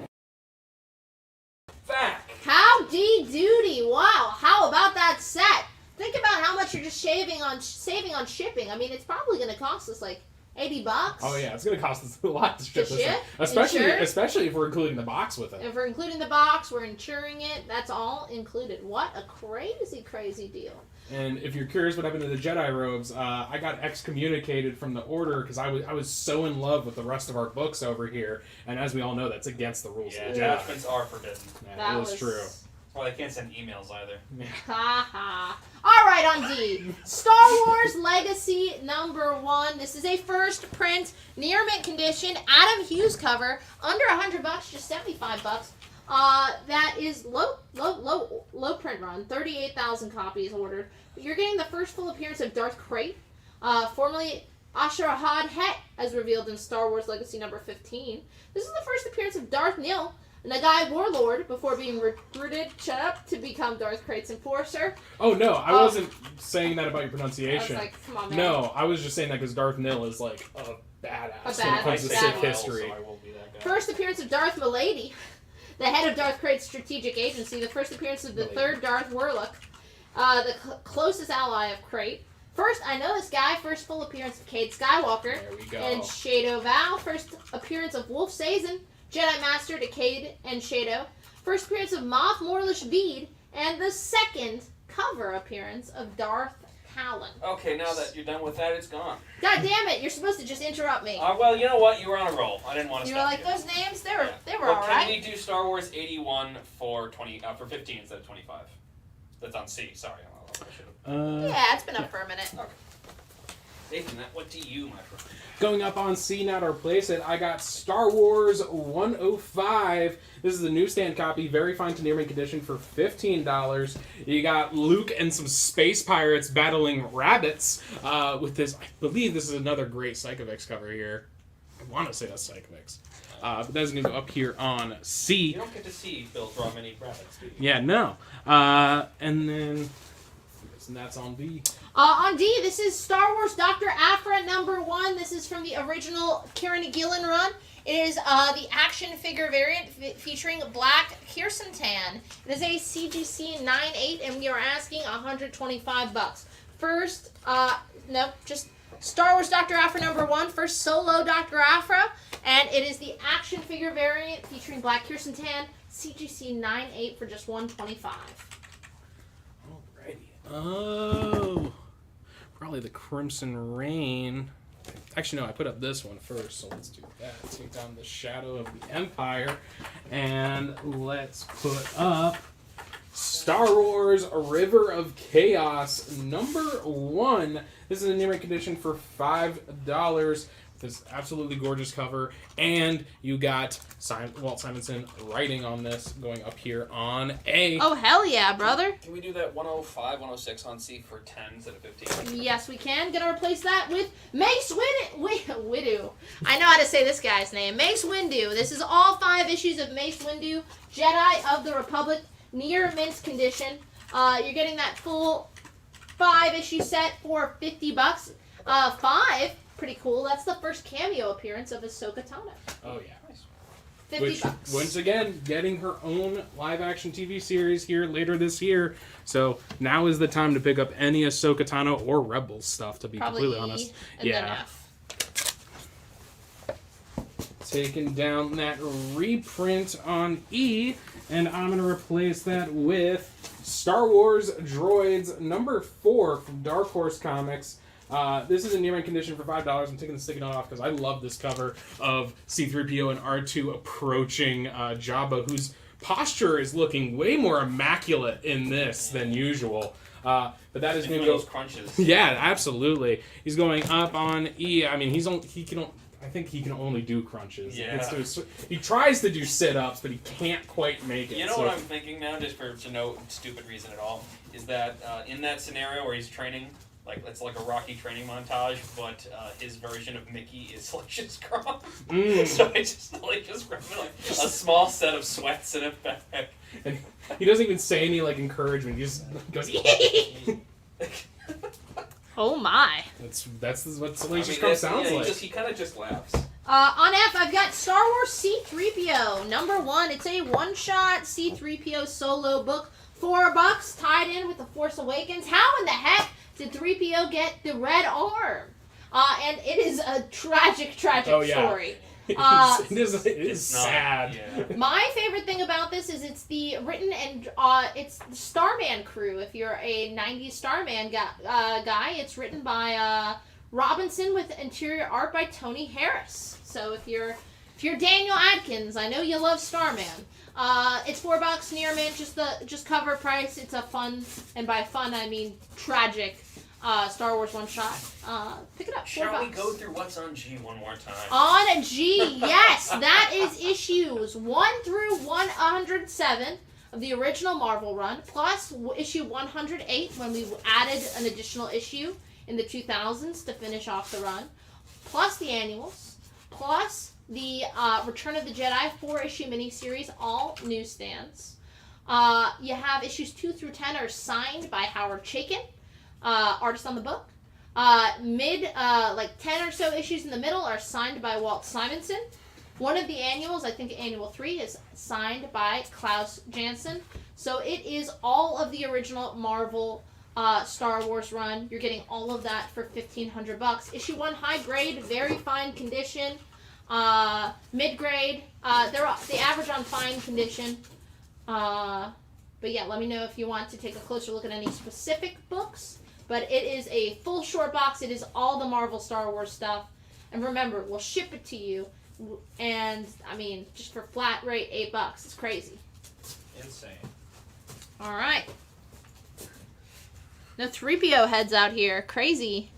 Back. Howdy doody. Wow. How about that set? Think about how much you're just saving on shipping. I mean, it's probably going to cost us like $80. Oh yeah, it's gonna cost us a lot to ship To this ship? one. Insure? Especially if we're including the box with it. If we're including the box, we're insuring it. That's all included. What a crazy, crazy deal. And if you're curious what happened to the Jedi robes, I got excommunicated from the order because I was so in love with the rest of our books over here, and as we all know, that's against the rules of the Jedi. Attachments are forbidden. Yeah, it is true. Well, they can't send emails either. Ha ha. Alright, on D. Star Wars Legacy #1. This is a first print, near mint condition, Adam Hughes cover, under $100, just $75. That is low print run, 38,000 copies ordered. You're getting the first full appearance of Darth Krayt, formerly Ashrahad Het, as revealed in Star Wars Legacy #15. This is the first appearance of Darth Nil, Nagai Warlord, before being recruited to become Darth Krayt's enforcer. Oh no, I wasn't saying that about your pronunciation. I was like, come on, man. No, I was just saying that because Darth Nil is like a badass when it comes to Sith history. So I will be that guy. First appearance of Darth Milady, the head of Darth Krayt's strategic agency. The first appearance of the third Darth Warlock, the closest ally of Krayt. First, I know this guy. First full appearance of Cade Skywalker. There we go. And Shadow Val. First appearance of Wolf Sazin, Jedi Master to Cade and Shadow. First appearance of Moff Morlish Bede. And the second cover appearance of Darth Talon. Okay, now that you're done with that, it's gone. God damn it! You're supposed to just interrupt me. Well, you know what? You were on a roll. I didn't want to You stop were like, you. those names, they were Well, alright. can we do Star Wars 81 for 15 instead of 25? That's on C. Sorry, I should have. Yeah, it's been up for a minute. Okay. Nathan, that went to you, my friend. Going up on C, not our place it, I got Star Wars 105. This is a newsstand copy, very fine to near mint condition for $15. You got Luke and some space pirates battling rabbits with this. I believe this is another great Psychovix cover here. I want to say that's Psychovix. But that's going to go up here on C. You don't get to see Bill draw many rabbits, do you? Yeah, no. And then that's on D. On D, this is Star Wars Dr. Aphra #1. This is from the original Kieran Gillen run. It is the action figure variant featuring Black Kirsten Tan. It is a CGC 9.8, and we are asking $125. First, no, just Star Wars Dr. Aphra #1. First solo Dr. Aphra, and it is the action figure variant featuring Black Kirsten Tan. CGC 9.8 for just $125. Alrighty. Oh, probably the Crimson Rain. Actually, no, I put up this one first, so let's do that. Take down the Shadow of the Empire, and let's put up Star Wars A River of Chaos #1. This is a near mint condition for $5. This absolutely gorgeous cover, and you got Walt Simonson writing on this going up here on A. Oh, hell yeah, brother. Can we do that 105, 106 on C for 10 instead of 15? Yes, we can. Gonna replace that with Mace Windu. I know how to say this guy's name. Mace Windu. This is all 5 issues of Mace Windu, Jedi of the Republic, near mint condition. You're getting that full 5-issue set for $50. 5. Pretty cool. That's the first cameo appearance of Ahsoka Tano. Oh, yeah. $50. Once again, getting her own live-action TV series here later this year. So now is the time to pick up any Ahsoka Tano or Rebels stuff, to be completely honest. And then F. Taking down that reprint on E, and I'm going to replace that with Star Wars Droids #4 from Dark Horse Comics. This is a near mint condition for $5. I'm taking the sticky note off because I love this cover of C-3PO and R2 approaching Jabba, whose posture is looking way more immaculate in this than usual. But that is going to go. Those crunches. Yeah, absolutely. He's going up on E. I mean, I think he can only do crunches. Yeah. He tries to do sit-ups, but he can't quite make it. You know what I'm thinking now, just for no stupid reason at all, is that in that scenario where he's training, like it's like a Rocky training montage, but his version of Mickey is like just Gronk. So it's just grabbing like a small set of sweats in a bag. And he doesn't even say any like encouragement. He just goes. Oh my. That's what Salacious Crumb sounds like. He kind of just laughs. On F, I've got Star Wars C-3PO #1. It's a one-shot C-3PO solo book. $4 tied in with The Force Awakens. How in the heck did 3PO get the red arm? And it is a tragic story. It is sad. Yeah. My favorite thing about this is it's the written and it's the Starman crew. If you're a 90s Starman guy, it's written by Robinson with interior art by Tony Harris. So if you're Daniel Adkins, I know you love Starman. It's $4 near mint, just cover price. It's a fun, and by fun I mean tragic, Star Wars one shot. Pick it up. $4. Shall we go through what's on G one more time? On G, yes, that is issues 1 through 107 of the original Marvel run, plus issue 108 when we added an additional issue in the 2000s to finish off the run, plus the annuals, plus the Return of the Jedi 4-issue miniseries, all newsstands. You have issues 2 through 10 are signed by Howard Chaykin, artist on the book. 10 or so issues in the middle are signed by Walt Simonson. One of the annuals, I think annual 3, is signed by Klaus Janson. So it is all of the original Marvel Star Wars run. You're getting all of that for $1,500. Issue 1 high grade, very fine condition. Mid grade, they average on fine condition. But yeah, let me know if you want to take a closer look at any specific books. But it is a full short box. It is all the Marvel Star Wars stuff. And remember, we'll ship it to you. And, I mean, just for flat rate, $8. It's crazy. Insane. All right. No 3PO heads out here. Crazy.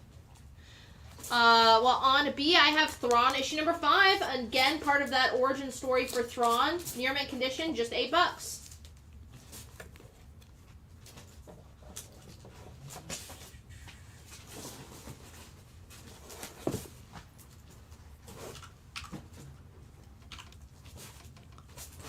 Well, on B, I have Thrawn issue number 5. Again, part of that origin story for Thrawn. Near mint condition, just $8.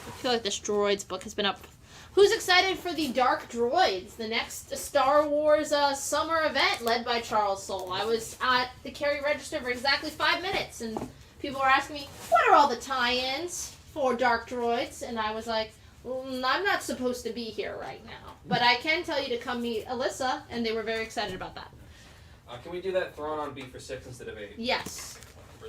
I feel like this Droids book has been up. Who's excited for the Dark Droids, the next Star Wars summer event led by Charles Soule? I was at the Carry Register for exactly 5 minutes, and people were asking me, what are all the tie-ins for Dark Droids? And I was like, I'm not supposed to be here right now. But I can tell you to come meet Alyssa, and they were very excited about that. Can we do that Thrawn on B for 6 instead of 8? Yes.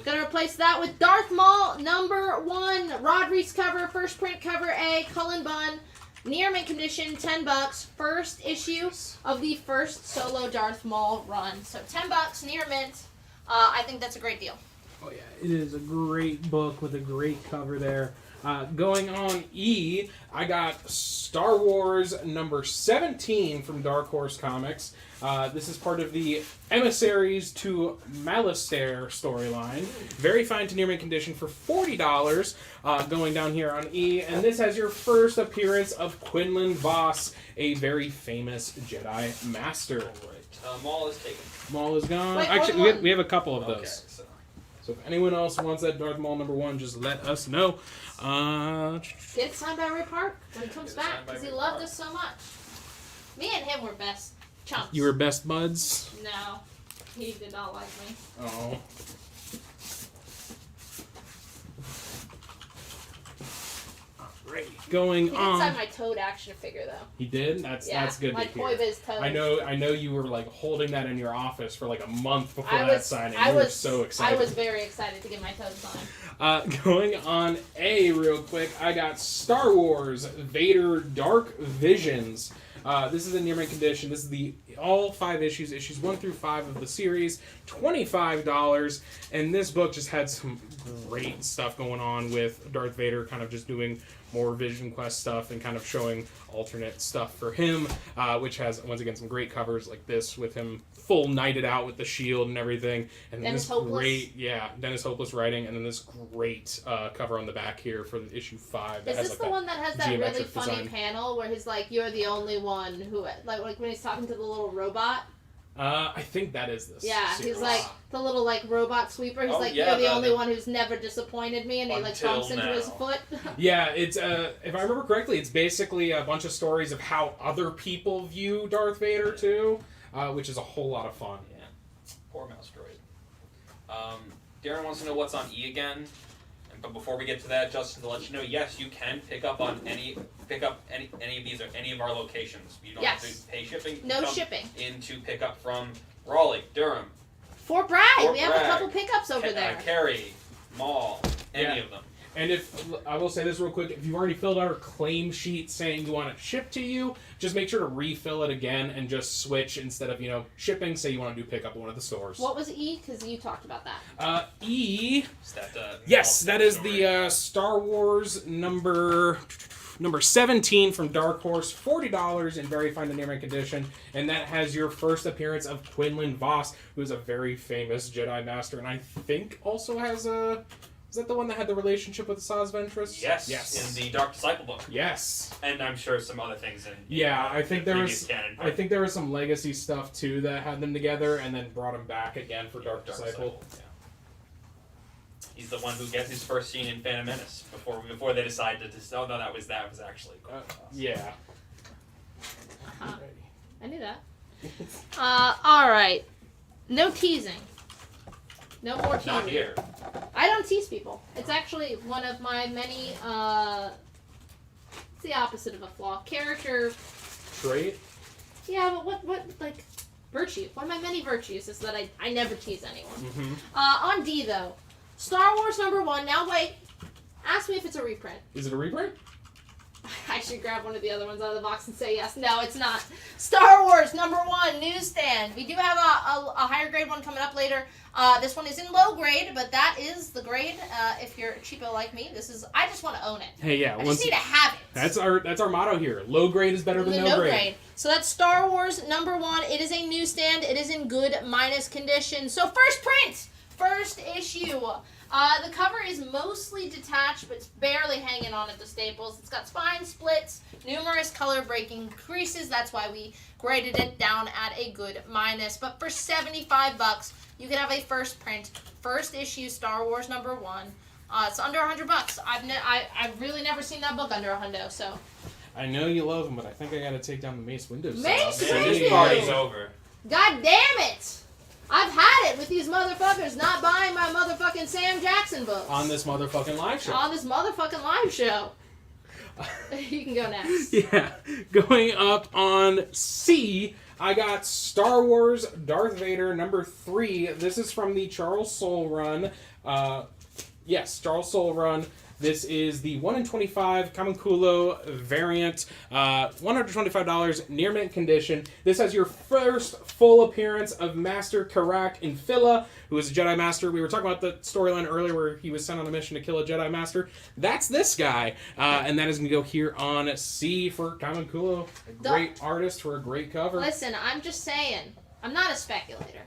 Gonna replace that with Darth Maul number 1, Rod Reese cover, first print cover A, Cullen Bunn, near mint condition, $10, first issue of the first solo Darth Maul run. So $10 near mint. I think that's a great deal. Oh yeah, it is a great book with a great cover there. Going on E, I got Star Wars number 17 from Dark Horse Comics. This is part of the Emissaries to Malastare storyline. Very fine to near mint condition for $40. Going down here on E, and this has your first appearance of Quinlan Voss, a very famous Jedi Master. All right. Maul is taken. Maul is gone. Wait, actually, we have a couple of those. Okay, So if anyone else wants that Darth Maul number 1, just let us know. Get it signed by Ray Park when he comes back, because he loved us so much. Me and him were best chumps. You were best buds? No, he did not like me. Oh. Alright, going He on. did sign my Toad action figure though. He did? That's good my to hear. Toy Biz Toad. I know you were like holding that in your office for like a month before that signing. You were so excited. I was very excited to get my Toad signed. Going on A real quick, I got Star Wars Vader Dark Visions. This is in near mint condition. This is all 5 issues, issues 1 through 5 of the series, $25. And this book just had some great stuff going on with Darth Vader kind of just doing more Vision Quest stuff and kind of showing alternate stuff for him, which has, once again, some great covers like this with him full knighted out with the shield and everything. And then this great, Dennis Hopeless writing, and then this great cover on the back here for issue 5. Is this the one that has that really funny panel where he's like, you're the only one who, like when he's talking to the little robot? I think that is this. Yeah, series. he's like the little like robot sweeper. He's like, you're the only one who's never disappointed me, and he like bumps into his foot. Yeah, it's if I remember correctly, it's basically a bunch of stories of how other people view Darth Vader too, which is a whole lot of fun. Yeah, poor mouse droid. Darren wants to know what's on E again. But before we get to that, Justin, to let you know, yes, you can pick up any of these or any of our locations. You don't have to pay shipping. No shipping. In to pick up from Raleigh, Durham, Fort Bragg. Fort We have a Bragg. couple pickups over there. Cary, Mall, any of them. And if I will say this real quick, if you've already filled out a claim sheet saying you want it shipped to you, just make sure to refill it again and just switch instead of shipping. Say you want to do pickup at one of the stores. What was E? Because you talked about that. E. Is that the Yes, that is the Star Wars number 17 from Dark Horse, $40 in very fine and near mint condition, and that has your first appearance of Quinlan Voss, who is a very famous Jedi Master, and I think also has a. Is that the one that had the relationship with Saz Ventress? Yes. In the Dark Disciple book. Yes. And I'm sure some other things in I think there was. canon, I think there was some legacy stuff too that had them together, and then brought them back again for Dark Disciple. Yeah. He's the one who gets his first scene in Phantom Menace before they decide to just that was actually cool. Yeah. I knew that. All right. No teasing. No more teasing. Not here. I don't tease people. It's actually one of my many. It's the opposite of a flaw. Character. Trait. Yeah, but what like virtue? One of my many virtues is that I never tease anyone. Mm-hmm. On D though, Star Wars #1. Now wait. Ask me if it's a reprint. Is it a reprint? I should grab one of the other ones out of the box and say yes. No, it's not. Star Wars #1 newsstand. We do have a higher grade one coming up later. This one is in low grade, but that is the grade. If you're cheapo like me, I just want to own it. Hey, yeah. I just need to have it. That's our motto here. Low grade is better than no grade. So that's Star Wars #1. It is a newsstand. It is in good minus condition. So first print, first issue. The cover is mostly detached, but it's barely hanging on at the staples. It's got spine splits, numerous color-breaking creases. That's why we graded it down at a good minus. But for $75, you can have a first print, first issue Star Wars #1. It's under $100. I've really never seen that book under $100. So. I know you love them, but I think I gotta take down the Mace Windu. Mace Windu! This party's over. God damn it! I've had it with these motherfuckers not buying my motherfucking Sam Jackson books. On this motherfucking live show. On this motherfucking live show. You can go next. Yeah. Going up on C, I got Star Wars Darth Vader #3. This is from the Charles Soule run. Yes, Charles Soule run. This is the 1 in 25 Kamankulo variant, $125, near mint condition. This has your first full appearance of Master Karak Infilla, who is a Jedi Master. We were talking about the storyline earlier where he was sent on a mission to kill a Jedi Master. That's this guy, and that is going to go here on C for Kamankulo. A great artist for a great cover. Listen, I'm just saying, I'm not a speculator.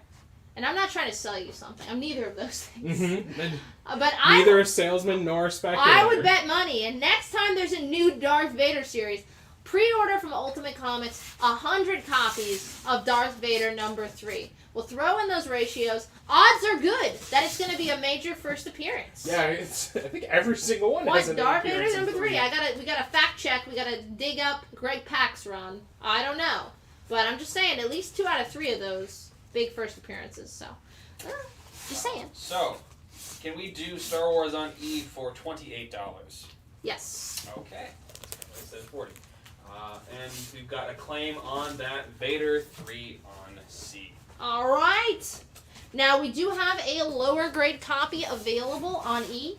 And I'm not trying to sell you something. I'm neither of those things. Mm-hmm. But neither a salesman nor a speculator. I would bet money. And next time there's a new Darth Vader series, pre-order from Ultimate Comics 100 copies of Darth Vader #3. We'll throw in those ratios. Odds are good that it's going to be a major first appearance. Yeah, I think every single one has an Darth Vader appearance in #3? We gotta fact check. We gotta dig up Greg Pak's run. I don't know, but I'm just saying at least 2 out of 3 of those big first appearances. So, just saying. So, can we do Star Wars on E for $28? Yes. Okay. I said 40. And we've got a claim on that Vader 3 on C. All right. Now we do have a lower grade copy available on E.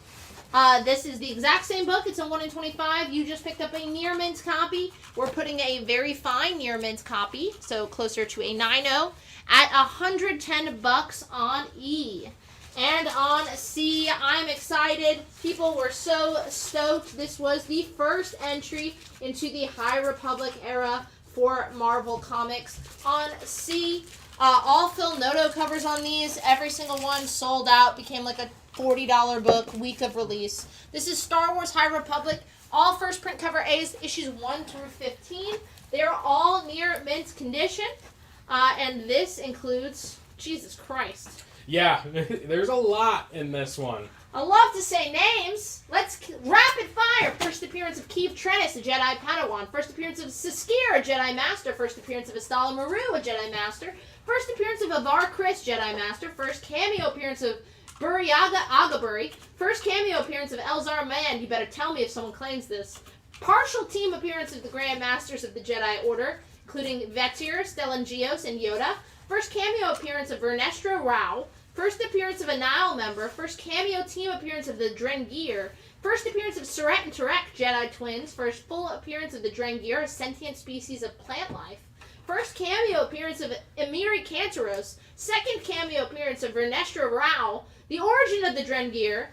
This is the exact same book. It's a 1 in 25. You just picked up a near mint copy. We're putting a very fine near mint copy, so closer to a 9.0 at $110 on E. And on C, I'm excited. People were so stoked. This was the first entry into the High Republic era for Marvel Comics. On C, all Phil Noto covers on these. Every single one sold out. Became like a $40 book, week of release. This is Star Wars High Republic. All first print cover A's, issues 1 through 15. They're all near mint condition. And this includes, Jesus Christ. Yeah, there's a lot in this one. I love to say names. Let's rapid fire. First appearance of Keeve Trennis, a Jedi Padawan. First appearance of Siskir, a Jedi Master. First appearance of Astala Maru, a Jedi Master. First appearance of Avar Kriss, Jedi Master. First cameo appearance of Buryaga Agaburi. First cameo appearance of Elzar Mann. You better tell me if someone claims this. Partial team appearance of the Grand Masters of the Jedi Order, including Vetir, Stellan Gios, and Yoda. First cameo appearance of Vernestra Rao. First appearance of a Nile member. First cameo team appearance of the Drengir. First appearance of Surret and Turek, Jedi twins. First full appearance of the Drengir, a sentient species of plant life. First cameo appearance of Emiri Kantaros. Second cameo appearance of Vernestra Rao. The origin of the Drengir.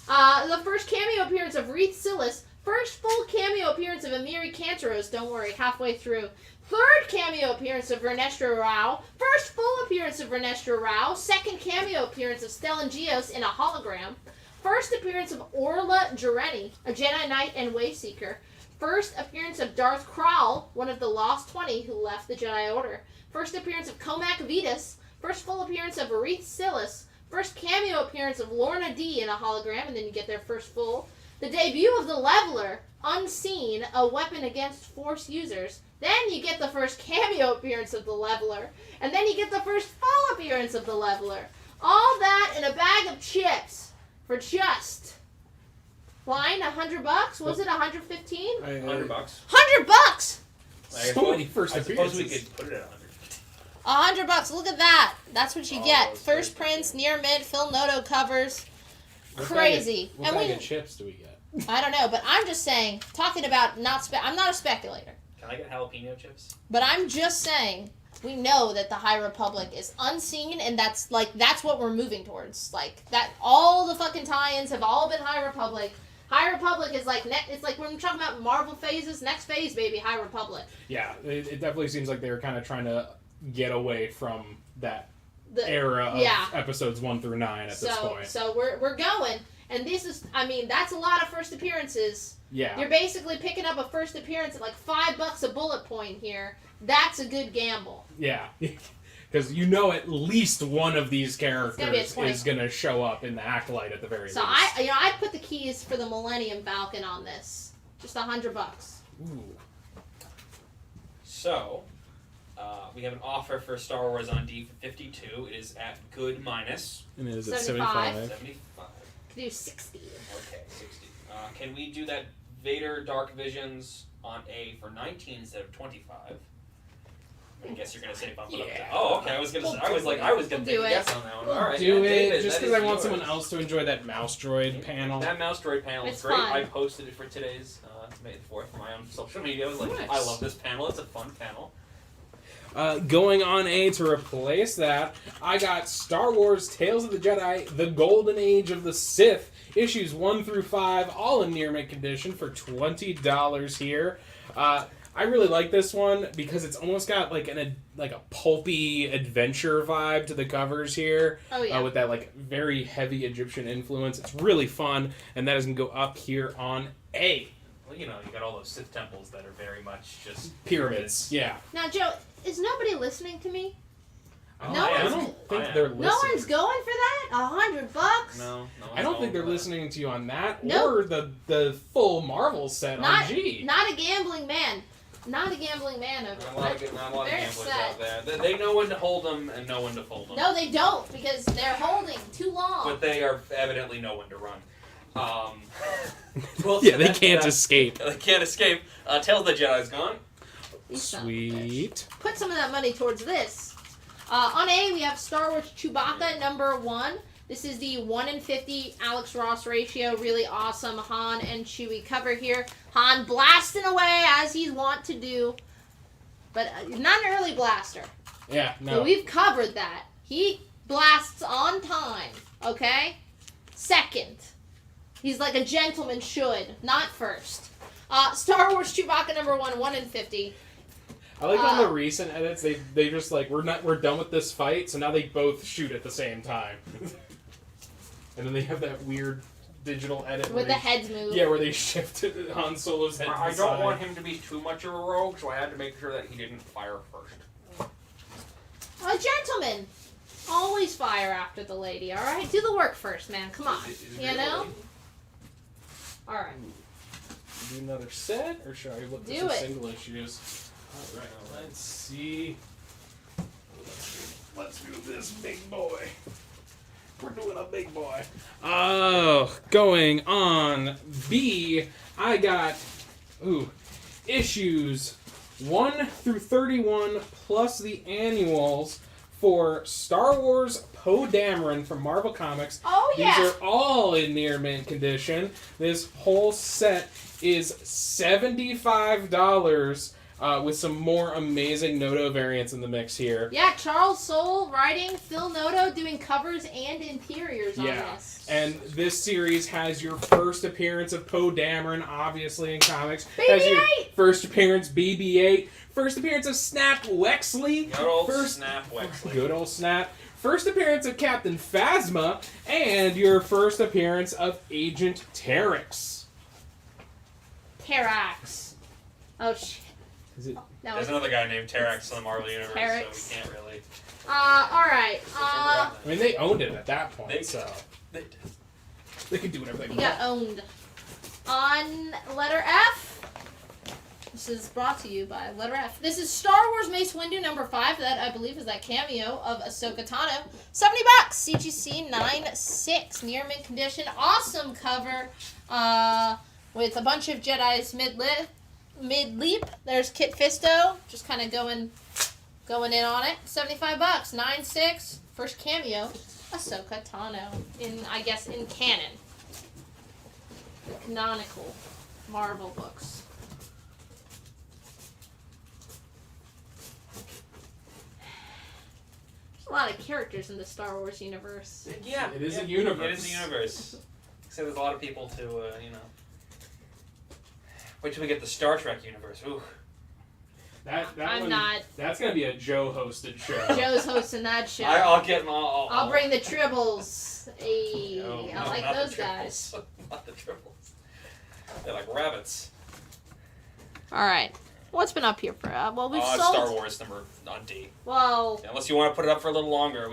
The first cameo appearance of Reith Silas. First full cameo appearance of Emiri Kantaros. Don't worry, halfway through. Third cameo appearance of Vernestra Rao. First full appearance of Vernestra Rao. Second cameo appearance of Stellan Gios in a hologram. First appearance of Orla Jareni, a Jedi Knight and Wayseeker. First appearance of Darth Krall, one of the Lost 20 who left the Jedi Order. First appearance of Comac Vetus. First full appearance of Reith Silas. First cameo appearance of Lorna D in a hologram, and then you get their first full. The debut of the Leveler, Unseen, a weapon against Force users. Then you get the first cameo appearance of the Leveler, and then you get the first full appearance of the Leveler. All that in a bag of chips for just line $100. Was it $115? $100. $100. So many first I suppose appearances. we could put it at $100. $100. Look at that. That's what you get. those First first prints, near mint, Phil Noto covers. What Crazy. What bag of chips do we get? I don't know, but I'm just saying, talking about I'm not a speculator, Can I get jalapeno chips? but I'm just saying, we know that the High Republic is unseen, and that's what we're moving towards. Like, that, all the fucking tie-ins have all been High Republic. High Republic is like, it's like when we're talking about Marvel phases, next phase, baby, High Republic. Yeah, it definitely seems like they're kind of trying to get away from that era of episodes 1 through 9 at this point. So we're going, and this is, I mean, that's a lot of first appearances. Yeah. You're basically picking up a first appearance at like $5 a bullet point here. That's a good gamble. Yeah. Because you know at least one of these characters is going to show up in the Acolyte at the very least. So I put the keys for the Millennium Falcon on this. Just $100. Ooh. So, we have an offer for Star Wars on D for $52. It is at good minus. And it is at 75. 75. Could do 60. Okay, 60. Can we do that Vader Dark Visions on A for 19 instead of 25? I guess you're gonna say bump it up to. Oh, okay. I was gonna take a guess on that one. All right, do yeah, it David, just that because I is want yours. someone else to enjoy that mouse droid panel. That mouse droid panel is It's great. fun. I posted it for today's May the 4th for my own social media. I was like, Nice. I love this panel. It's a fun panel. Going on A to replace that, I got Star Wars Tales of the Jedi, The Golden Age of the Sith, issues 1 through 5, all in near mint condition for $20 here. I really like this one because it's almost got like a pulpy adventure vibe to the covers here. Oh, yeah. With that like very heavy Egyptian influence. It's really fun, and that is going to go up here on A. Well, you know, you got all those Sith temples that are very much just Pyramids. Yeah. Now, Joe, is nobody listening to me? Oh, No I one's- don't think they're listening. No one's going for that? $100? No. I don't think they're listening to you on that Nope. or the full Marvel set on G. Not a gambling man. Not a gambling man over Not a lot of Very gamblers upset. out there. They know when to hold them and know when to fold them. No, they don't, because they're holding too long. But they are evidently know when to run. Well, Yeah, they that's can't that. escape. They can't escape. Tales of the Jedi's gone. These sons of a bitch. Sweet. Put some of that money towards this. On A, we have Star Wars Chewbacca #1. This is the 1:50 Alex Ross ratio. Really awesome Han and Chewie cover here. Han blasting away as he's wont to do. But not an early blaster. Yeah, So no. we've covered that. He blasts on time, okay? Second. He's like a gentleman should, not first. Star Wars Chewbacca #1, 1:50. I like on the recent edits, they just like we're done with this fight, so now they both shoot at the same time. And then they have that weird digital edit With the heads move. Yeah, where they shifted Han Solo's head to I the don't side. want him to be too much of a rogue, so I had to make sure that he didn't fire first. A gentleman. Always fire after the lady, alright? Do the work first, man. Come on. You know? Alright. Do another set, or should I look Do at some it. single issues? Alright, let's see. Let's do this big boy. We're doing a big boy. Oh, going on B, I got, issues 1 through 31 plus the annuals for Star Wars Poe Dameron from Marvel Comics. Oh, yeah. These are all in near mint condition. This whole set is $75 with some more amazing Noto variants in the mix here. Yeah, Charles Soule writing, Phil Noto doing covers and interiors on this. And this series has your first appearance of Poe Dameron, obviously, in comics. Has your first appearance, BB-8. First appearance of Snap Wexley. Good old Snap Wexley. Good old Snap. First appearance of Captain Phasma. And your first appearance of Agent Terex. Terex. Oh, shit. Is it? There's another guy named Terex in the Marvel Universe, Terex. so we can't really... Alright. I mean, they owned it at that point, so... They could do whatever they You want. got owned. On letter F, this is brought to you by letter F. This is Star Wars Mace Windu number 5. That, I believe, is that cameo of Ahsoka Tano. $70. CGC 9.6. Near mint condition. Awesome cover. With a bunch of Jedi's mid-leap. There's Kit Fisto. Just kind of going in on it. $75. 9.6. First cameo. Ahsoka Tano. I guess, in canon. The canonical Marvel books. There's a lot of characters in the Star Wars universe. Yeah. It is a universe. It is a universe. Except there's a lot of people to, Wait till we get the Star Trek universe. Ooh. That's going to be a Joe hosted show. Joe's hosting that show. I'll get them all. I'll bring the Tribbles. Hey, No, I like not those the guys. Not the Tribbles. They're like rabbits. Alright. What's been up here for? Well, we've sold... Star Wars number on D. Well... Yeah, unless you want to put it up for a little longer.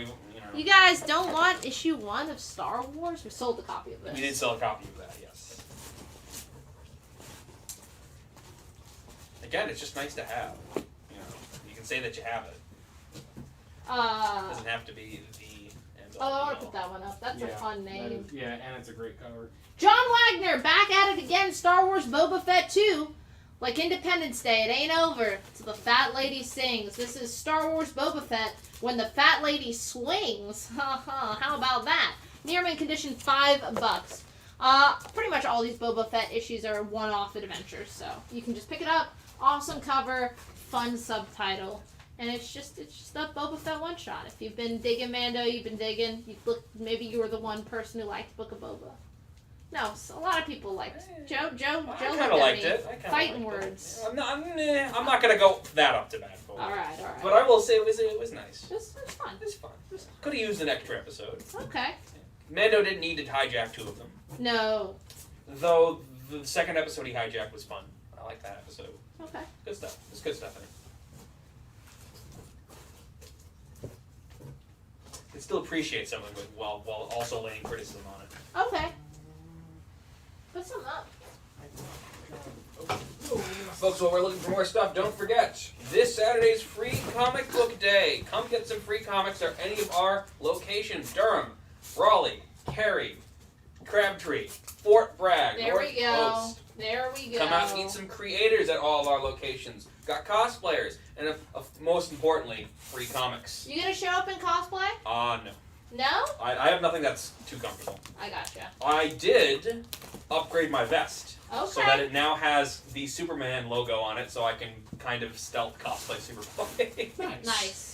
You guys don't want issue 1 of Star Wars? We sold a copy of this. We did sell a copy of that, yes. Again, it's just nice to have. You can say that you have it. It doesn't have to be the end all. Oh, I want to put that one up. That's a fun name. And it's a great cover. John Wagner, back at it again. Star Wars Boba Fett 2. Like Independence Day, it ain't over till the fat lady sings. This is Star Wars Boba Fett when the fat lady swings. How about that? Near mint condition, $5. Pretty much all these Boba Fett issues are one-off adventures, so you can just pick it up. Awesome cover, fun subtitle, and it's just a Boba Fett one shot. If you've been digging Mando, you've been digging. Maybe you were the one person who liked Book of Boba. No, a lot of people liked Joe. I kind of liked it. Fighting words. I'm not gonna go that up to bat for it. All right. But I will say it was nice. It's fun. It's fun. Could have used an extra episode. Okay. Mando didn't need to hijack 2 of them. No. Though the second episode he hijacked was fun. I like that episode. Okay. Good stuff. There's good stuff in it. You can still appreciate something while also laying criticism on it. Okay. Put some up. Folks, while we're looking for more stuff, don't forget, this Saturday's free comic book day. Come get some free comics at any of our locations. Durham, Raleigh, Cary, Crabtree, Fort Bragg, There North we go. Coast. There we go. Come out and meet some creators at all of our locations. Got cosplayers, and most importantly, free comics. You gonna show up in cosplay? No. No? I have nothing that's too comfortable. I gotcha. I did upgrade my vest. Okay. So that it now has the Superman logo on it, so I can kind of stealth cosplay Superboy. Nice.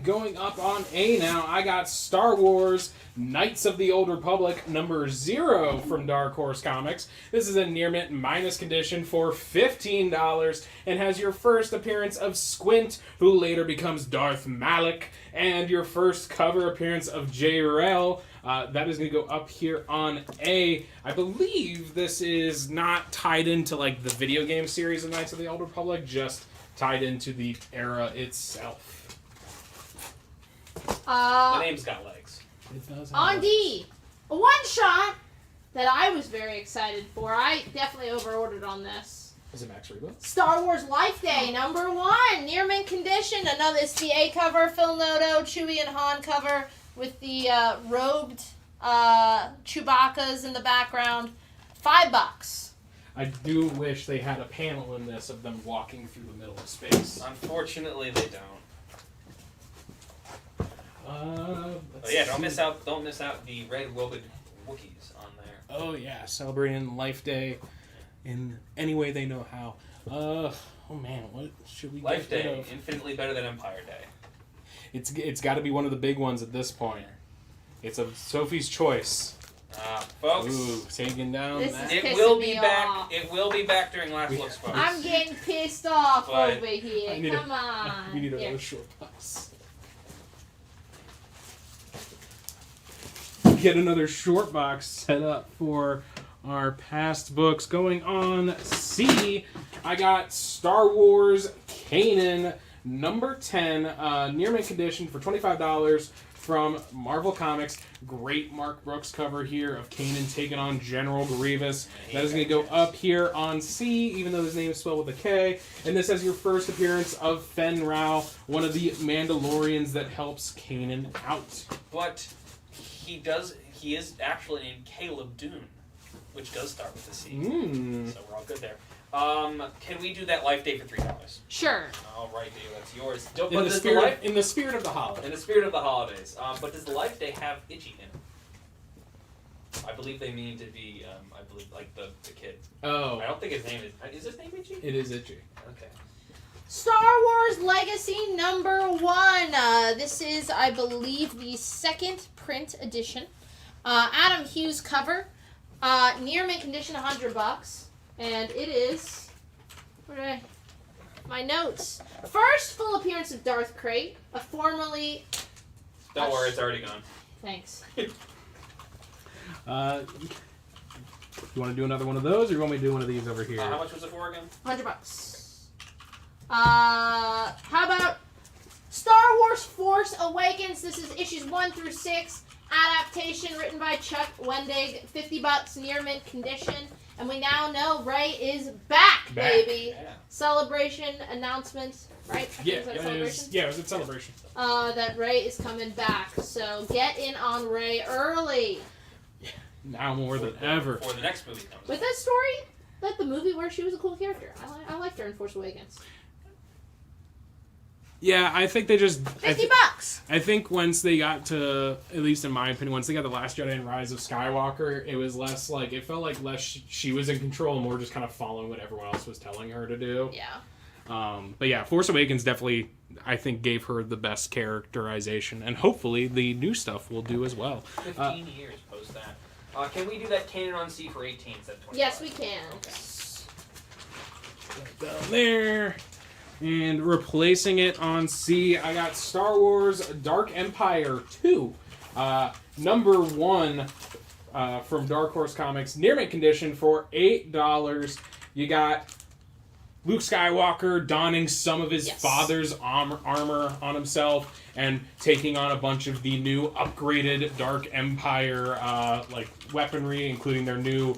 Going up on A now, I got Star Wars Knights of the Old Republic number 0 from Dark Horse Comics. This is a near mint minus condition for $15 and has your first appearance of Squint, who later becomes Darth Malak, and your first cover appearance of J-Rel. That is going to go up here on A. I believe this is not tied into like the video game series of Knights of the Old Republic, just tied into the era itself. The name's got legs. It does. On D, a one-shot that I was very excited for. I definitely overordered on this. Is it Max Rebo? Star Wars Life Day, number 1. Near mint condition. It's the A cover, Phil Noto, Chewie and Han cover with the robed Chewbacca's in the background. $5. I do wish they had a panel in this of them walking through the middle of space. Unfortunately, they don't. Yeah, don't miss out the red Wobbed Wookiees on there. Oh yeah, celebrating Life Day in any way they know how. Oh man, what should we Life get Day, rid of? infinitely better than Empire Day. It's got to be one of the big ones at this point. It's a Sophie's Choice. Folks. Ooh, taking down This that. is It will be pissing me back. off. It will be back during last look's folks. I'm getting pissed off But over here. Come on. We need Here. another short box. Get another short box set up for our past books. Going on C, I got Star Wars Kanan number 10, near mint condition for $25 from Marvel Comics. Great Mark Brooks cover here of Kanan taking on General Grievous. That is going to go up here on C, even though his name is spelled with a K. And this has your first appearance of Fen Rao, one of the Mandalorians that helps Kanan out. But he is actually named Caleb Dune, which does start with a C. So we're all good there. Can we do that Life Day for $3? Sure. All right, Dave, that's yours. In the spirit of the holiday. In the spirit of the holidays. But does the Life Day have Itchy in it? I believe they mean to be, like the kid. Oh. I don't think his name is his name Itchy? It is Itchy. Okay. Star Wars Legacy number 1. This is, I believe, the second print edition. Adam Hughes cover. Near mint condition, $100. And it is... my notes. First full appearance of Darth Krayt, a formerly... Don't worry, it's already gone. Thanks. You want to do another one of those, or you want me to do one of these over here? How much was it for again? $100. How about Star Wars Force Awakens? This is issues 1 through 6. Adaptation written by Chuck Wendig. $50 near mint condition. And we now know Rey is back, baby. Yeah. Celebration announcement, right? Yeah, Was that a it celebration? was a celebration. That Rey is coming back. So get in on Rey early. Now more than ever. Before the next movie comes. With that story, like the movie where she was a cool character. I liked her in Force Awakens. Yeah, I think they just... $50! I think once they got to, at least in my opinion, once they got The Last Jedi and Rise of Skywalker, it was less like, it felt like less she was in control and more just kind of following what everyone else was telling her to do. Yeah. But yeah, Force Awakens definitely, I think, gave her the best characterization, and hopefully the new stuff will do as well. 15 years post that. Can we do that Kanan on C for 18 instead of 25? Yes, we can. Okay. Down there. And replacing it on C, I got Star Wars Dark Empire 2. Number 1 from Dark Horse Comics, near mint condition for $8. You got Luke Skywalker donning some of his father's armor on himself and taking on a bunch of the new upgraded Dark Empire weaponry, including their new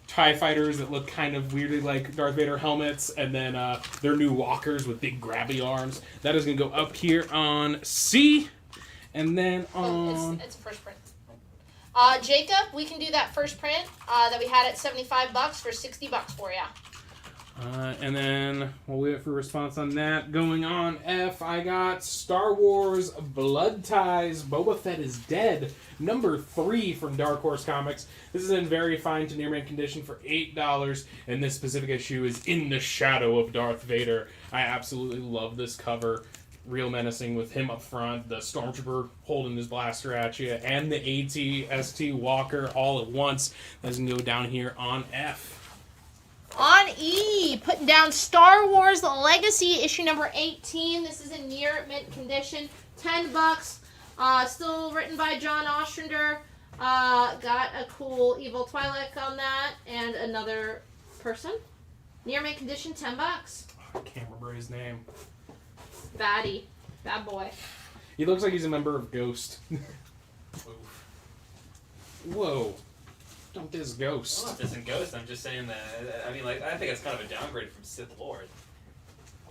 TIE fighters that look kind of weirdly like Darth Vader helmets, and then their new walkers with big grabby arms. That is going to go up here on C, and then on... It's first print. Jacob, we can do that first print that we had at $75 for $60 for you. And then we'll wait for a response on that. Going on F, I got Star Wars Blood Ties, Boba Fett is Dead, number 3 from Dark Horse Comics. This is in very fine to near mint condition for $8, and this specific issue is in the shadow of Darth Vader. I absolutely love this cover. Real menacing with him up front, the Stormtrooper holding his blaster at you, and the AT-ST Walker all at once. That's going to go down here on F. On E, putting down Star Wars Legacy, issue number 18. This is in near mint condition, $10. Still written by John Ostrander. Got a cool evil Twi'lek on that, and another person. Near mint condition, $10. I can't remember his name. Baddie. Bad boy. He looks like he's a member of Ghost. Whoa. Don't diss Ghost. I'm not dissing Ghost, I'm just saying that, I mean, like, I think it's kind of a downgrade from Sith Lord.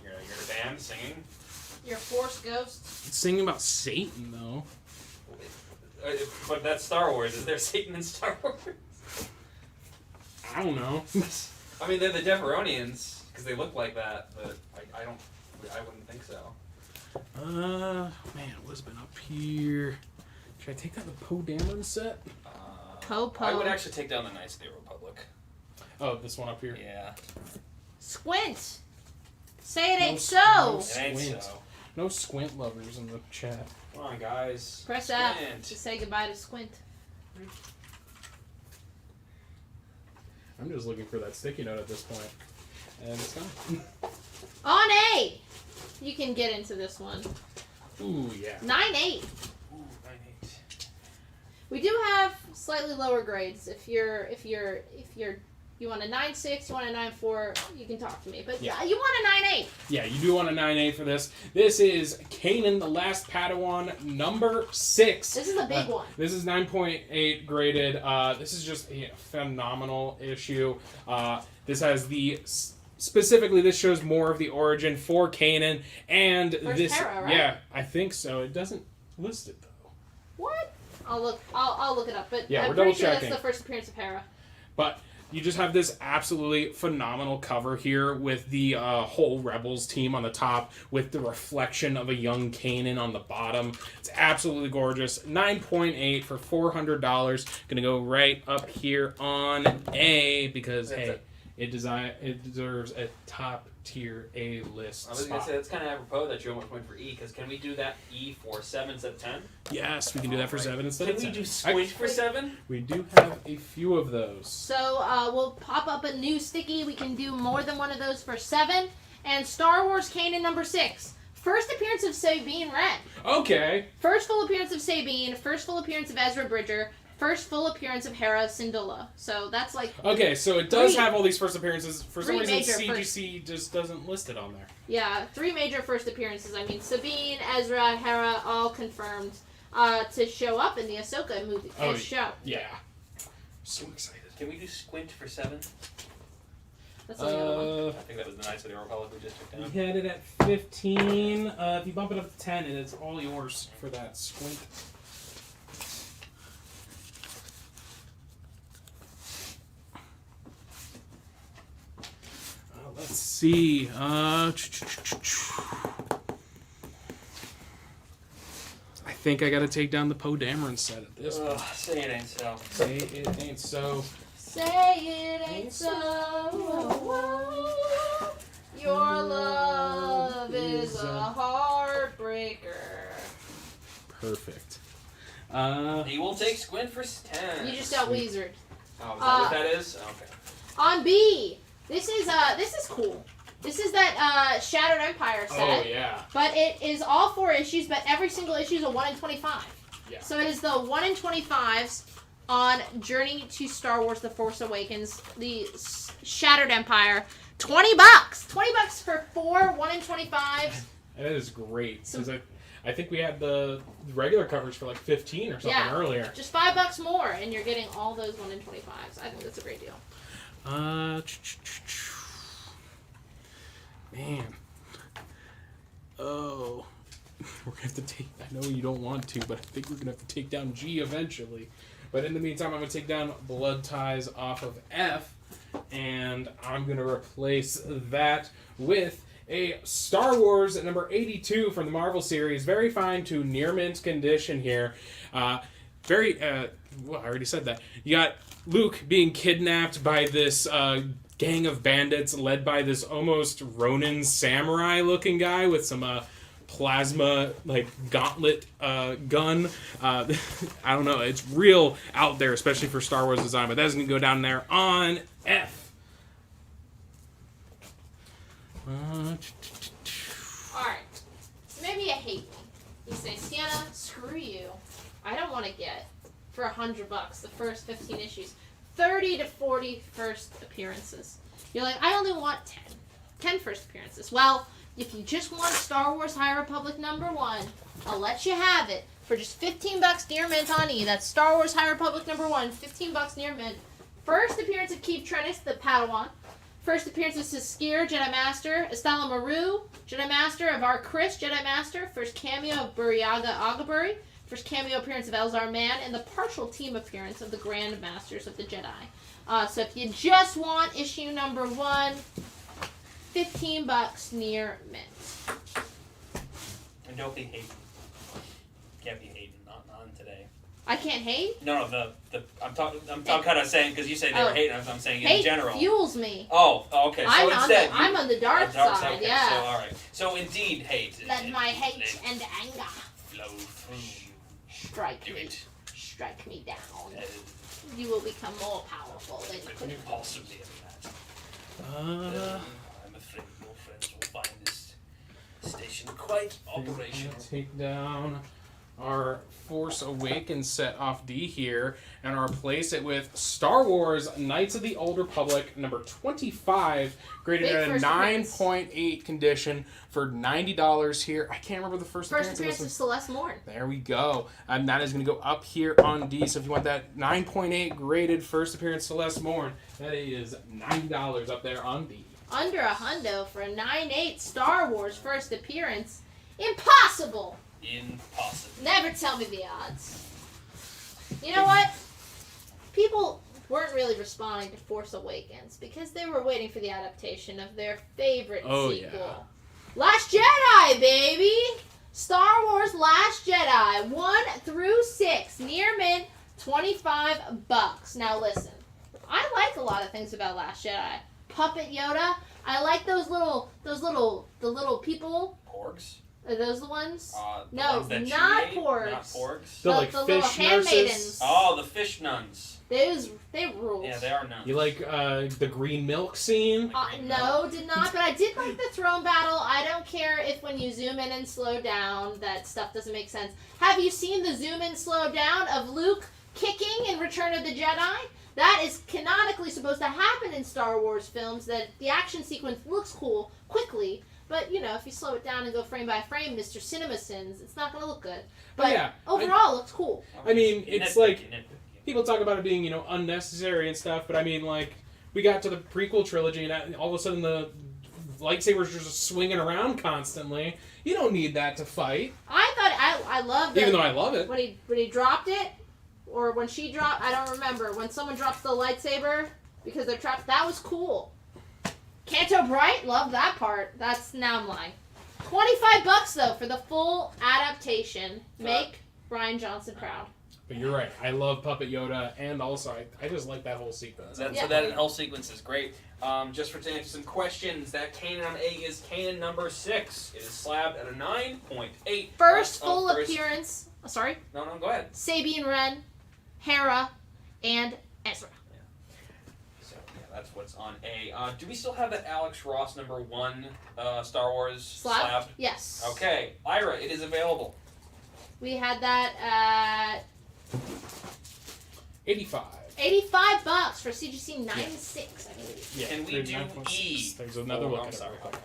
You're in a band singing. You're a Force Ghost. It's singing about Satan, though. But that's Star Wars. Is there Satan in Star Wars? I don't know. I mean, they're the Deveronians, because they look like that, but I wouldn't think so. Man, what's been up here? Should I take down the Poe Dameron set? Poe. I would actually take down the Knights of the Republic. Oh, this one up here? Yeah. Squint! Say it ain't so! No It ain't squint. so. No squint lovers in the chat. Come on, guys. Press F to say goodbye to Squint. I'm just looking for that sticky note at this point. And it's gone. On A! You can get into this one. Ooh, yeah. 9-8. Ooh, 9-8. We do have slightly lower grades. If you want a 9.6, you want a 9.4, you can talk to me. But Yeah. you want a 9.8. Yeah, you do want a 9.8 for this. This is Kanan, the Last Padawan, number 6. This is a big one. This is 9.8 graded. This is just a phenomenal issue. This has the... Specifically, this shows more of the origin for Kanan, and First this... Hera, right? Yeah, I think so. It doesn't list it, though. What? I'll look it up. But Yeah, I'm we're pretty double sure checking. that's the first appearance of Hera. But you just have this absolutely phenomenal cover here with the whole Rebels team on the top with the reflection of a young Kanan on the bottom. It's absolutely gorgeous. 9.8 for $400. Gonna go right up here on A because, hey, it deserves a top-tier A-list I was going to say, that's kind of apropos that you almost went for E, because can we do that E for 7 instead of 10? Yes, we can do that for 7 instead of 10. Can we do Squint for 7? We do have a few of those. So we'll pop up a new sticky. We can do more than one of those for 7. And Star Wars Kanan number 6. First appearance of Sabine Wren. Okay. First full appearance of Sabine. First full appearance of Ezra Bridger. First full appearance of Hera Syndulla. So that's like... Okay, so it does have all these first appearances. For some reason, major CGC just doesn't list it on there. Yeah, 3 major first appearances. I mean, Sabine, Ezra, Hera, all confirmed to show up in the Ahsoka movie show. Yeah. So excited. Can we do Squint for 7? That's the other one. I think that was the Knights of the Republic we just took down. We had it at 15. If you bump it up to 10, it's all yours for that squint. Let's see. I think I gotta take down the Poe Dameron set at this point. Say it ain't so. Say it ain't so. Say it ain't so. Your love is a heartbreaker. Perfect. He will take Squint for 10. You just got Weezered. Oh, is that what that is? Okay. On B, this is cool. This is that Shattered Empire set. Oh, yeah. But it is all 4 issues, but every single issue is a 1 in 25. Yeah. So it is the 1 in 25s on Journey to Star Wars: The Force Awakens, the Shattered Empire. $20. $20 for 4 1 in 25s. That is great. Because I think we had the regular coverage for like 15 or something earlier. Just $5 more, and you're getting all those 1 in 25s. I think that's a great deal. Man. Oh. We're gonna have to take... I know you don't want to, but I think we're gonna have to take down G eventually. But in the meantime, I'm gonna take down Blood Ties off of F, and I'm gonna replace that with a Star Wars number 82 from the Marvel series. Very fine to near mint condition here. Well, I already said that. You got Luke being kidnapped by this gang of bandits led by this almost Ronin samurai looking guy with some plasma gauntlet gun. I don't know, it's real out there, especially for Star Wars design, but that's gonna go down there on F. Alright. So maybe you hate me. You say, Sienna, screw you. I don't want to get, for $100, the first 15 issues, 30 to 40 first appearances. You're like, I only want 10 first appearances. Well, if you just want Star Wars High Republic number 1, I'll let you have it for just $15 near mint on E. That's Star Wars High Republic number 1, $15 near mint. First appearance of Keith Trennis, the Padawan. First appearance of Siskir, Jedi Master. Estella Maru, Jedi Master. Avar Chris, Jedi Master. First cameo of Buryaga Agabury. First cameo appearance of Elzar Mann. And the partial team appearance of the Grand Masters of the Jedi. So if you just want issue number 1, $15 near mint. And don't be hating. Can't be hating. Not on today. I can't hate? No, I'm kind of saying, because you say they were hating, I'm saying in hate general. Hate fuels me. Oh, okay. So I'm on the dark side, okay. yeah. So, all right. So, indeed, hate. Let my hate and anger flow through you. Strike Do me. it. Strike me down. You will become more powerful than you could possibly imagine. I'm afraid your friends will find this station quite operational. Take down our Force Awakens set off D here and replace it with Star Wars Knights of the Old Republic number 25, graded at a 9.8 condition for $90 here. I can't remember the first appearance of Celeste Morn. There we go. And that is going to go up here on D. So if you want that 9.8 graded first appearance Celeste Morn, that is $90 up there on D. Under a hundo for a 9.8 Star Wars first appearance. Impossible! Impossible. Never tell me the odds. You know what? People weren't really responding to Force Awakens because they were waiting for the adaptation of their favorite sequel. Yeah. Last Jedi, baby! Star Wars Last Jedi, 1 through 6, near mint, $25. Now listen, I like a lot of things about Last Jedi. Puppet Yoda. I like the little people. Porgs? Are those the ones? No, not porgs. Not porgs. The little handmaidens. Oh, the fish nuns. They rule. Yeah, they are nuns. You like the green milk scene? No, did not. But I did like the throne battle. I don't care if when you zoom in and slow down, that stuff doesn't make sense. Have you seen the zoom in, slow down of Luke kicking in Return of the Jedi? That is canonically supposed to happen in Star Wars films. That the action sequence looks cool quickly. But, you know, if you slow it down and go frame by frame, Mr. CinemaSins, it's not going to look good. But yeah, overall, it looks cool. I mean, it's like, people talk about it being, you know, unnecessary and stuff, but I mean, like, we got to the prequel trilogy, and all of a sudden the lightsabers are just swinging around constantly. You don't need that to fight. I loved it. Even though I love it. When he dropped it, or when she dropped, I don't remember. When someone drops the lightsaber because they're trapped, that was cool. Canto Bright, love that part. Now I'm lying. $25 though for the full adaptation. Make Rian Johnson proud. But you're right. I love Puppet Yoda, and also I just like that whole sequence. So that whole sequence is great. Just to answer some questions, that Kanan on A is Kanan number 6. It is slabbed at a 9.8. First full appearance. Oh, sorry. No, go ahead. Sabine Wren, Hera, and Ezra. That's what's on A. Do we still have that Alex Ross number 1 Star Wars slabbed? Yes. Okay. Ira, it is available. We had that at $85. $85 for CGC 96, I believe. Yeah. Can we do E? There's another look. I'm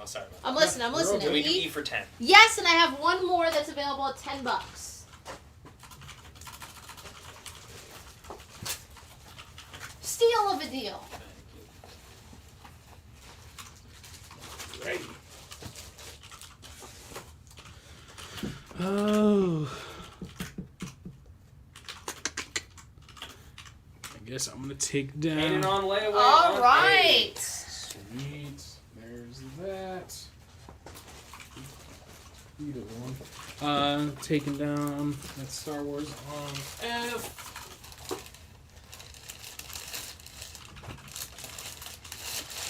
sorry. I'm listening. Can we do E for 10? Yes, and I have one more that's available at $10. Steal of a deal. Ready. Oh. I guess I'm gonna take down. Kanan on layaway. All right. Sweet. There's that. Either one. Taking down that Star Wars on F.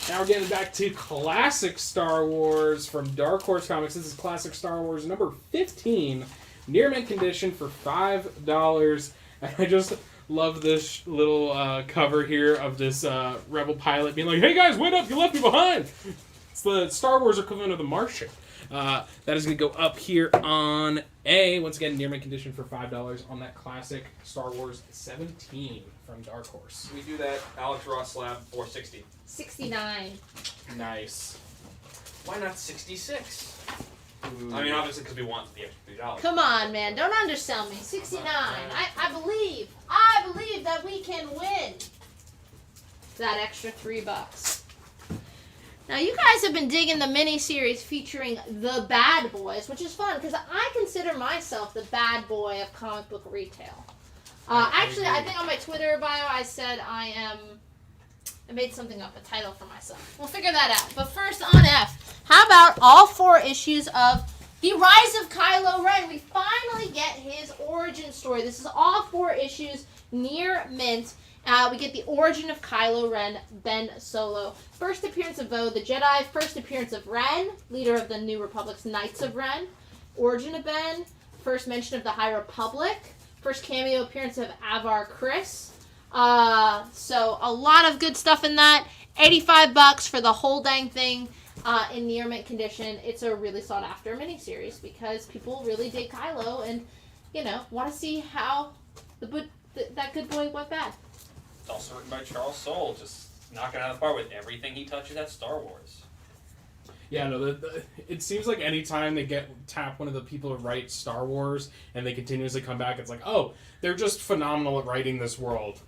Now we're getting back to classic Star Wars from Dark Horse Comics. This is classic Star Wars number 15, near mint condition for $5. And I just love this little cover here of this rebel pilot being like, "Hey guys, wait up! You left me behind." It's the Star Wars equivalent of the Martian. That is going to go up here on A. Once again, near mint condition for $5 on that classic Star Wars 17 from Dark Horse. We do that Alex Ross slab for 60. 69. Nice. Why not 66? Ooh. I mean, obviously because we want the extra $3. Come on, man. Don't undersell me. 69. I believe that we can win that extra $3. Now, you guys have been digging the mini-series featuring the bad boys, which is fun, because I consider myself the bad boy of comic book retail. Actually, I think on my Twitter bio I said I made something up, a title for myself. We'll figure that out. But first, on F, how about all 4 issues of The Rise of Kylo Ren. We finally get his origin story. This is all 4 issues near mint. We get the origin of Kylo Ren, Ben Solo. First appearance of Vo the Jedi. First appearance of Ren, leader of the New Republic's Knights of Ren. Origin of Ben. First mention of the High Republic. First cameo appearance of Avar Kriss. So a lot of good stuff in that. $85 for the whole dang thing. In near mint condition. It's a really sought after miniseries because people really dig Kylo and, want to see how that good boy went bad. It's also written by Charles Soule, just knocking it out of the park with everything he touches at Star Wars. Yeah, no, it seems like anytime they tap one of the people who write Star Wars and they continuously come back, it's like, oh, they're just phenomenal at writing this world.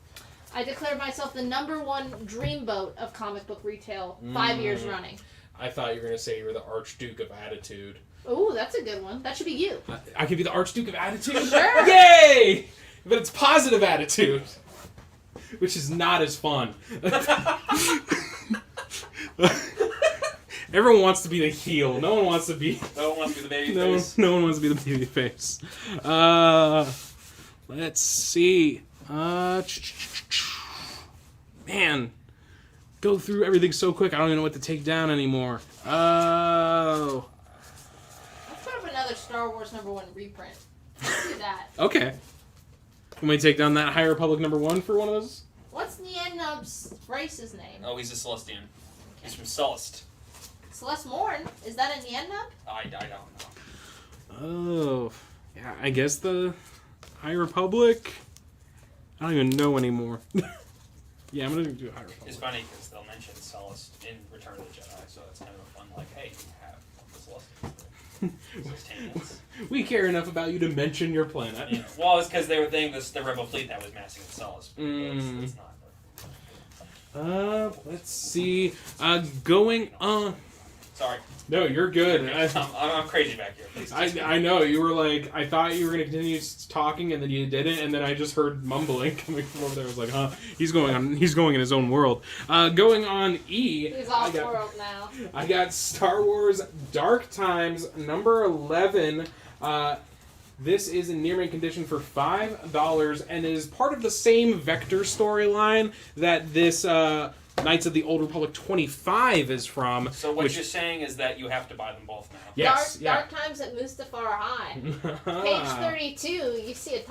I declared myself the #1 dreamboat of comic book retail 5 years running. I thought you were going to say you were the Archduke of Attitude. Ooh, that's a good one. That should be you. I could be the Archduke of Attitude? Sure. Yay! But it's positive attitude, which is not as fun. Everyone wants to be the heel. No one wants to be... No one wants to be the baby face. No one wants to be the baby face. Let's see. Man... Go through everything so quick, I don't even know what to take down anymore. Oh. Let's put up another Star Wars #1 reprint. Let's do that. Okay. Can we take down that High Republic #1 for one of those? What's Nienub's race's name? Oh, he's a Celestian. He's from Celeste. Celeste Morn. Is that a Nienub? I don't know. Oh. Yeah, I guess the High Republic... I don't even know anymore. Yeah, I'm going to do High Republic. It's funny because they'll mention Celeste in Return of the Jedi, so it's kind of a fun, like, hey, you have the Celestians. We care enough about you to mention your planet. Yeah. Well, it's because they were thinking the Rebel fleet that was massing in Celeste. It's not. Let's see. Going on... Sorry. No, you're good. I'm crazy back here. Please. I know. You were like, I thought you were going to continue talking, and then you didn't, and then I just heard mumbling coming from over there. I was like, huh, he's going in his own world. Going on E. He's off world now. I got Star Wars Dark Times #11. This is in near mint condition for $5 and is part of the same Vector storyline that this Knights of the Old Republic 25 is from. So what you're saying is that you have to buy them both now. Yes. Dark Times at Mustafar High. Page 32. You see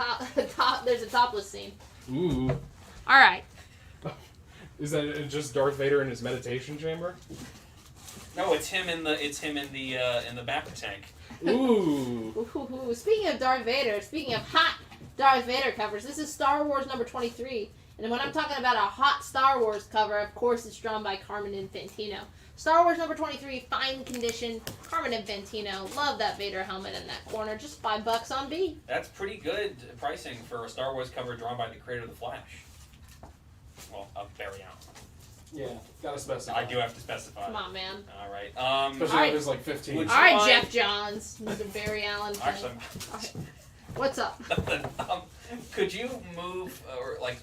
there's a topless scene. Ooh. All right. Is that just Darth Vader in his meditation chamber? No, it's him in the back tank. Ooh. Ooh. Speaking of Darth Vader, speaking of hot Darth Vader covers, this is Star Wars #23. And when I'm talking about a hot Star Wars cover, of course it's drawn by Carmen Infantino. Star Wars #23, fine condition, Carmen Infantino. Love that Vader helmet in that corner. Just $5 on B. That's pretty good pricing for a Star Wars cover drawn by the creator of The Flash. Well, Barry Allen. Yeah, gotta specify. I do have to specify. Come on, man. All right. Especially when there's like 15. All right, Jeff Johns, Mr. Barry Allen. Actually, what's up? Could you move,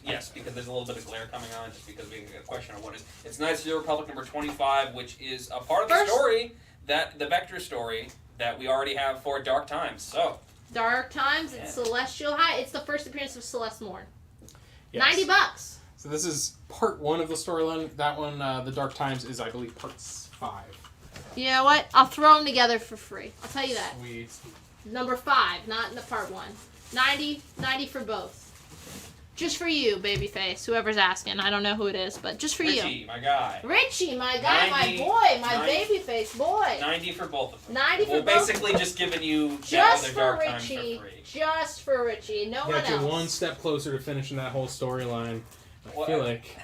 yes, because there's a little bit of glare coming on, just because we get a question on what is. It's Knights of the Republic #25, which is a part of the story, the Vector story, that we already have for Dark Times. So. Dark Times, it's Celestial High. It's the first appearance of Celeste Morn. Yes. $90. So this is part 1 of the storyline. That one, the Dark Times, is, I believe, part 5. You know what? I'll throw them together for free. I'll tell you that. Sweet. #5, not in the part 1. 90 for both. Just for you, babyface. Whoever's asking. I don't know who it is, but just for you. Richie, my guy. Richie, my guy, 90, my boy, my babyface boy. 90 for both of them. 90 for both. We're basically just giving you just other for Dark Richie. Times for free. Just for Richie. No one else. Got you one step closer to finishing that whole storyline. I feel like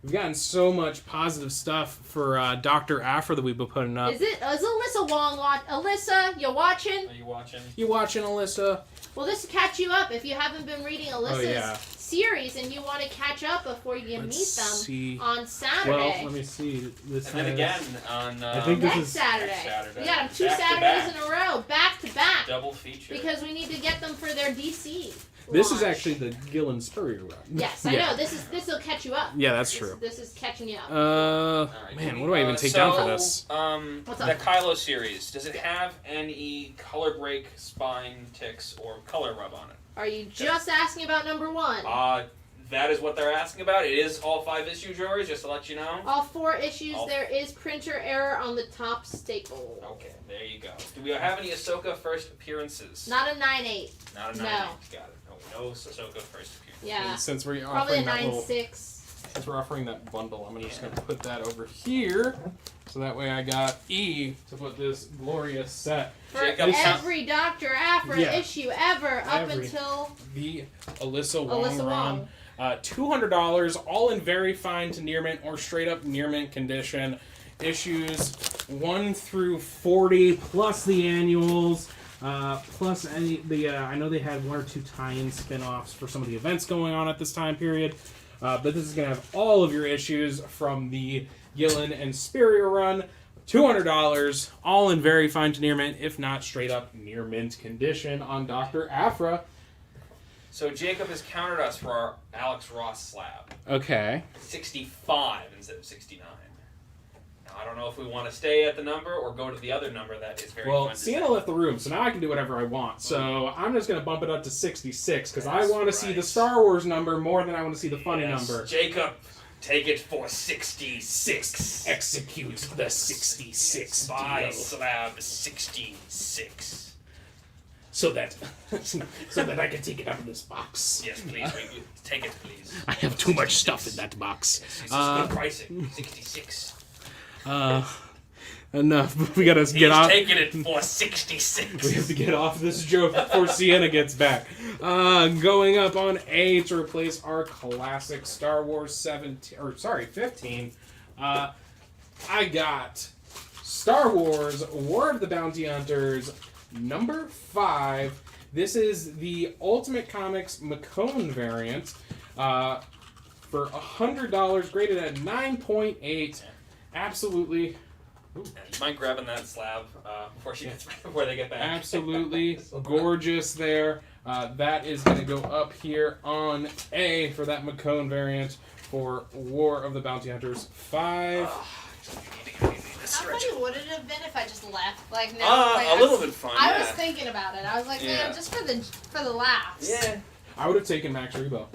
we've gotten so much positive stuff for Dr. Afra that we've been putting up. Is Alyssa Wong watching? Alyssa, you watching? Are you watching? You watching, Alyssa? Well, this will catch you up if you haven't been reading Alyssa's series and you want to catch up before you meet them on Saturday. Well, let me see. And then again on I think next Saturday. We got them 2 Saturdays in a row, back to back. Double feature. Because we need to get them for their DC. This is launch. actually the Gillen Spurrier run. Yes, I know. This will catch you up. Yeah, that's true. This is catching you up. Man, what do I even take down for this? What's the up? Kylo series, does it have any color break, spine ticks, or color rub on it? Are you just asking about number 1? That is what they're asking about. It is all 5 issues yours, just to let you know. All 4 issues. There is printer error on the top staple. Okay, there you go. Do we have any Ahsoka first appearances? Not a 9/8. Not a 9/8. No. Got it. No Ahsoka first appearance. Yeah. And since we're Probably a offering that little, 9/6. since we're offering that bundle, I'm just gonna put that over here, so that way I got E to put this glorious set. For every Dr. Aphra issue ever up until the Alyssa Wong Alyssa run. Wong. $200, all in very fine to near mint or straight up near mint condition. Issues 1 through 40 plus the annuals, plus any I know they had 1 or 2 tie-in spin-offs for some of the events going on at this time period. But this is gonna have all of your issues from the Gillen and Spurrier run. $200, all in very fine to near mint, if not straight up near mint condition on Dr. Aphra. So Jacob has countered us for our Alex Ross slab. Okay. 65 instead of 69. Now, I don't know if we want to stay at the number or go to the other number that is very Well, fun to Sienna say. left the room, so now I can do whatever I want. So I'm just going to bump it up to 66, because I That's want to see the Star Wars number more than I want to see the funny number. Jacob, take it for 66. Execute the 66 Buy deal. slab 66. So that I can take it out of this box. Yes, please. Take it, please. I have too much stuff in that box. This is good pricing. 66. Enough. We gotta get off. He's taking it for 66. We have to get off this joke before Sienna gets back. Going up on A to replace our classic Star Wars 15. I got Star Wars War of the Bounty Hunters number 5. This is the Ultimate Comics McCone variant for $100, graded at 9.8. Absolutely. You mind grabbing that slab before they get back? Absolutely gorgeous there. That is going to go up here on A for that McCone variant for War of the Bounty Hunters 5. How funny would it have been if I just left? Like a little bit fun. I was thinking about it. I was like, man, just for the laughs. Yeah. I would have taken Max Rebo.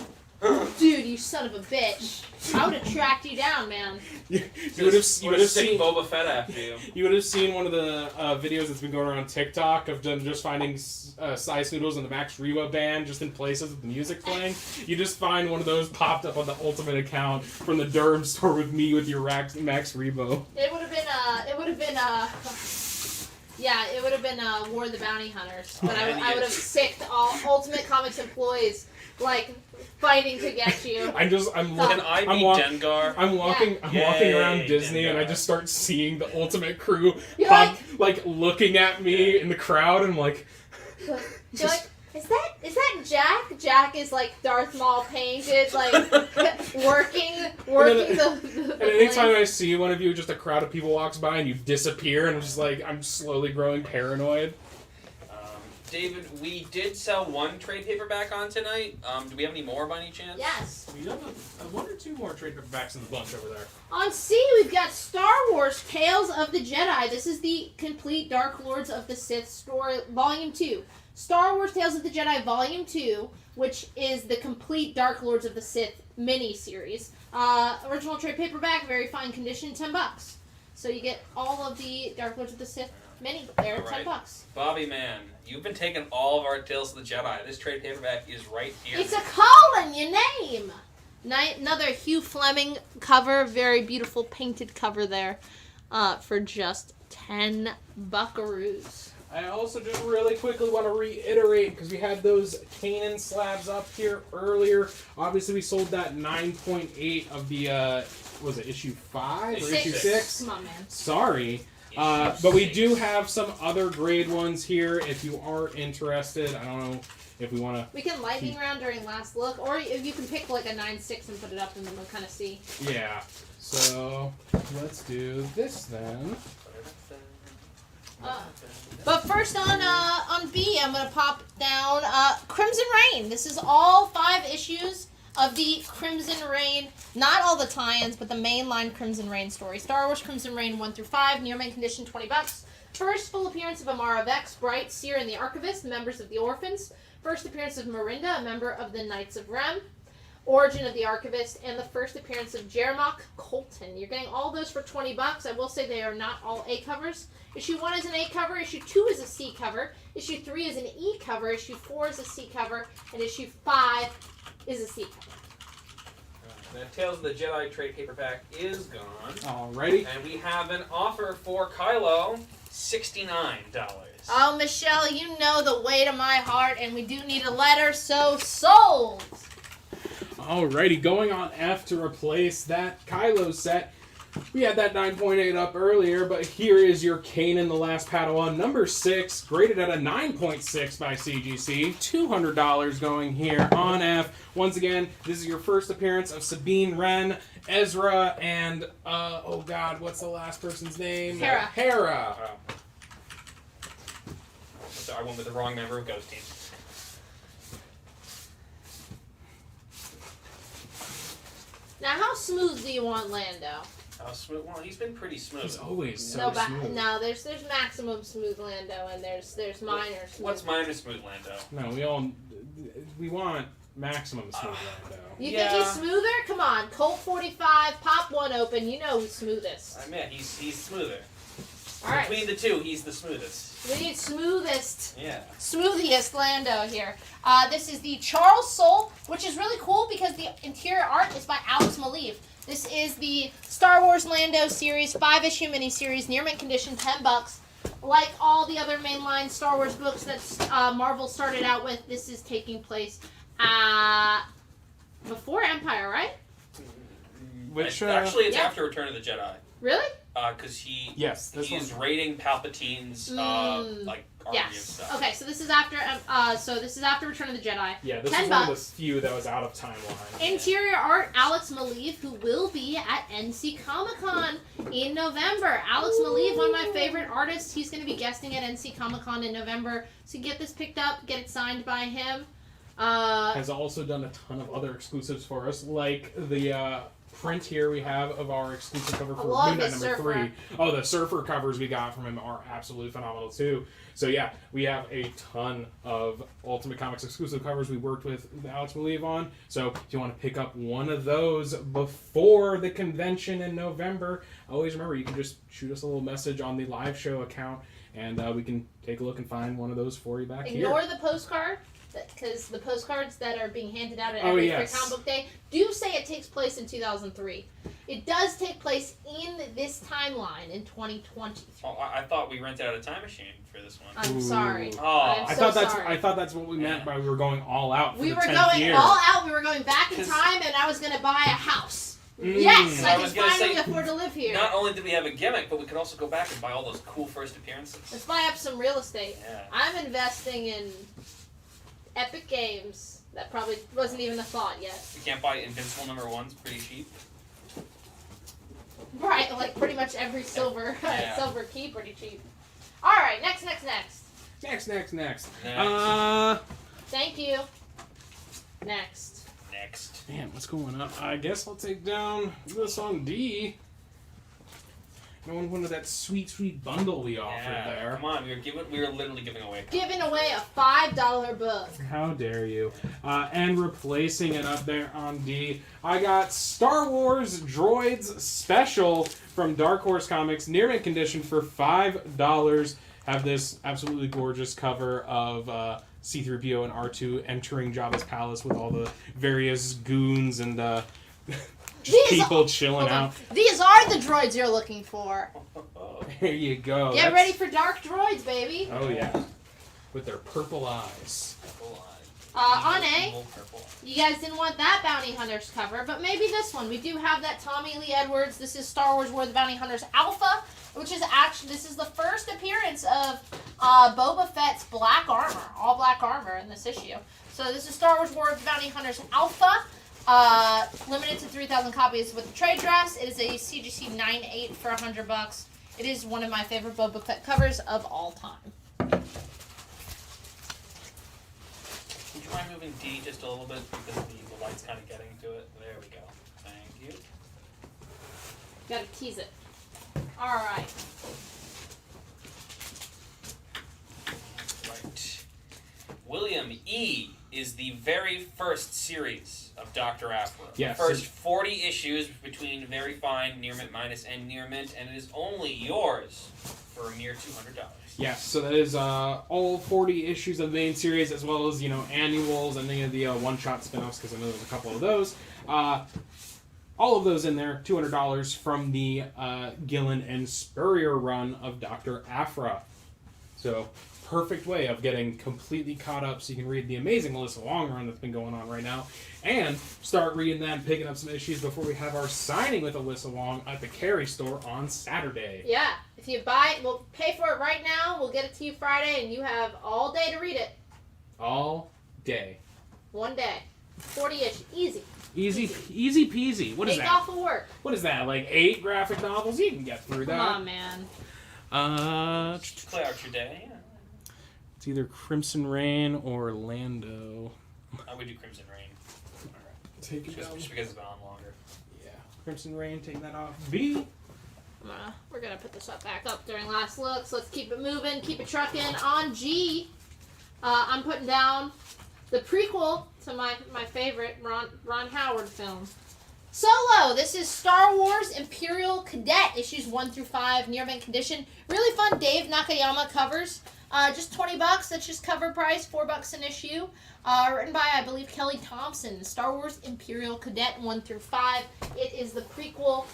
Dude, you son of a bitch! I would have tracked you down, man. You would have seen Boba Fett after you. You would have seen one of the videos that's been going around TikTok of them just finding Size Noodles in the Max Rebo band just in places with the music playing. You just find one of those popped up on the Ultimate account from the Durham store with me with your Max Rebo. It would have been yeah, it would have been War of the Bounty Hunters, but I would have sicked all Ultimate Comics employees like fighting to get you. I'm walking around Disney, and I just start seeing the Ultimate crew like looking at me in the crowd, and I'm like, you're like, is that Jack? Jack is like Darth Maul painted, like working the and anytime I see one of you, just a crowd of people walks by and you disappear, and I'm just like, I'm slowly growing paranoid. David, we did sell 1 trade paperback on tonight. Do we have any more by any chance? Yes. We have 1 or 2 more trade paperbacks in the bunch over there. On C, we've got Star Wars Tales of the Jedi. This is the complete Dark Lords of the Sith story, Volume 2. Star Wars Tales of the Jedi Volume 2, which is the complete Dark Lords of the Sith mini-series. Original trade paperback, very fine condition, $10. So you get all of the Dark Lords of the Sith mini there, $10. Bobby, man, you've been taking all of our Tales of the Jedi. This trade paperback is right here. It's a calling your name. Another Hugh Fleming cover, very beautiful painted cover there, for just 10 buckaroos. I also just really quickly want to reiterate, because we had those Kanan slabs up here earlier. Obviously, we sold that 9.8 of the, was it issue 5 or issue 6? Come on, man. Sorry. But we do have some other grade ones here if you are interested. I don't know if we want to... We can lightning round during last look, or if you can pick like a 9.6 and put it up and then we'll kind of see. Yeah. So, let's do this then. But first on B, I'm gonna pop down Crimson Reign. This is all 5 issues of the Crimson Reign, not all the tie-ins, but the mainline Crimson Reign story. Star Wars Crimson Reign 1 through 5, near mint condition, $20. First full appearance of Amara Vex, Bright, Seer, and the Archivist, members of the Orphans. First appearance of Mirinda, a member of the Knights of Rem. Origin of the Archivist, and the first appearance of Jeremoth Colton. You're getting all those for $20. I will say they are not all A covers. Issue 1 is an A cover, issue 2 is a C cover, issue 3 is an E cover, issue 4 is a C cover, and issue 5 is a C cover. That Tales of the Jedi trade paperback is gone. Alrighty. And we have an offer for Kylo, $69. Oh, Michelle, you know the way to my heart, and we do need a letter, so sold! Alrighty, going on F to replace that Kylo set. We had that 9.8 up earlier, but here is your Kanan the Last Padawan, number 6, graded at a 9.6 by CGC. $200 going here on F. Once again, this is your first appearance of Sabine Wren, Ezra, and, oh god, what's the last person's name? Hera. So I went with the wrong member of Ghost Team. Now, how smooth do you want Lando? Smooth. Well, he's been pretty smooth. He's always so smooth. No, there's maximum smooth Lando, and there's minor smooth. What's minor smooth Lando? No, we want maximum smooth Lando. You think he's smoother? Come on, Colt 45, pop one open. You know who's smoothest. I mean, he's smoother. All right. Between the two, he's the smoothest. We need smoothest. Yeah. Smoothiest Lando here. This is the Charles Soule, which is really cool because the interior art is by Alex Maleev. This is the Star Wars Lando series, 5-issue miniseries, near mint condition, $10. Like all the other mainline Star Wars books that Marvel started out with, this is taking place before Empire, right? Actually, it's after Return of the Jedi. Really? Because he's raiding Palpatine's army and stuff. Okay, so this is after Return of the Jedi. Yeah, this $10. is one of the few that was out of timeline. Interior art, Alex Maleev, who will be at NC Comic Con in November. Alex Maleev, one of my favorite artists. He's going to be guesting at NC Comic Con in November. So get this picked up, get it signed by him. Has also done a ton of other exclusives for us, like the print here we have of our exclusive cover for Moon Knight number 3. Oh, the Surfer covers we got from him are absolutely phenomenal too. So yeah, we have a ton of Ultimate Comics exclusive covers we worked with Alex Maleev on. So if you want to pick up one of those before the convention in November, always remember you can just shoot us a little message on the live show account, and we can take a look and find one of those for you back here. Ignore the postcard, because the postcards that are being handed out at every Free Comic Book Day do say it takes place in 2003. It does take place in this timeline in 2020. Oh, I thought we rented out a time machine for this one. I'm sorry. Oh, I thought that's what we meant by we were going all out. For we the were 10th going year. all out. We were going back in time, and I was going to buy a house. Yes, I can finally afford to live here. Not only did we have a gimmick, but we could also go back and buy all those cool first appearances. Let's buy up some real estate. Yeah. I'm investing in Epic Games. That probably wasn't even a thought yet. You can't buy Invincible number 1's pretty cheap. Right, like pretty much every silver key pretty cheap. All right, next. Next. Thank you. Next. Man, what's going on? I guess I'll take down this on D. No one wanted that sweet bundle we offered there. Come on, we were literally giving away. Giving away a $5 book. How dare you? And replacing it up there on D, I got Star Wars Droids Special from Dark Horse Comics, near mint condition for $5. Have this absolutely gorgeous cover of C-3PO and R2 entering Jabba's palace with all the various goons and people chilling out. These are the droids you're looking for. There you go. Get ready for dark droids, baby. Oh yeah, with their purple eyes. On A, you guys didn't want that Bounty Hunters cover, but maybe this one. We do have that Tommy Lee Edwards. This is Star Wars War of the Bounty Hunters Alpha, which is this is the first appearance of Boba Fett's black armor, all black armor in this issue. So this is Star Wars War of the Bounty Hunters Alpha, limited to 3,000 copies with the trade dress. It is a CGC 9.8 for $100. It is one of my favorite Boba Fett covers of all time. Would you mind moving D just a little bit because the light's kind of getting to it? There we go. Thank you. Gotta tease it. Alright. Right. William E. is the very first series of Dr. Aphra. Yes. The first 40 issues between Very Fine, Near Mint Minus, and Near Mint, and it is only yours for a mere $200. Yes, so that is all 40 issues of the main series, as well as, annuals and any of the one-shot spin-offs, because I know there's a couple of those. All of those in there, $200 from the Gillen and Spurrier run of Dr. Aphra. So, perfect way of getting completely caught up so you can read the amazing Alyssa Long run that's been going on right now, and start reading that and picking up some issues before we have our signing with Alyssa Long at the Carey store on Saturday. Yeah, if you buy it, we'll pay for it right now, we'll get it to you Friday, and you have all day to read it. All day. One day. 40-ish. Easy. Easy peasy. What is that? Take off of work. What is that? Like 8 graphic novels? You can get through that. Come on, man. Play out your day. Yeah. It's either Crimson Rain or Lando. I would do Crimson Rain. All right. Take it down. Just because it's been on longer. Yeah. Crimson Rain, take that off. B. We're going to put this back up during last looks. Let's keep it moving, keep it trucking. On G, I'm putting down the prequel to my favorite Ron Howard film. Solo! This is Star Wars Imperial Cadet, issues 1 through 5, near mint condition. Really fun Dave Nakayama covers. Just $20, that's just cover price, $4 an issue. Written by, I believe, Kelly Thompson. Star Wars Imperial Cadet 1 through 5. It is the prequel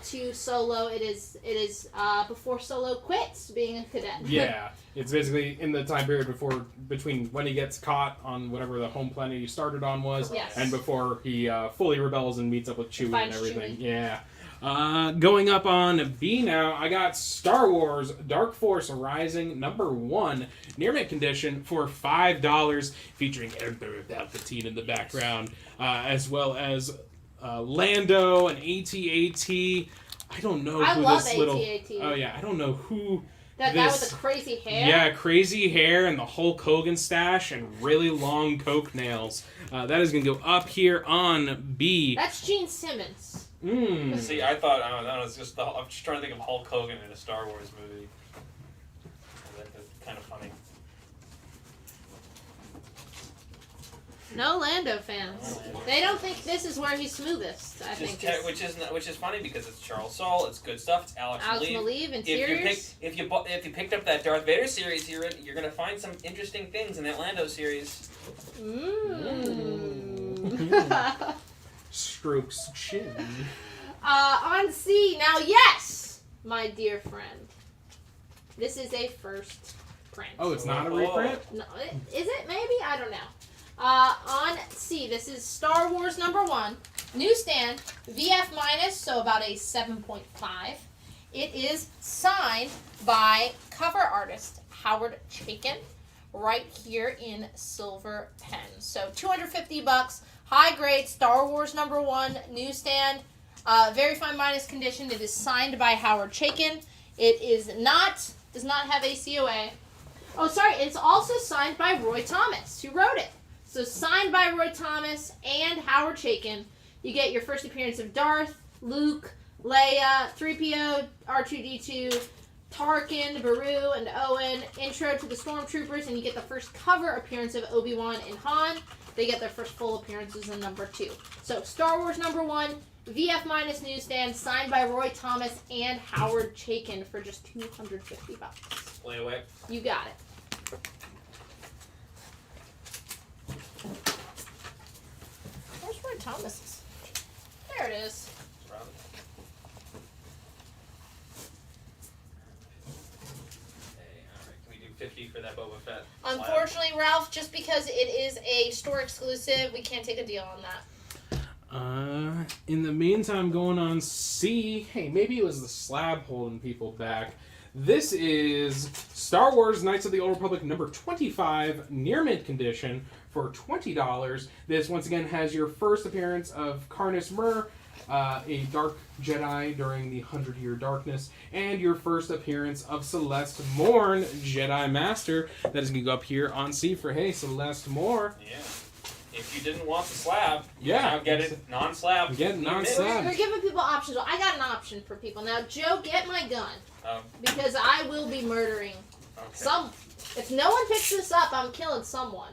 to Solo. It is before Solo quits being a cadet. Yeah, it's basically in the time period between when he gets caught on whatever the home planet he started on was, yes, and before he fully rebels and meets up with Chewie and everything. Chewie. Yeah. Going up on B now, I got Star Wars Dark Force Rising #1, near mint condition for $5, featuring Emperor Palpatine in the background, as well as Lando and AT-AT. I don't know who love this little. AT-AT. Oh yeah, I don't know who. That guy with the crazy hair? Yeah, crazy hair and the Hulk Hogan stash and really long coke nails. That is going to go up here on B. That's Gene Simmons. See, I thought, I was just trying to think of Hulk Hogan in a Star Wars movie. That's kind of funny. No Lando fans. They don't think this is where he's smoothest. I think. Which is funny because it's Charles Soule, it's good stuff. It's Alex Maleev, interiors. If you picked up that Darth Vader series, you're gonna find some interesting things in that Lando series. Strokes chin. On C now, yes, my dear friend. This is a first print. Oh, it's not a reprint? No, is it? Maybe, I don't know. On C, this is Star Wars #1, newsstand, VF minus, so about a 7.5. It is signed by cover artist Howard Chaykin, right here in silver pen. So $250, high grade Star Wars #1, newsstand, very fine minus condition. It is signed by Howard Chaykin. It does not have a COA. Oh, sorry, it's also signed by Roy Thomas, who wrote it. So signed by Roy Thomas and Howard Chaykin. You get your first appearance of Darth, Luke, Leia, 3PO, R2-D2, Tarkin, Beru, and Owen. Intro to the Stormtroopers, and you get the first cover appearance of Obi-Wan and Han. They get their first full appearances in #2. So Star Wars #1, VF minus newsstand, signed by Roy Thomas and Howard Chaykin for just $250. Play away. You got it. Where's Roy Thomas's? There it is. Can we do 50 for that Boba Fett? Unfortunately, Ralph, just because it is a store exclusive, we can't take a deal on that. In the meantime, going on C, hey, maybe it was the slab holding people back. This is Star Wars Knights of the Old Republic #25, near mint condition for $20. This, once again, has your first appearance of Karness Mur, a Dark Jedi during the 100-Year Darkness, and your first appearance of Celeste Morn, Jedi Master. That is going to go up here on C for, hey, Celeste Morn. Yeah. If you didn't want the slab, you Yeah. now get it non-slab. Get it non-slab. We're giving people options. Well, I got an option for people. Now, Joe, get my gun. Because I will be murdering some. If no one picks this up, I'm killing someone.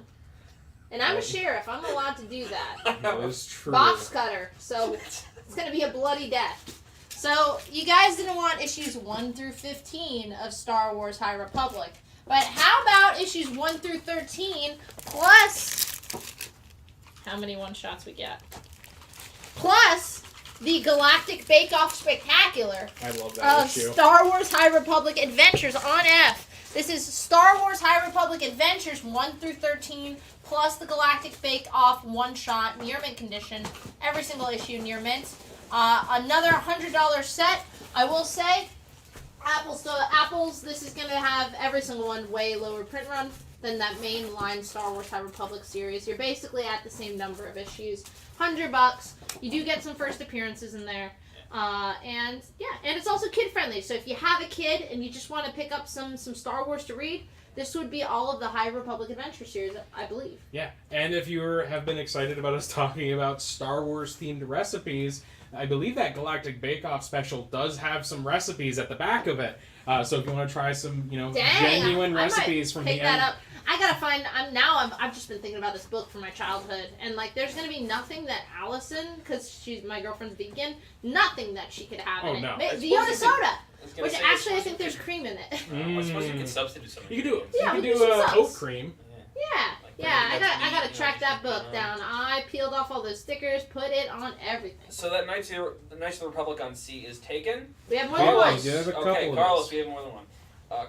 And I'm a sheriff. I'm allowed to do that. That is true. Box cutter. So it's going to be a bloody death. So you guys didn't want issues 1 through 15 of Star Wars High Republic. But how about issues 1 through 13 plus... How many one-shots we get? Plus the Galactic Bake-Off Spectacular I love that of issue. Star Wars High Republic Adventures on F. This is Star Wars High Republic Adventures 1 through 13 plus the Galactic Bake-Off one-shot near mint condition. Every single issue near mint. Another $100 set. I will say, Apples, this is going to have every single one way lower print run than that mainline Star Wars High Republic series. You're basically at the same number of issues. $100. You do get some first appearances in there. And it's also kid friendly. So if you have a kid and you just want to pick up some Star Wars to read, this would be all of the High Republic Adventure series, I believe. Yeah, and if you have been excited about us talking about Star Wars themed recipes, I believe that Galactic Bake Off special does have some recipes at the back of it. So if you want to try some, genuine recipes from the end. That up. I gotta find. I've just been thinking about this book from my childhood, and there's gonna be nothing that Allison, because she's my girlfriend's vegan, nothing that she could have in it. The Yoda soda, which actually I think there's cream in it. I suppose you can substitute something. You can do some oat cream. Yeah. I gotta track that book down. I peeled off all those stickers, put it on everything. So that Knights of the Republic on C is taken. We have more than one. Okay, Carlos, we have more than one.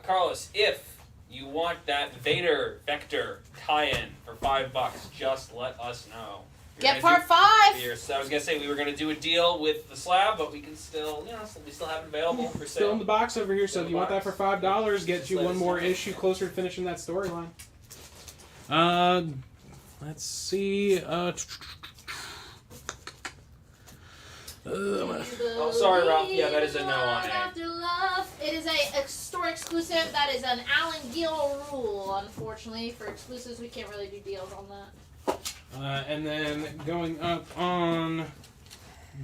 Carlos, if you want that Vader Vector tie-in for $5, just let us know. Get part 5. So I was gonna say we were gonna do a deal with the slab, but we can still, we still have it available for sale. Still in the box over here. So if you want that for $5, get you one more issue closer to finishing that storyline. Let's see. Oh, sorry, Ralph. Yeah, that is a no on A. It is a store exclusive. That is an Alan Gill rule. Unfortunately, for exclusives, we can't really do deals on that. And then going up on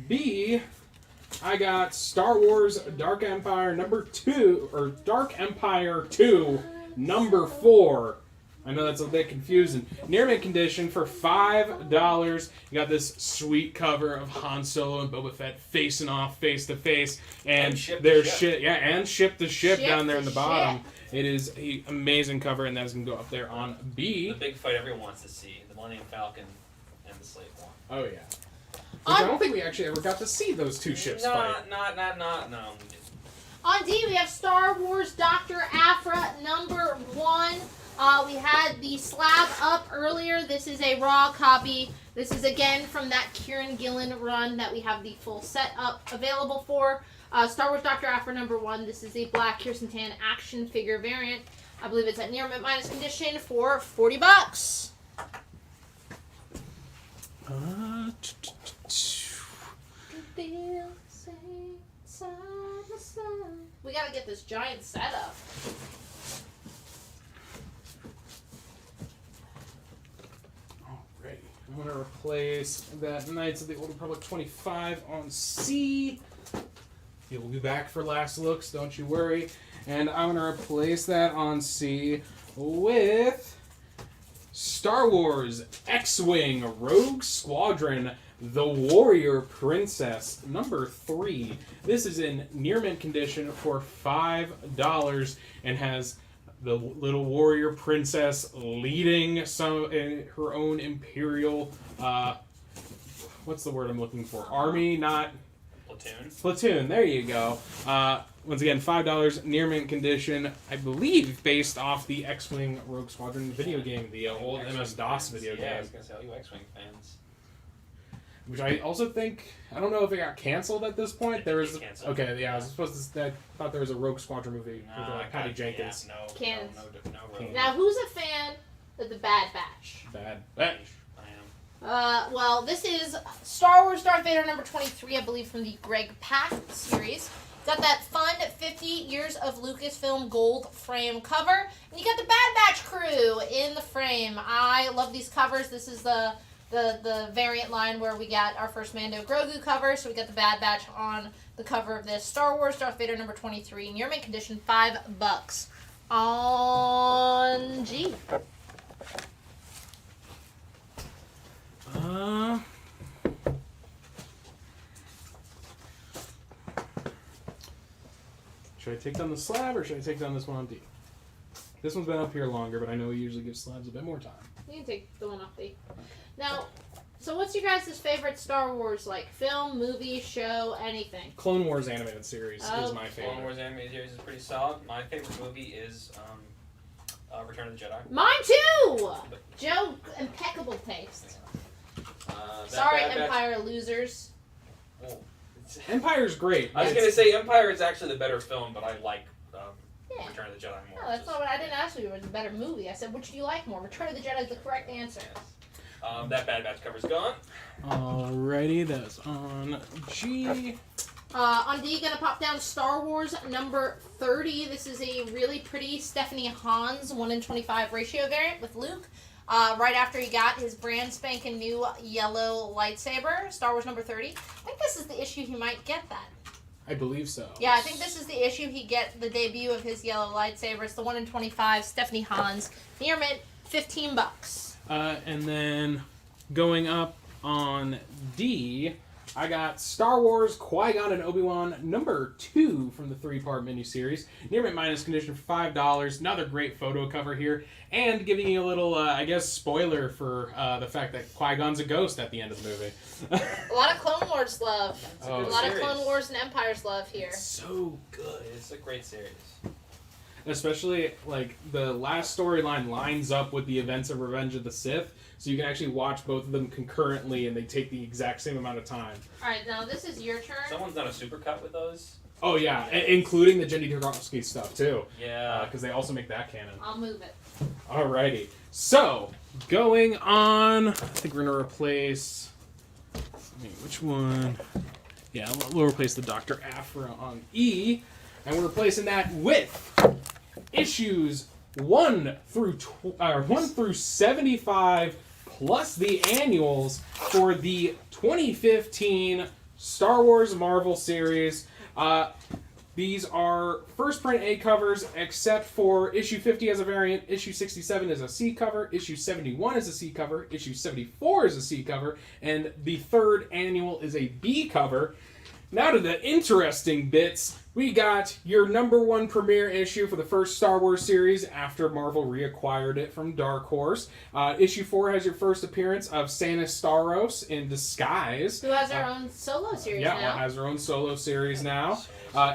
B, I got Star Wars Dark Empire number 2, or Dark Empire 2, number 4. I know that's a bit confusing. Near mint condition for $5. You got this sweet cover of Han Solo and Boba Fett facing off face to face, and there's ship. Yeah, and ship the ship down there in the bottom. It is an amazing cover, and that's gonna go up there on B. The big fight everyone wants to see: the Millennium Falcon and the Slave One. Oh yeah. Which I don't think we actually ever got to see those two ships fight. No, we didn't. On D, we have Star Wars Dr. Aphra number 1. We had the slab up earlier. This is a raw copy. This is again from that Kieran Gillen run that we have the full set up available for. Star Wars Dr. Aphra number 1. This is the black Kirsten Tan action figure variant. I believe it's at near mint minus condition for $40. We gotta get this giant setup. Alright, I'm gonna replace that Knights of the Old Republic 25 on C. It will be back for last looks, don't you worry. And I'm gonna replace that on C with Star Wars X-Wing Rogue Squadron, The Warrior Princess, number 3. This is in near mint condition for $5 and has the little warrior princess leading her own imperial, what's the word I'm looking for? Army, not... Platoon. Platoon, there you go. Once again, $5, near mint condition, I believe based off the X-Wing Rogue Squadron video game, the old MS-DOS video game. Yeah, I was going to say, all you X-Wing fans. Which I also think, I don't know if it got canceled at this point. There was okay, yeah, I was supposed to. I thought there was a Rogue Squadron movie with like Patty Jenkins. Yeah, no. Now, who's a fan of the Bad Batch? Bad Batch. I am. Well, this is Star Wars Darth Vader number 23, I believe, from the Greg Pak series. Got that fun 50 Years of Lucasfilm gold frame cover. And you got the Bad Batch crew in the frame. I love these covers. This is the variant line where we got our first Mando Grogu cover. So we got the Bad Batch on the cover of this. Star Wars Darth Vader number 23. Near mint condition, $5 on G. Should I take down the slab or should I take down this one on D? This one's been up here longer, but I know we usually give slabs a bit more time. You can take the one off D. Now, so what's your guys' favorite Star Wars, like film, movie, show, anything? Clone Wars animated series is my favorite. Clone Wars animated series is pretty solid. My favorite movie is Return of the Jedi. Mine too! Joe, impeccable taste. Sorry, Empire losers. Oh. Empire's great. I was going to say Empire is actually the better film, but I like Return of the Jedi more. No, that's not what I didn't ask you. It was a better movie. I said, which do you like more? Return of the Jedi is the correct answer. Yes. That Bad Batch cover's gone. Alrighty, that's on G. On D, gonna pop down Star Wars number 30. This is a really pretty Stephanie Hans 1:25 ratio variant with Luke. Right after he got his brand spanking new yellow lightsaber, Star Wars number 30. I think this is the issue he might get that. I believe so. Yeah, I think this is the issue he get the debut of his yellow lightsaber. It's the 1:25 Stephanie Hans. Near mint, $15. And then going up on D, I got Star Wars Qui-Gon and Obi-Wan number 2 from the 3-part miniseries. Near mint minus condition for $5. Another great photo cover here. And giving you a little, I guess, spoiler for the fact that Qui-Gon's a ghost at the end of the movie. A lot of Clone Wars love. A lot series. of Clone Wars and Empires love here. So good. It's a great series. Especially, like, the last storyline lines up with the events of Revenge of the Sith, so you can actually watch both of them concurrently, and they take the exact same amount of time. Alright, now this is your turn. Someone's done a supercut with those. Oh, yeah, including the Jenny Tarkovsky stuff, too. Yeah. Because they also make that canon. I'll move it. Alrighty. So, going on, I think we're going to replace... which one? Yeah, we'll replace the Dr. Aphra on E, and we're replacing that with issues 1 through 75 plus the annuals for the 2015 Star Wars Marvel series. These are first print A covers, except for issue 50 as a variant, issue 67 is a C cover, issue 71 is a C cover, issue 74 is a C cover, and the third annual is a B cover. Now to the interesting bits. We got your number 1 premiere issue for the first Star Wars series after Marvel reacquired it from Dark Horse. Issue 4 has your first appearance of Santa Staros in disguise. Who has her own solo series now. Yeah, has her own solo series now.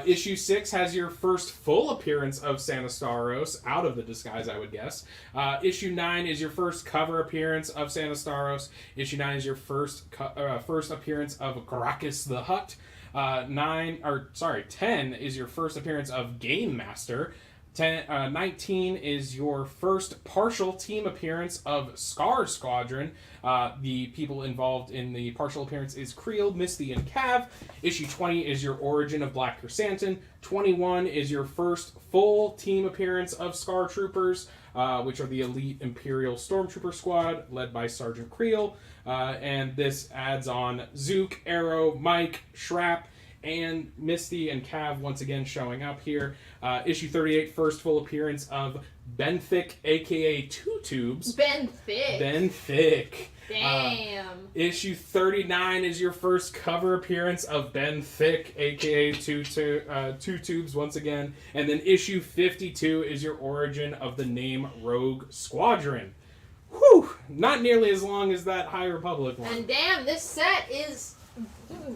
Issue 6 has your first full appearance of Santa Staros, out of the disguise, I would guess. Issue 9 is your first cover appearance of Santa Staros. Issue 9 is your first appearance of Gracchus the Hutt. 10 is your first appearance of Game Master. 19 is your first partial team appearance of Scar Squadron. The people involved in the partial appearance is Creel, Misty, and Cav. Issue 20 is your origin of Black Chrysanthemum. 21 is your first full team appearance of Scar Troopers, which are the elite Imperial Stormtrooper Squad, led by Sergeant Creel. And this adds on Zook, Arrow, Mike, Shrap, and Misty and Cav once again showing up here. Issue 38, first full appearance of Ben Thick, a.k.a. Two Tubes. Ben Thick. Ben Thick. Damn. Issue 39 is your first cover appearance of Ben Thick, a.k.a. Two Tubes once again. And then issue 52 is your origin of the name Rogue Squadron. Whew! Not nearly as long as that High Republic one. And damn, this set is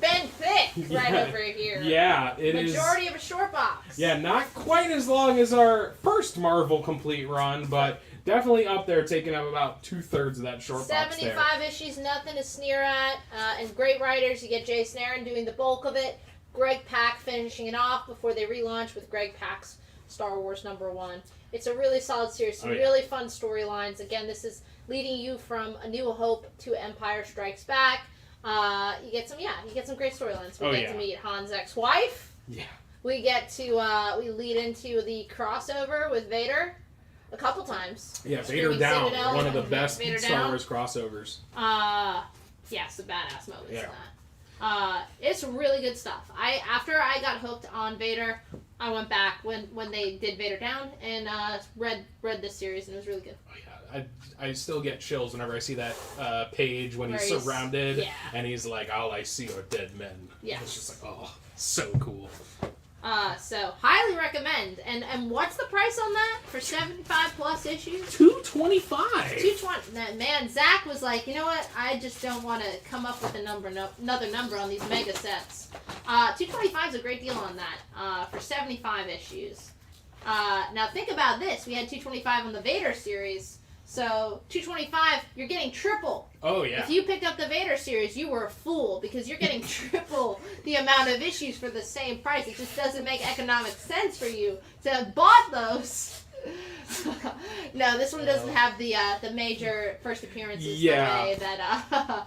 Ben Thick right over here. Yeah, it is. Majority of a short box. Yeah, not quite as long as our first Marvel complete run, but definitely up there, taking up about 2/3 of that short box there. 75 issues, nothing to sneer at. And great writers. You get Jason Aaron doing the bulk of it. Greg Pak finishing it off before they relaunch with Greg Pak's Star Wars #1. It's a really solid series, some really fun storylines. Again, this is leading you from A New Hope to Empire Strikes Back. You get some great storylines. We get to meet Han's ex-wife. Yeah. We get to we lead into the crossover with Vader a couple times. Yeah, Vader Down, Citadel, one of the best Vader Star Down. Wars crossovers. Yes, the badass moments in that. It's really good stuff. After I got hooked on Vader, I went back when they did Vader Down and read this series, and it was really good. Oh, yeah. I still get chills whenever I see that page when he's surrounded and he's like, "All I see are dead men." Yeah. It's just like, oh, so cool. So highly recommend. And what's the price on that for 75 plus issues? $225. $220. Man, Zach was like, you know what? I just don't want to come up with another number on these mega sets. $225 is a great deal on that for 75 issues. Now think about this. We had $225 on the Vader series. So $225, you're getting triple. Oh yeah. If you picked up the Vader series, you were a fool because you're getting triple the amount of issues for the same price. It just doesn't make economic sense for you to have bought those. No, this one doesn't have the major first appearances. Yeah. That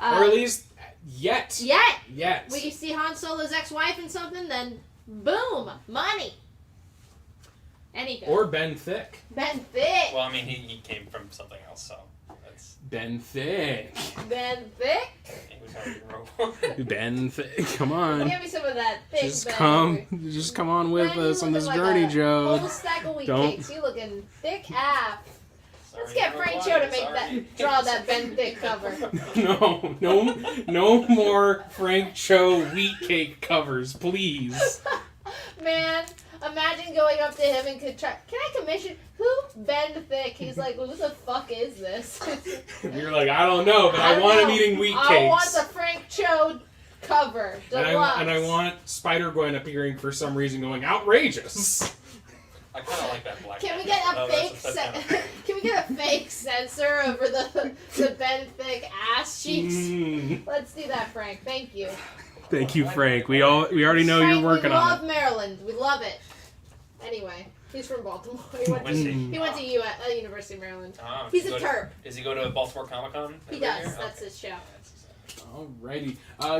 or at least yet. Yet. When you see Han Solo's ex-wife in something, then boom, money. Anything. Or Ben Thick. Ben Thick. Well, I mean, he came from something else, so that's Ben Thick. Ben Thick. He was already Ben Thick. Come on. Give me some of that thick. Just come on with us on this journey, Joe. Whole stack of wheat cakes. You looking thick AF. Let's get Frank Cho to draw that Ben Thick cover. No more Frank Cho wheat cake covers, please. Man, imagine going up to him and can I commission Ben Thick? He's like, well, who the fuck is this? You're like, I don't know, but I want him eating wheat cakes. I want the Frank Cho cover. Deluxe. And I want Spider-Gwen appearing for some reason going outrageous. I kind of like that black. Can we get a fake? Can we get a fake censor over the Ben Thick ass cheeks? Let's do that, Frank. Thank you. Thank you, Frank. We already know Frank, you're working on it. We love Maryland. We love it. Anyway, he's from Baltimore. He went to University of Maryland. He's a Terp. Does he go to Baltimore Comic Con? He does. That's his show. Alrighty.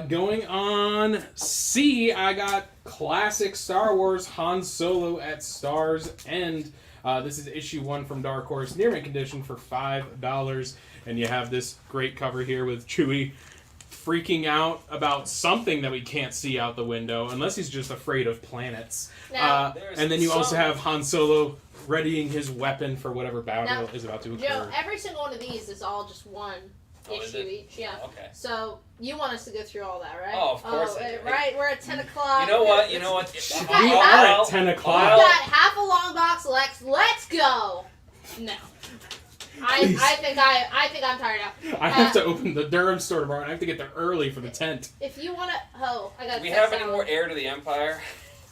Going on C, I got classic Star Wars Han Solo at Star's End. This is issue 1 from Dark Horse, near mint condition for $5. And you have this great cover here with Chewie freaking out about something that we can't see out the window, unless he's just afraid of planets. And then you also have Han Solo readying his weapon for whatever battle is about to occur. Joe, every single one of these is all just one issue each. Yeah. Okay. So you want us to go through all that, right? Oh, of course. Right. We're at 10 o'clock. You know what? We are at 10 o'clock. We've got half a long box, Lex. Let's go. No. I think I'm tired now. I have to open the Durham store tomorrow, and I have to get there early for the tent. If you want to... Oh, I got to... Do we have any more Heir to the Empire?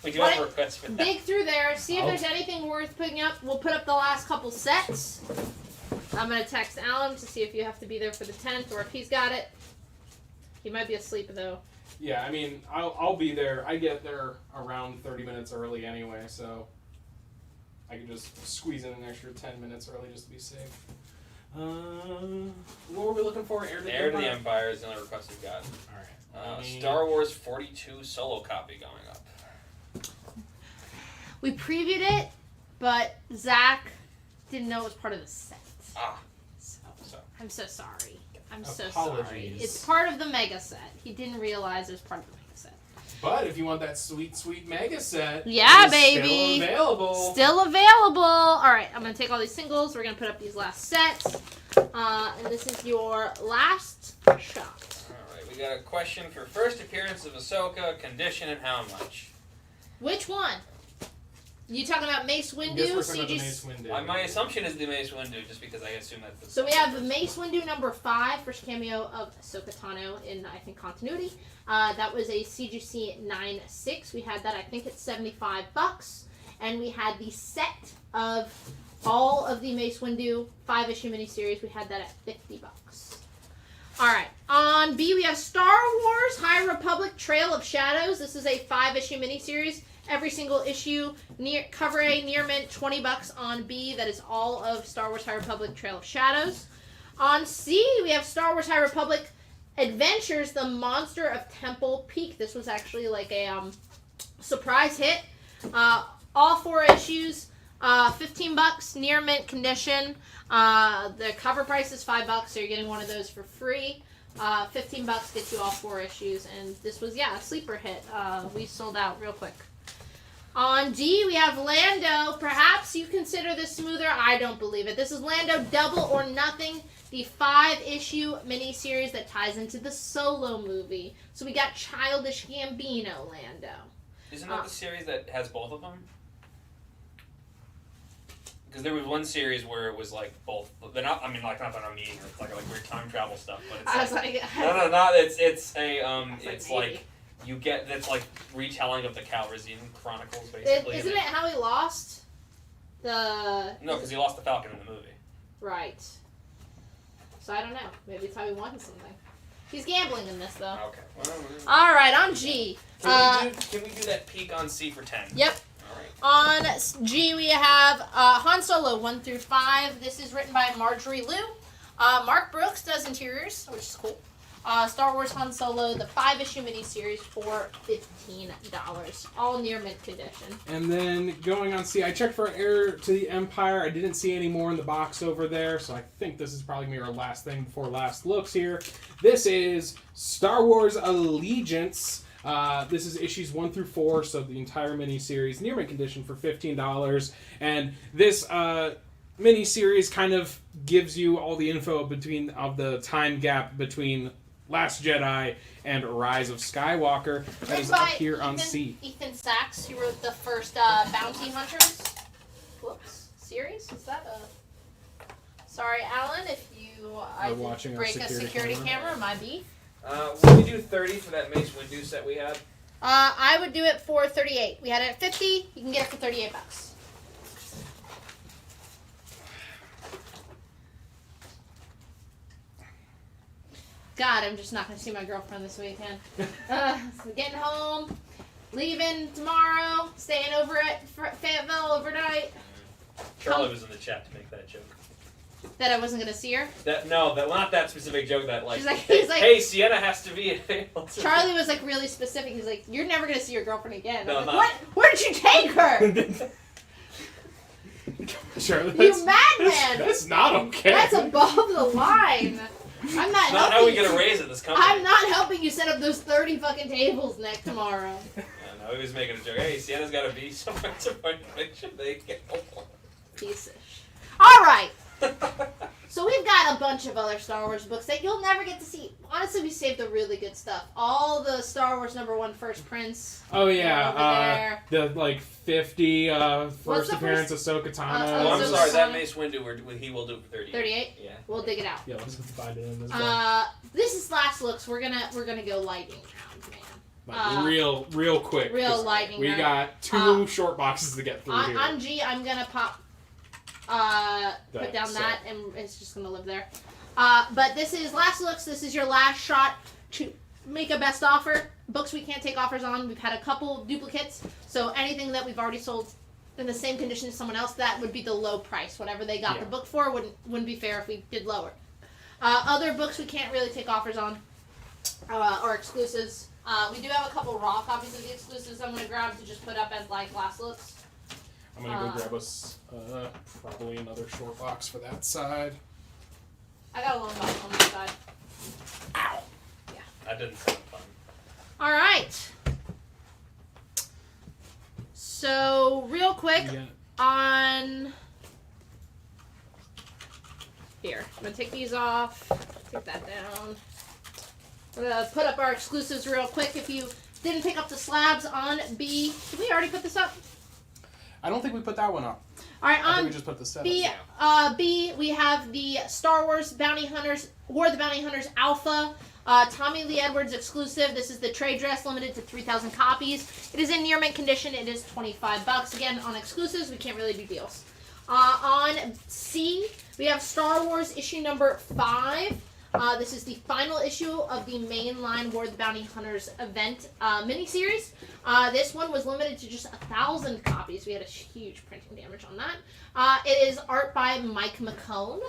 We do have a request for that. Dig through there, see if there's anything worth picking up. We'll put up the last couple sets. I'm going to text Alan to see if you have to be there for the tent, or if he's got it. He might be asleep, though. Yeah, I mean, I'll be there. I get there around 30 minutes early anyway, so I can just squeeze in an extra 10 minutes early just to be safe. What were we looking for? Heir to the Empire is the only request we've got. Alright. Star Wars 42 solo copy going up. We previewed it, but Zach didn't know it was part of the set. So I'm so sorry. I'm so sorry. It's part of the mega set. He didn't realize it was part of the mega set. But if you want that sweet, sweet mega set, yeah, baby, still available. Still available. All right, I'm gonna take all these singles. We're gonna put up these last sets, and this is your last shot. All right, we got a question for first appearance of Ahsoka, condition, and how much. Which one? You talking about Mace Windu? Mace Windu. My assumption is the Mace Windu, just because I assume that's the... So we have the Mace Windu number 5, first cameo of Ahsoka Tano in, I think, continuity. That was a CGC 9.6. We had that, I think, at $75. And we had the set of all of the Mace Windu 5-issue miniseries. We had that at $50. Alright, on B we have Star Wars High Republic Trail of Shadows. This is a 5-issue miniseries. Every single issue, cover A, near mint, $20 on B. That is all of Star Wars High Republic Trail of Shadows. On C, we have Star Wars High Republic Adventures, The Monster of Temple Peak. This was actually like a surprise hit. All 4 issues, $15, near mint condition. The cover price is $5, so you're getting one of those for free. $15 gets you all 4 issues, and this was, a sleeper hit. We sold out real quick. On D, we have Lando. Perhaps you consider this smoother. I don't believe it. This is Lando Double or Nothing, the 5-issue miniseries that ties into the Solo movie. So we got Childish Gambino Lando. Isn't that the series that has both of them? Because there was one series where it was like both. They're not. I mean, like not that I'm eating. It's like weird time travel stuff. But it's I was like, no, not. It's like you get that's like retelling of the Calrissian Chronicles, basically. Isn't it how he lost the? No, because he lost the Falcon in the movie. Right. So I don't know. Maybe it's how he won something. He's gambling in this though. Okay. Well, all right, on G. Can we do that peak on C for 10? Yep. On G, we have Han Solo 1 through 5. This is written by Marjorie Liu. Mark Brooks does interiors, which is cool. Star Wars Han Solo, the 5-issue miniseries for $15. All near mint condition. And then going on C, I checked for Heir to the Empire. I didn't see any more in the box over there, so I think this is probably going to be our last thing before last looks here. This is Star Wars Allegiance. This is issues 1 through 4, so the entire miniseries, near mint condition for $15. And this miniseries kind of gives you all the info of the time gap between Last Jedi and Rise of Skywalker. That is up here on C. Ethan Sachs, who wrote the first Bounty Hunters series. Is that a... Sorry, Alan, if you... I did break a security camera, my beef. Would we do 30 for that Mace Windu set we had? I would do it for $38. We had it at $50. You can get it for $38. God, I'm just not going to see my girlfriend this weekend. So getting home, leaving tomorrow, staying over at Fayetteville overnight. Charlie was in the chat to make that joke. That I wasn't going to see her? Not that specific joke. That Hey, Sienna has to be available. Charlie was like really specific. He's like, you're never going to see your girlfriend again. No, I'm like, what? Where did you take her? Charlie, you madman! That's not okay. That's above the line. I'm not helping. How we get a raise at this company. I'm not helping you set up those 30 fucking tables next tomorrow. No, he was making a joke. Hey, Sienna's got to be somewhere to make sure they get home. Piece of shit. All right. So we've got a bunch of other Star Wars books that you'll never get to see. Honestly, we saved the really good stuff. All the Star Wars #1 First Prince. Oh yeah, the 50 first appearance of Ahsoka Tano. I'm sorry, that Mace Windu, he will do it for 38. 38. Yeah. We'll dig it out. Yeah, let's find it in this one. This is last looks. We're gonna go lightning round, man. Real quick. Real lightning round. We got 2 short boxes to get through here. On G, I'm gonna pop. Put down that, and it's just gonna live there. But this is last looks. This is your last shot to make a best offer. Books we can't take offers on. We've had a couple duplicates, so anything that we've already sold in the same condition as someone else, that would be the low price. Whatever they got the book for wouldn't be fair if we did lower. Other books we can't really take offers on, or exclusives. We do have a couple raw copies of the exclusives I'm gonna grab to just put up as like last looks. I'm gonna go grab us probably another short box for that side. I got a long box on my side. Ow! Yeah. That didn't sound fun. All right. So real quick on here, I'm gonna take these off. Take that down. I'm gonna put up our exclusives real quick. If you didn't pick up the slabs on B, did we already put this up? I don't think we put that one up. All right, I think on we just put the set B, B, we have the Star Wars Bounty Hunters, War of the Bounty Hunters Alpha, Tommy Lee Edwards exclusive. This is the trade dress, limited to 3,000 copies. It is in near mint condition. It is $25. Again, on exclusives, we can't really do deals. On C, we have Star Wars issue number 5. This is the final issue of the mainline War of the Bounty Hunters event miniseries. This one was limited to just 1,000 copies. We had a huge printing damage on that. It is art by Mike McCone.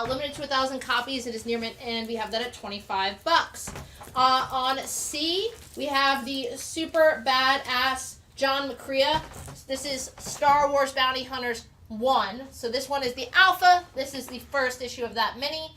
Limited to 1,000 copies. It is near mint, and we have that at $25. On C, we have the super badass John McCrea. This is Star Wars Bounty Hunters 1. So this one is the alpha. This is the first issue of that mini.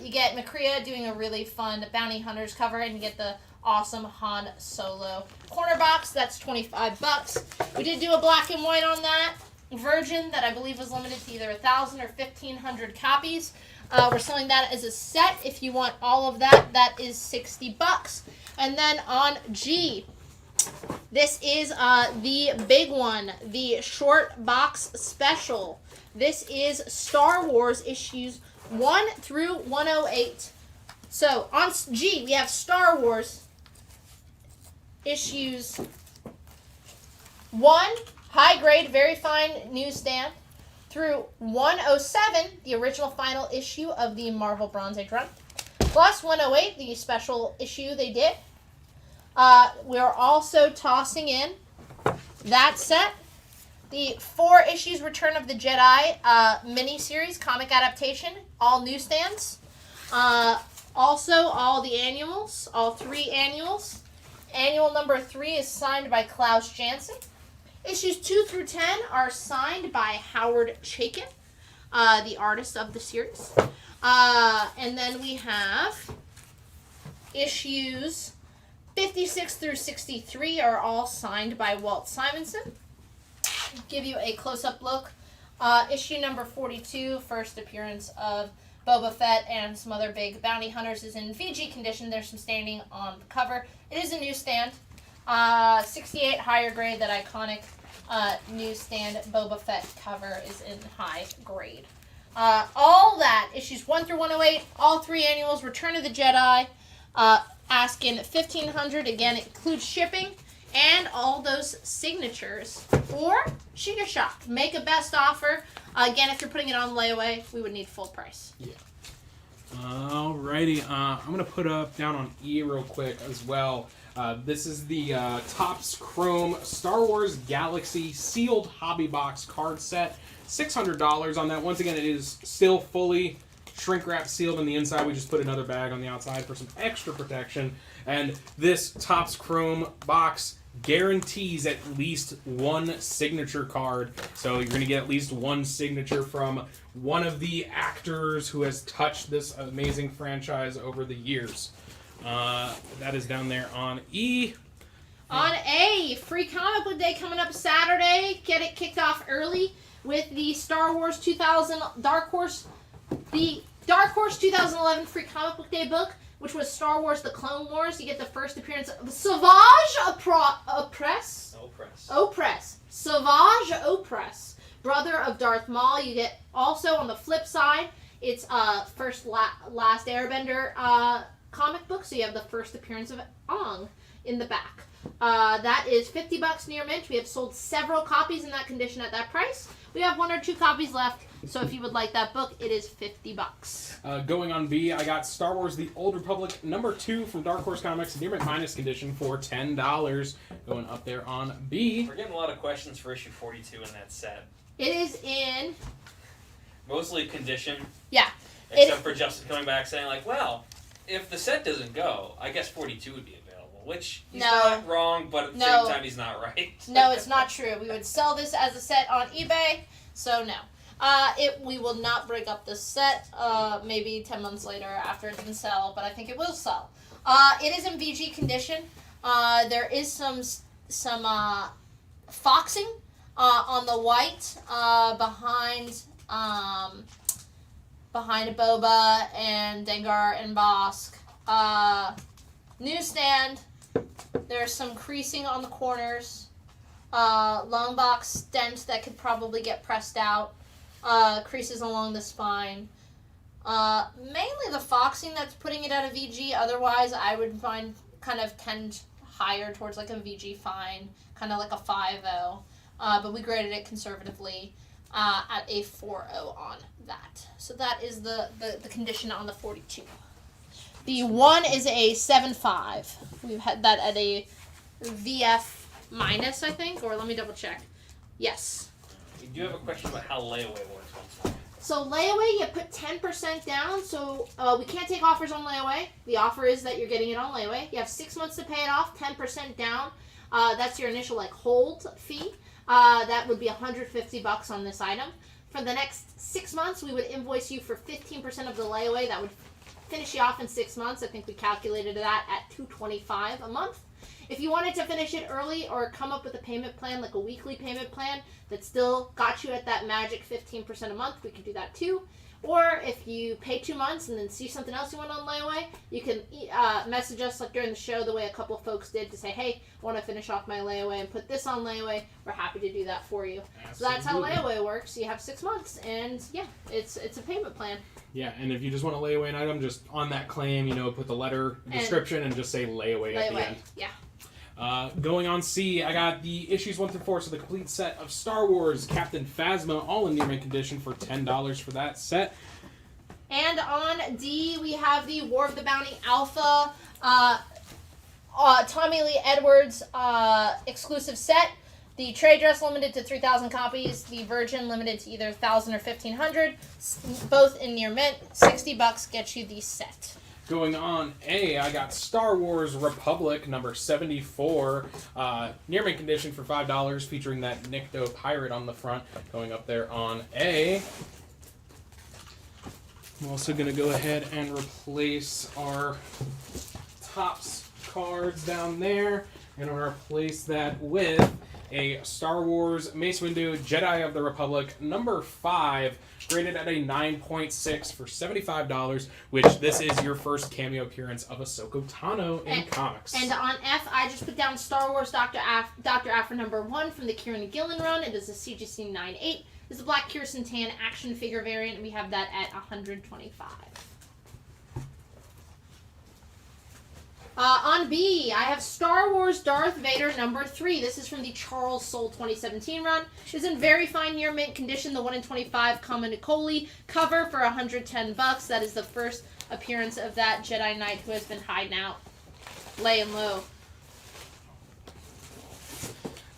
You get McCrea doing a really fun Bounty Hunters cover, and you get the awesome Han Solo corner box. That's $25. We did do a black and white on that version that I believe was limited to either 1,000 or 1,500 copies. We're selling that as a set. If you want all of that, that is $60. And then on G, this is the big one, the short box special. This is Star Wars issues 1 through 108. So on G, we have Star Wars issues 1, high grade, very fine newsstand, through 107, the original final issue of the Marvel Bronze Age run, plus 108, the special issue they did. We're also tossing in that set, the 4 issues Return of the Jedi miniseries, comic adaptation, all newsstands. Also, all the annuals, all 3 annuals. Annual number 3 is signed by Klaus Janson. Issues 2 through 10 are signed by Howard Chaykin, the artist of the series. And then we have issues 56 through 63 are all signed by Walt Simonson. Give you a close-up look. Issue number 42, first appearance of Boba Fett and some other big bounty hunters, is in VG condition. There's some staining on the cover. It is a newsstand. 68 higher grade, that iconic newsstand Boba Fett cover is in high grade. All that, issues 1 through 108, all 3 annuals, Return of the Jedi, asking $1,500. Again, it includes shipping and all those signatures. Or Shiga Shop. Make a best offer. Again, if you're putting it on layaway, we would need full price. Yeah. Alrighty, I'm going to put up down on E real quick as well. This is the Topps Chrome Star Wars Galaxy sealed hobby box card set. $600 on that. Once again, it is still fully shrink wrap sealed on the inside. We just put another bag on the outside for some extra protection. And this Topps Chrome box guarantees at least 1 signature card. So you're going to get at least 1 signature from one of the actors who has touched this amazing franchise over the years. That is down there on E. On A, free comic book day coming up Saturday. Get it kicked off early with the Star Wars 2000 Dark Horse. The Dark Horse 2011 free comic book day book, which was Star Wars The Clone Wars. You get the first appearance of Savage Opress. Savage Opress, brother of Darth Maul. You get also, on the flip side, it's first Last Airbender comic book, so you have the first appearance of Ong in the back. That is $50 near mint. We have sold several copies in that condition at that price. We have 1 or 2 copies left, so if you would like that book, it is $50. Going on B, I got Star Wars The Old Republic number 2 from Dark Horse Comics, near mint minus condition for $10. Going up there on B. We're getting a lot of questions for issue 42 in that set. It is in... mostly condition. Yeah. Except for Justin coming back saying, like, well, if the set doesn't go, I guess 42 would be available. Which, he's not wrong, but at the same time, he's not right. No, it's not true. We would sell this as a set on eBay, so no. We will not break up this set, maybe 10 months later after it didn't sell, but I think it will sell. It is in VG condition. There is some foxing on the white behind Boba and Dengar and Bosk. Newsstand. There's some creasing on the corners. Long box dent that could probably get pressed out. Creases along the spine. Mainly the foxing that's putting it at a VG. Otherwise, I would tend higher towards like a VG fine, kind of like a 5.0. But we graded it conservatively at a 4.0 on that. So that is the condition on the 42. The 1 is a 7.5. We've had that at a VF minus, I think, or let me double check. Yes. We do have a question about how layaway works. So layaway, you put 10% down. So we can't take offers on layaway. The offer is that you're getting it on layaway. You have 6 months to pay it off. 10% down. That's your initial hold fee. That would be $150 on this item. For the next 6 months, we would invoice you for 15% of the layaway. That would finish you off in 6 months. I think we calculated that at $225 a month. If you wanted to finish it early or come up with a payment plan, like a weekly payment plan that still got you at that magic 15% a month, we could do that too. Or if you pay 2 months and then see something else you want on layaway, you can message us like during the show the way a couple folks did to say, hey, I want to finish off my layaway and put this on layaway. We're happy to do that for you. Absolutely. So that's how layaway works. You have 6 months and yeah, it's a payment plan. Yeah, and if you just want to lay away an item, just on that claim, put the letter description and just say layaway at the end. Yeah. Going on C, I got the issues 1 through 4, so the complete set of Star Wars Captain Phasma, all in near mint condition for $10 for that set. And on D, we have the War of the Bounty Alpha Tommy Lee Edwards exclusive set. The trade dress limited to 3,000 copies. The Virgin limited to either 1,000 or 1,500. Both in near mint. $60 gets you the set. Going on A, I got Star Wars Republic number 74, near mint condition for $5, featuring that Nikto pirate on the front. Going up there on A. I'm also going to go ahead and replace our Topps cards down there, and I'm going to replace that with a Star Wars Mace Windu Jedi of the Republic number 5, graded at a 9.6 for $75, which this is your first cameo appearance of Ahsoka Tano in comics. And on F, I just put down Star Wars Dr. Aphra number 1 from the Kieran Gillen run. It is a CGC 9.8. It's a Black Kirsten Tan action figure variant. We have that at $125. On B, I have Star Wars Darth Vader number 3. This is from the Charles Soule 2017 run. It's in very fine near mint condition. The 1 in 25 Kama Nicoli cover for $110. That is the first appearance of that Jedi Knight who has been hiding out, laying low.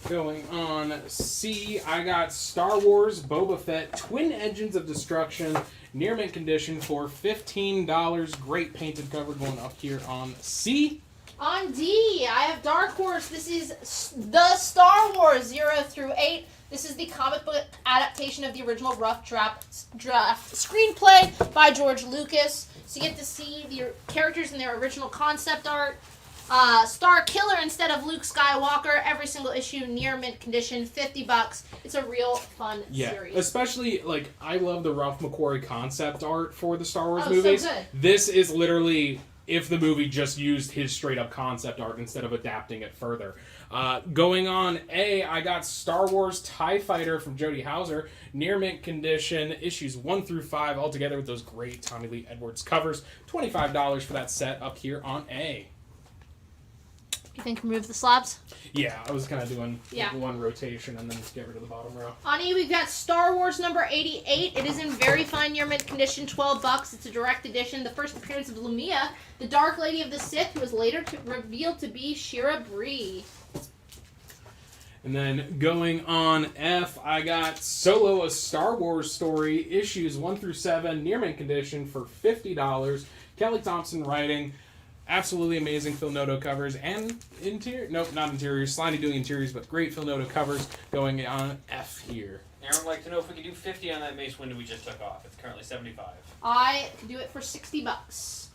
Going on C, I got Star Wars Boba Fett Twin Engines of Destruction, near mint condition for $15. Great painted cover going up here on C. On D, I have Dark Horse. This is the Star Wars 0 through 8. This is the comic book adaptation of the original rough draft screenplay by George Lucas. So you get to see the characters in their original concept art. Star Killer instead of Luke Skywalker. Every single issue near mint condition, $50. It's a real fun series. Especially I love the Ralph McQuarrie concept art for the Star Wars movies. So good. This is literally if the movie just used his straight up concept art instead of adapting it further. Going on A, I got Star Wars TIE Fighter from Jody Hauser, near mint condition, issues 1 through 5, all together with those great Tommy Lee Edwards covers. $25 for that set up here on A. You think remove the slabs? Yeah, I was kind of doing one rotation and then just get rid of the bottom row. On E, we've got Star Wars number 88. It is in very fine near mint condition, $12. It's a direct edition. The first appearance of Lumia, the Dark Lady of the Sith, who was later revealed to be Shira Bree. And then going on F, I got Solo, a Star Wars story, issues 1 through 7, near mint condition for $50. Kelly Thompson writing. Absolutely amazing Phil Noto covers and interior. Nope, not interiors. Slimy doing interiors, but great Phil Noto covers going on F here. Aaron would like to know if we could do 50 on that Mace Windu we just took off. It's currently 75. I could do it for $60.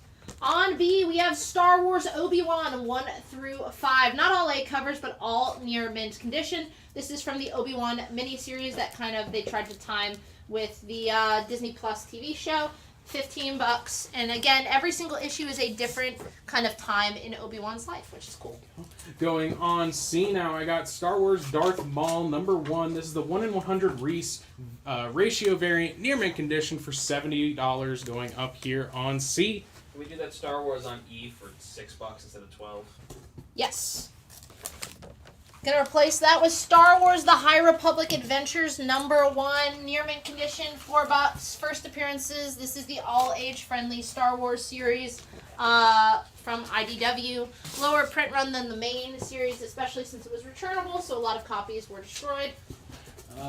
On B, we have Star Wars Obi-Wan 1 through 5. Not all A covers, but all near mint condition. This is from the Obi-Wan miniseries that they tried to time with the Disney Plus TV show. $15, and again, every single issue is a different kind of time in Obi-Wan's life, which is cool. Going on C now, I got Star Wars Darth Maul number 1. This is the 1 in 100 ratio variant, near mint condition for $70. Going up here on C. Can we do that Star Wars on E for $6 instead of $12? Yes. Gonna replace that with Star Wars The High Republic Adventures #1, near mint condition, $4. First appearances. This is the all-age friendly Star Wars series from IDW. Lower print run than the main series, especially since it was returnable, so a lot of copies were destroyed.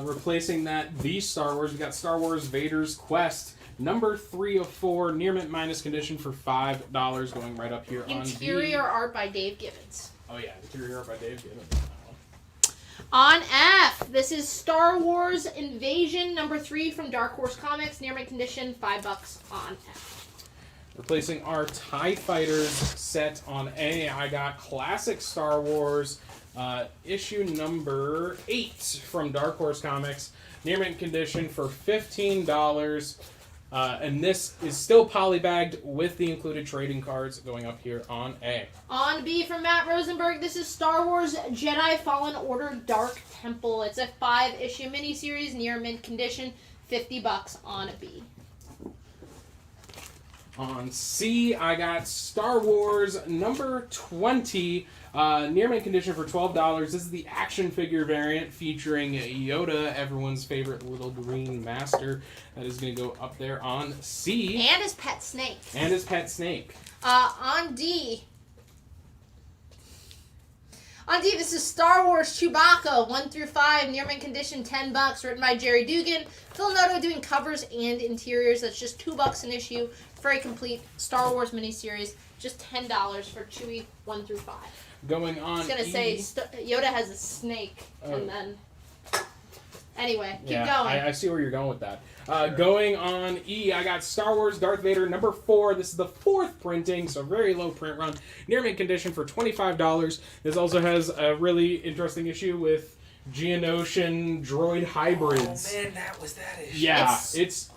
Replacing that, the Star Wars, we got Star Wars Vader's Quest, #3 of 4, near mint minus condition for $5, going right up here on Interior art by Dave Gibbons. Oh yeah, interior art by Dave Gibbons. On F, this is Star Wars Invasion #3 from Dark Horse Comics, near mint condition, $5 on F. Replacing our TIE Fighters set on A, I got Classic Star Wars issue #8 from Dark Horse Comics, near mint condition for $15. And this is still polybagged with the included trading cards, going up here on A. On B from Matt Rosenberg, this is Star Wars Jedi Fallen Order Dark Temple. It's a 5-issue miniseries, near mint condition, $50 on a B. On C, I got Star Wars #20, near mint condition for $12. This is the action figure variant featuring Yoda, everyone's favorite little green master. That is going to go up there on C. And his pet snake. And his pet snake. On D, this is Star Wars Chewbacca 1-5, near mint condition, $10, written by Jerry Dugan. Phil Noto doing covers and interiors. That's just $2 an issue for a complete Star Wars miniseries. Just $10 for Chewie 1-5. Going on, I was gonna say Yoda has a snake, and then anyway, keep going. I see where you're going with that. Going on E, I got Star Wars Darth Vader #4. This is the 4th printing, so very low print run. Near mint condition for $25. This also has a really interesting issue with Geonosian droid hybrids. Oh man, that was that issue. Yeah, it's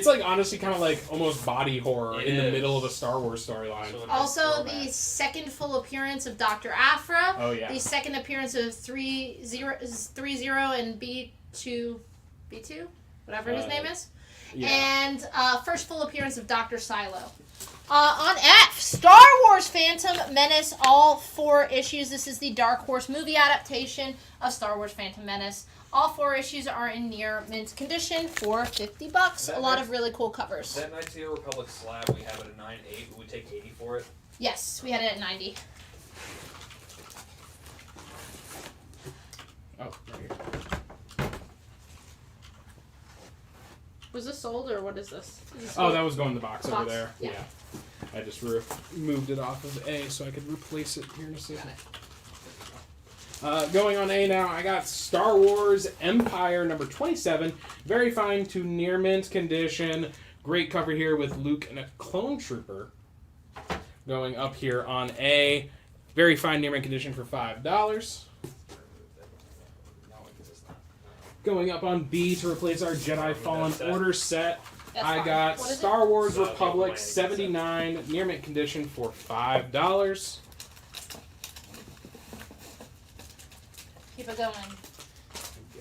like honestly kind of like almost body horror in the middle of a Star Wars storyline. Also, the second full appearance of Dr. Aphra. Oh yeah. The second appearance of 30 and B2, whatever his name is. Yeah. And first full appearance of Dr. Silo. On F, Star Wars Phantom Menace, all 4 issues. This is the Dark Horse movie adaptation of Star Wars Phantom Menace. All 4 issues are in near mint condition for $50. A lot of really cool covers. That Knights of the Old Republic slab, we have it at 9.8. Would we take 80 for it? Yes, we had it at 90. Oh, right here. Was this sold or what is this? Oh, that was going in the box over there. Yeah. I just moved it off of A so I could replace it here in a second. Going on A now, I got Star Wars Empire #27. Very fine to near mint condition. Great cover here with Luke and a clone trooper. Going up here on A. Very fine near mint condition for $5. Going up on B to replace our Jedi Fallen Order set. I got Star Wars Republic 79, near mint condition for $5. Keep it going.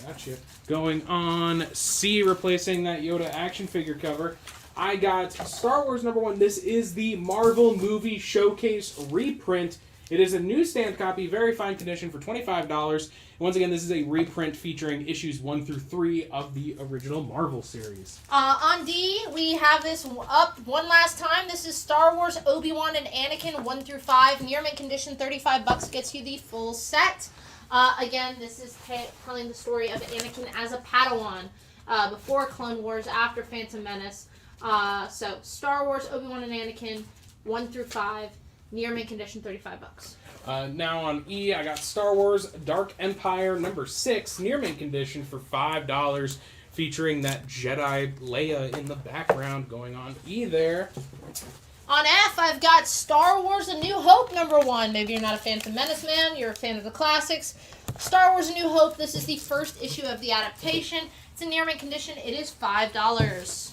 Gotcha. Going on C, replacing that Yoda action figure cover, I got Star Wars #1. This is the Marvel Movie Showcase reprint. It is a newsstand copy, very fine condition for $25. And once again, this is a reprint featuring issues 1-3 of the original Marvel series. On D, we have this up one last time. This is Star Wars Obi-Wan and Anakin 1-5. Near mint condition, $35 gets you the full set. Again, this is telling the story of Anakin as a Padawan before Clone Wars, after Phantom Menace. So Star Wars Obi-Wan and Anakin 1-5. Near mint condition, $35. Now on E, I got Star Wars Dark Empire #6, near mint condition for $5, featuring that Jedi Leia in the background. Going on E there. On F, I've got Star Wars A New Hope #1. Maybe you're not a Phantom Menace man, you're a fan of the classics. Star Wars A New Hope, this is the first issue of the adaptation. It's in near mint condition, it is $5.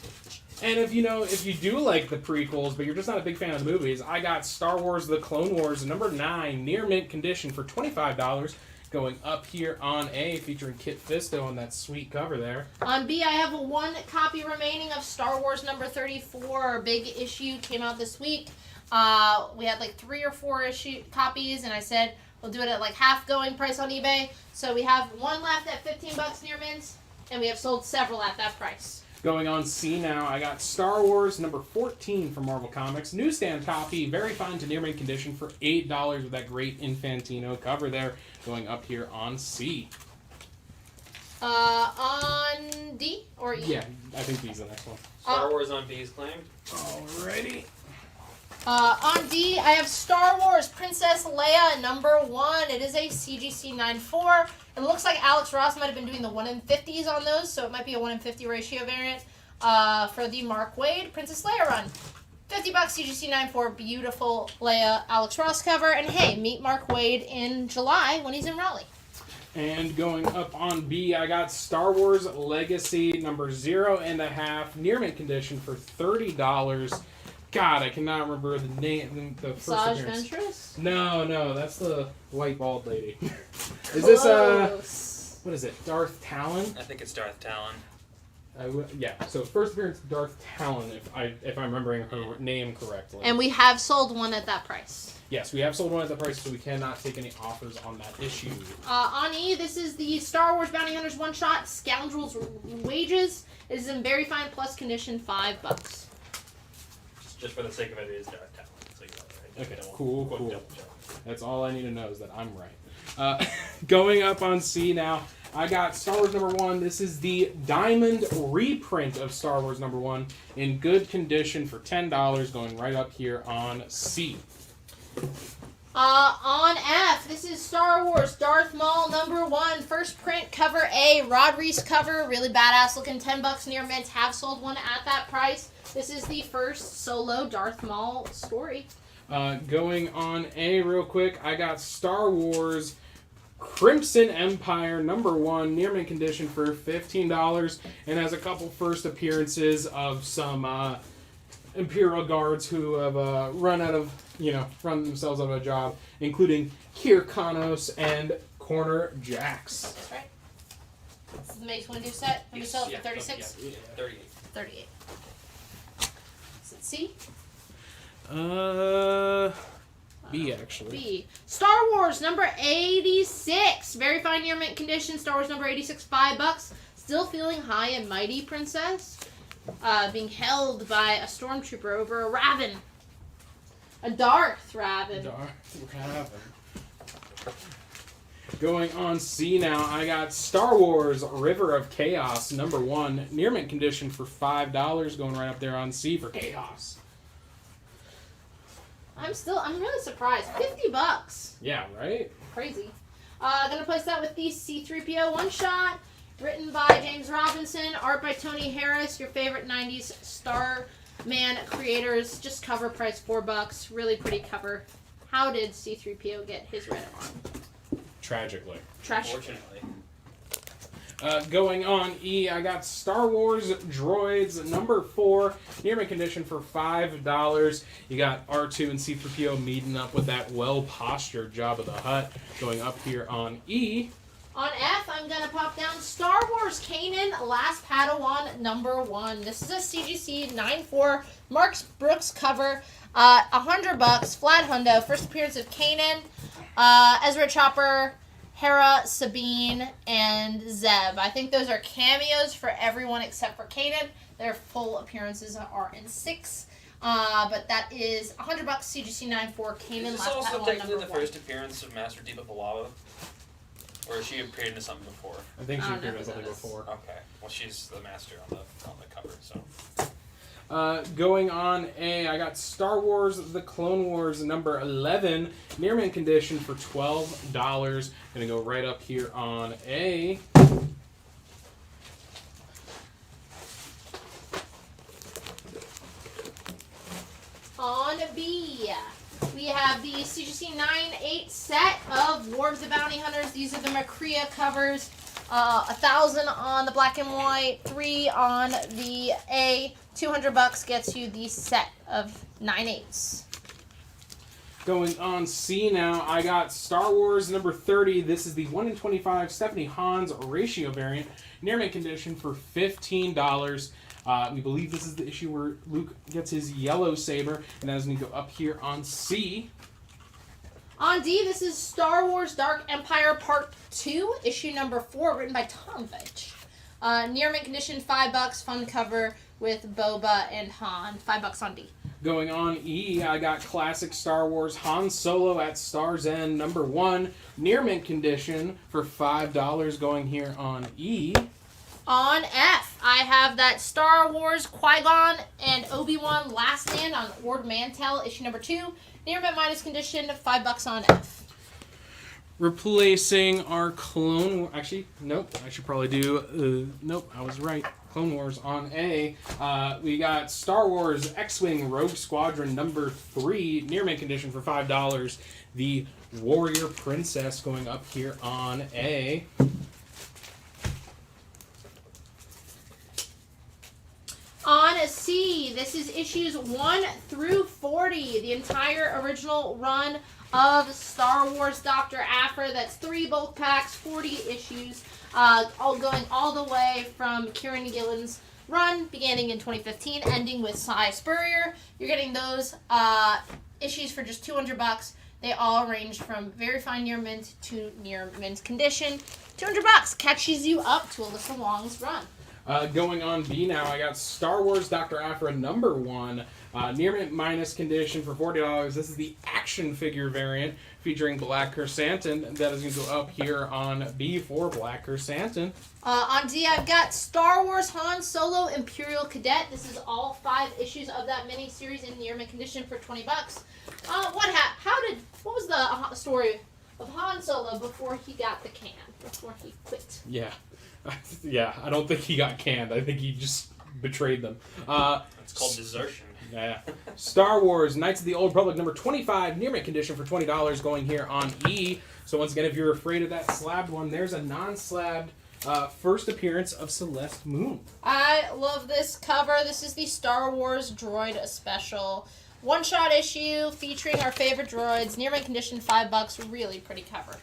And if you do like the prequels, but you're just not a big fan of the movies, I got Star Wars The Clone Wars #9, near mint condition for $25, going up here on A, featuring Kit Fisto on that sweet cover there. On B, I have 1 copy remaining of Star Wars #34, big issue, came out this week. We had like 3 or 4 copies, and I said, We'll do it at like half going price on eBay. So we have one left at 15 bucks near mint, and we have sold several at that price. Going on C now, I got Star Wars number 14 from Marvel Comics. Newsstand copy, very fine to near mint condition for $8 with that great Infantino cover there. Going up here on C. On D or E? Yeah, I think B's the next one. Star Wars on B is claimed. Alrighty. On D, I have Star Wars Princess Leia number 1. It is a CGC 9.4. It looks like Alex Ross might have been doing the 1 in 50s on those, so it might be a 1 in 50 ratio variant for the Mark Waid Princess Leia run. 50 bucks CGC 9.4, beautiful Leia Alex Ross cover. And hey, meet Mark Waid in July when he's in Raleigh. And going up on B, I got Star Wars Legacy number 0.5, near mint condition for $30. God, I cannot remember the name. The first Saj appearance. Ventress? No, that's the white bald lady. Is Close. this what is it? Darth Talon? I think it's Darth Talon. Yeah. So first appearance, Darth Talon, if I'm remembering her name correctly. And we have sold one at that price. Yes, we have sold one at the price, so we cannot take any offers on that issue. On E, this is the Star Wars Bounty Hunters one-shot, Scoundrels Wages. It is in very fine plus condition, $5. Just for the sake of it, it is Darth Talon. So you got it right. Okay, cool. That's all I need to know is that I'm right. Going up on C now, I got Star Wars number 1. This is the Diamond reprint of Star Wars number 1 in good condition for $10, going right up here on C. On F, this is Star Wars Darth Maul number 1, first print, cover A, Rod Reese cover, really badass looking, $10 near mint, have sold one at that price. This is the first solo Darth Maul story. Going on A real quick, I got Star Wars Crimson Empire number 1, near mint condition for $15, and has a couple first appearances of some Imperial Guards who have run themselves out of a job, including Kir Kanos and Corner Jax. That's right. This is the Mace Windu set. And we sell it for 36? Yeah, 38. 38. Is it C? B, actually. B. Star Wars number 86. Very fine near mint condition. Star Wars number 86, $5. Still feeling high and mighty, princess. Being held by a stormtrooper over a Raven. A Darth Raven. Going on C now, I got Star Wars River of Chaos number 1, near mint condition for $5, going right up there on C for Chaos. I'm really surprised. $50. Yeah, right? Crazy. Gonna place that with the C-3PO one-shot. Written by James Robinson, art by Tony Harris, your favorite 90s Starman creators. Just cover price $4. Really pretty cover. How did C-3PO get his red on? Tragically. Unfortunately. Going on E, I got Star Wars Droids number 4, near mint condition for $5. You got R2 and C-3PO meeting up with that well-postured Jabba the Hutt. Going up here on E. On F, I'm going to pop down Star Wars Kanan Last Padawan number 1. This is a CGC 9.4 Mark Brooks cover. $100, flat hundo. First appearance of Kanan, Ezra Chopper, Hera, Sabine, and Zeb. I think those are cameos for everyone except for Kanan. Their full appearances are in 6. But that is $100 CGC 9.4 Kanan Is this Last also Padawan technically number the 1. first appearance of Master Deepa Balawa? Or has she appeared into something before? I think she appeared in something before. Okay. Well, she's the master on the cover, so. Going on A, I got Star Wars The Clone Wars number 11, near mint condition for $12. Gonna go right up here on A. On B, we have the CGC 9.8 set of War of the Bounty Hunters. These are the Macria covers. 1,000 on the black and white, 3 on the A. $200 gets you the set of 9.8s. Going on C now, I got Star Wars number 30. This is the 1 in 25 Stephanie Hans ratio variant, near mint condition for $15. We believe this is the issue where Luke gets his yellow saber, and that is going to go up here on C. On D, this is Star Wars Dark Empire Part 2, issue number 4, written by Tom Veitch. Near mint condition, $5, fun cover with Boba and Han, $5 on D. Going on E, I got classic Star Wars Han Solo at Star's End number 1, near mint condition for $5 going here on E. On F, I have that Star Wars Qui-Gon and Obi-Wan Last Stand on Ord Mantell, issue number 2, near mint minus condition, $5 on F. Replacing our Clone... Actually, nope. I should probably do... nope, I was right. Clone Wars on A. We got Star Wars X-Wing Rogue Squadron number 3, near mint condition for $5. The Warrior Princess going up here on A. On C, this is issues 1 through 40, the entire original run of Star Wars Dr. Aphra. That's 3 bulk packs, 40 issues, all going all the way from Kieran Gillen's run, beginning in 2015, ending with Cy Spurrier. You're getting those issues for just $200. They all range from very fine near mint to near mint condition. $200 catches you up to Alyssa Wong's run. Going on B now, I got Star Wars Dr. Aphra number 1, near mint minus condition for $40. This is the action figure variant featuring Black Chrysanthemum. That is going to go up here on B for Black Chrysanthemum. On D, I've got Star Wars Han Solo Imperial Cadet. This is all 5 issues of that mini-series in near mint condition for $20. What was the story of Han Solo before he got the can, before he quit? Yeah. Yeah, I don't think he got canned. I think he just betrayed them. It's called desertion. Yeah. Star Wars Knights of the Old Republic number 25, near mint condition for $20 going here on E. So once again, if you're afraid of that slabbed one, there's a non-slabbed first appearance of Celeste Moon. I love this cover. This is the Star Wars Droid Special. One-shot issue featuring our favorite droids. Near mint condition, $5. Really pretty cover.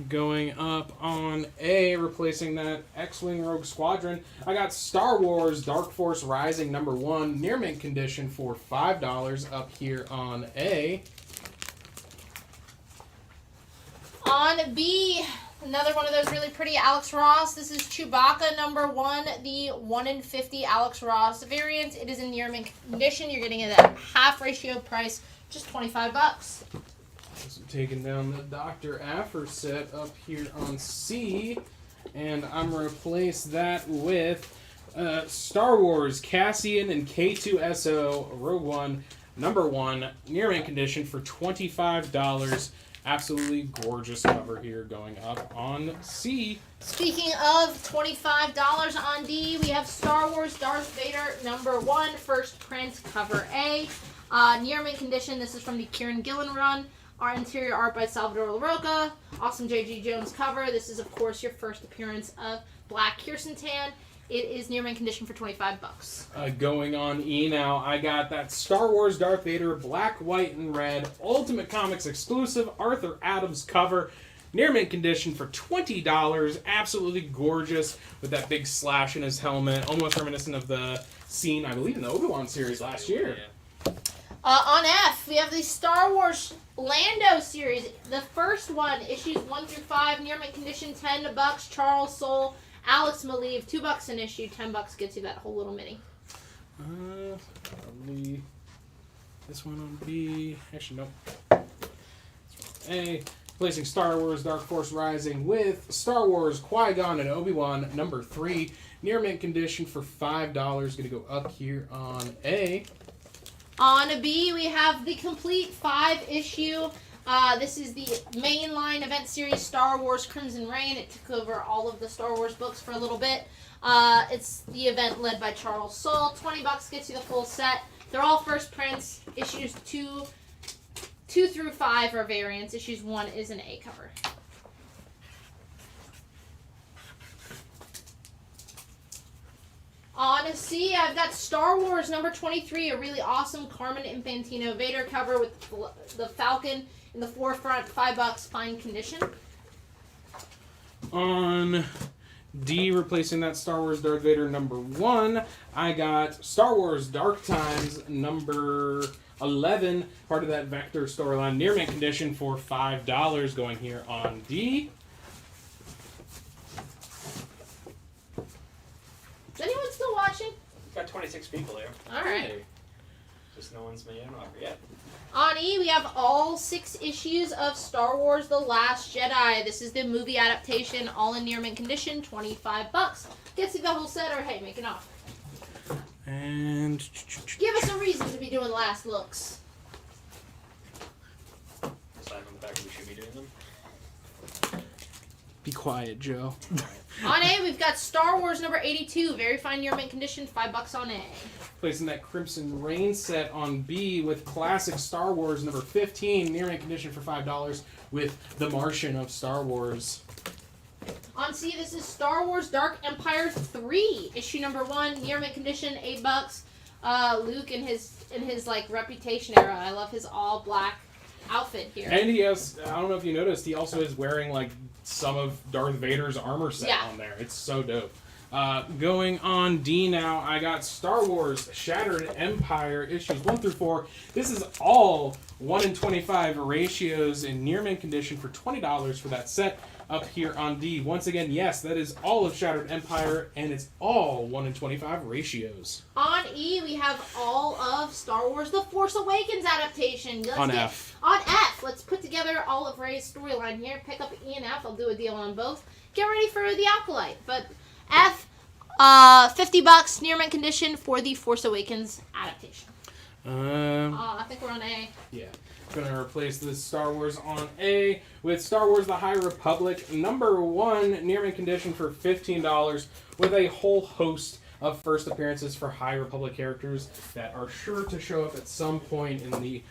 Going up on A, replacing that X-Wing Rogue Squadron, I got Star Wars Dark Force Rising number 1, near mint condition for $5 up here on A. On B, another one of those really pretty Alex Ross. This is Chewbacca number 1, the 1 in 50 Alex Ross variant. It is in near mint condition. You're getting it at half ratio price, just $25. So taking down the Dr. Aphra set up here on C, and I'm going to replace that with Star Wars Cassian and K2SO Rogue One number 1, near mint condition for $25. Absolutely gorgeous cover here going up on C. Speaking of $25 on D, we have Star Wars Darth Vader number 1, first print, cover A. Near mint condition, this is from the Kieran Gillen run. Our interior art by Salvador LaRocca. Awesome J.G. Jones cover. This is, of course, your first appearance of Black Kirsten-Tan. It is near mint condition for $25. Going on E now, I got that Star Wars Darth Vader black, white, and red Ultimate Comics exclusive Arthur Adams cover. Near mint condition for $20. Absolutely gorgeous with that big slash in his helmet. Almost reminiscent of the scene, I believe, in the Obi-Wan series last year. Yeah. On F, we have the Star Wars Lando series. The first one, issues 1 through 5, near mint condition, $10. Charles Soule, Alex Maleev, $2 an issue, $10 gets you that whole little mini. Probably this one on B. Actually, nope. A. Placing Star Wars Dark Force Rising with Star Wars Qui-Gon and Obi-Wan number 3, near mint condition for $5. Going to go up here on A. On B, we have the complete 5-issue. This is the mainline event series, Star Wars Crimson Reign. It took over all of the Star Wars books for a little bit. It's the event led by Charles Soule. $20 gets you the full set. They're all first prints. Issues 2 through 5 are variants. Issues 1 is an A cover. On C, I've got Star Wars number 23, a really awesome Carmen Infantino Vader cover with the Falcon in the forefront, $5, fine condition. On D, replacing that Star Wars Darth Vader number 1, I got Star Wars Dark Times number 11, part of that Vector storyline, near mint condition for $5 going here on D. Is anyone still watching? Got 26 people there. All right. Just no one's made an offer yet. On E, we have all 6 issues of Star Wars The Last Jedi. This is the movie adaptation, all in near mint condition, $25. Get see the whole set, or hey, make an offer. And give us a reason to be doing last looks. Aside from the fact that we should be doing them. Be quiet, Joe. On A, we've got Star Wars number 82, very fine near mint condition, $5 on A. Placing that Crimson Reign set on B with classic Star Wars number 15, near mint condition for $5 with The Martian of Star Wars. On C, this is Star Wars Dark Empire 3, issue number 1, near mint condition, $8. Luke in his like Reputation era. I love his all black outfit here. And he has, I don't know if you noticed, he also is wearing like some of Darth Vader's armor set on there. It's so dope. Going on D now, I got Star Wars Shattered Empire issues 1 through 4. This is all 1 in 25 ratios in near mint condition for $20 for that set up here on D. Once again, yes, that is all of Shattered Empire, and it's all 1 in 25 ratios. On E, we have all of Star Wars The Force Awakens adaptation. F. On F, let's put together all of Rey's storyline here. Pick up E and F. I'll do a deal on both. Get ready for the Acolyte. But F, $50 near mint condition for the Force Awakens adaptation. I think we're on A. Yeah. Gonna replace this Star Wars on A with Star Wars The High Republic number 1 near mint condition for $15 with a whole host of first appearances for High Republic characters that are sure to show up at some point in the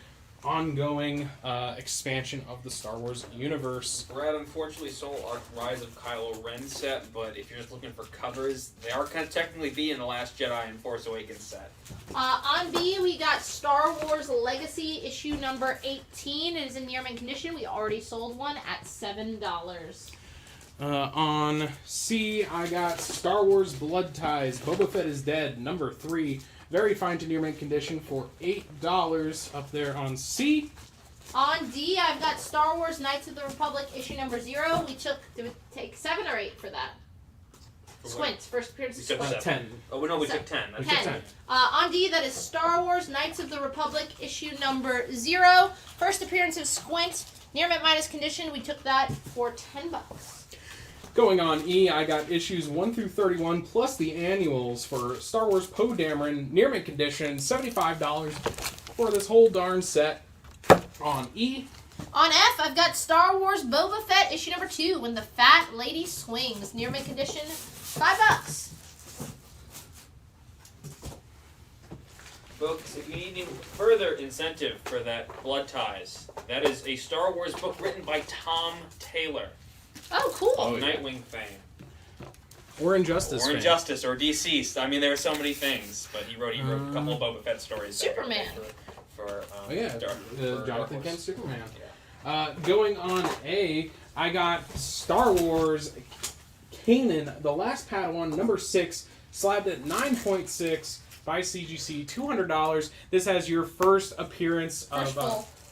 ongoing expansion of the Star Wars universe. Brad unfortunately sold our Rise of Kylo Ren set, but if you're just looking for covers, they are kind of technically be in The Last Jedi and Force Awakens set. On B, we got Star Wars Legacy issue number 18. It is in near mint condition. We already sold one at $7. On C, I got Star Wars Blood Ties, Boba Fett is Dead, number 3. Very fine to near mint condition for $8 up there on C. On D, I've got Star Wars Knights of the Republic issue number 0. Did we take 7 or 8 for that? Squint, first appearance of Squint. 10. Oh, no, we took 10. 10. On D, that is Star Wars Knights of the Republic issue number 0. First appearance of Squint, near mint minus condition. We took that for $10. Going on E, I got issues 1 through 31 plus the annuals for Star Wars Poe Dameron, near mint condition, $75 for this whole darn set on E. On F, I've got Star Wars Boba Fett issue number 2, When the Fat Lady Swings, near mint condition, $5. Folks, if you need any further incentive for that Blood Ties, that is a Star Wars book written by Tom Taylor. Oh, cool. Of Nightwing fame. Or Injustice Or Injustice, or Deceased. I mean, there are so many things, but he wrote a couple of Boba Fett stories. Superman. Jonathan Kent Superman. Yeah. Going on A, I got Star Wars Kanan, The Last Padawan, number 6, slabbed at 9.6 by CGC, $200. This has your first appearance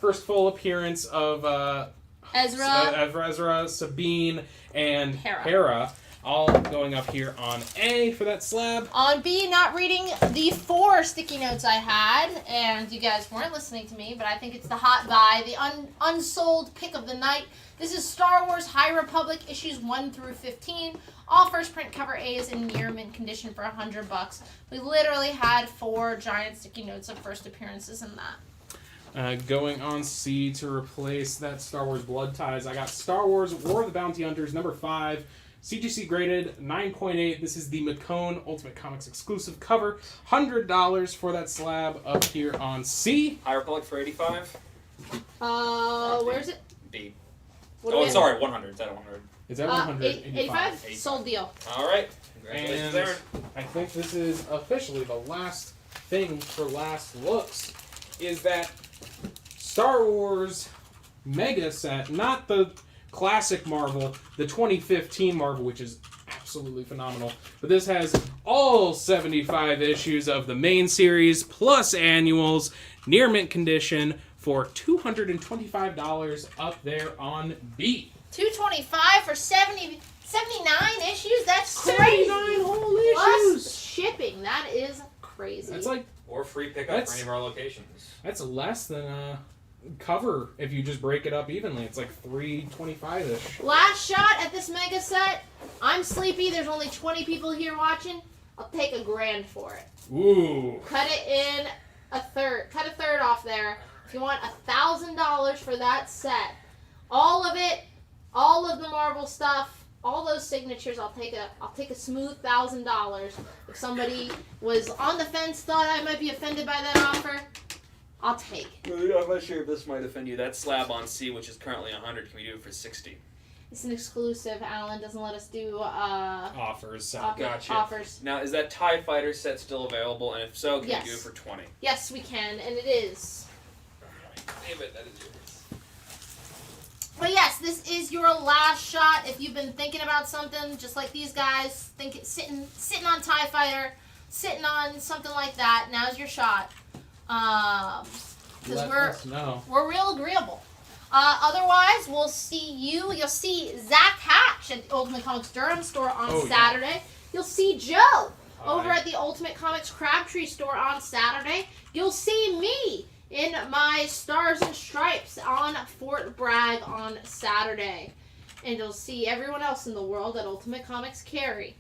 first full appearance of Ezra, Sabine, and Hera. All going up here on A for that slab. On B, not reading the 4 sticky notes I had, and you guys weren't listening to me, but I think it's the hot buy, the unsold pick of the night. This is Star Wars High Republic issues 1 through 15. All first print cover A is in near mint condition for $100. We literally had 4 giant sticky notes of first appearances in that. Going on C to replace that Star Wars Blood Ties, I got Star Wars War of the Bounty Hunters number 5. CGC graded 9.8. This is the McCone Ultimate Comics exclusive cover. $100 for that slab up here on C. High Republic for $85. Where is it? B. Sorry, 100. Is that 100? Is that 100? 85? Sold deal. All right. Congratulations, And Aaron. I think this is officially the last thing for last looks, is that Star Wars Mega set, not the classic Marvel, the 2015 Marvel, which is absolutely phenomenal. But this has all 75 issues of the main series, plus annuals, near mint condition, for $225 up there on B. $225 for 79 issues? That's crazy. 79 whole Plus issues. shipping. That is crazy. That's like... Or free pickup for any of our locations. That's less than a cover if you just break it up evenly. It's like $325-ish. Last shot at this mega set. I'm sleepy. There's only 20 people here watching. I'll take $1,000 for it. Ooh. Cut it in a third. Cut a third off there. If you want $1,000 for that set, all of it, all of the Marvel stuff, all those signatures, I'll take a smooth $1,000. If somebody was on the fence, thought I might be offended by that offer, I'll take it. I'm not sure if this might offend you. That slab on C, which is currently $100, can we do it for $60? It's an exclusive. Alan doesn't let us do offers. So. Gotcha. Offers. Now, is that TIE Fighter set still available? And if so, can Yes. we do it for $20? Yes, we can, and it is. David, that is yours. But yes, this is your last shot. If you've been thinking about something, just like these guys, sitting on TIE Fighter, sitting on something like that, now's your shot. Because we're real agreeable. Otherwise, we'll see you. You'll see Zach Hatch at the Ultimate Comics Durham store on Saturday. Yeah. You'll see Joe over at the Ultimate Comics Crabtree store on Saturday. You'll see me in my Stars and Stripes on Fort Bragg on Saturday. And you'll see everyone else in the world at Ultimate Comics Cary.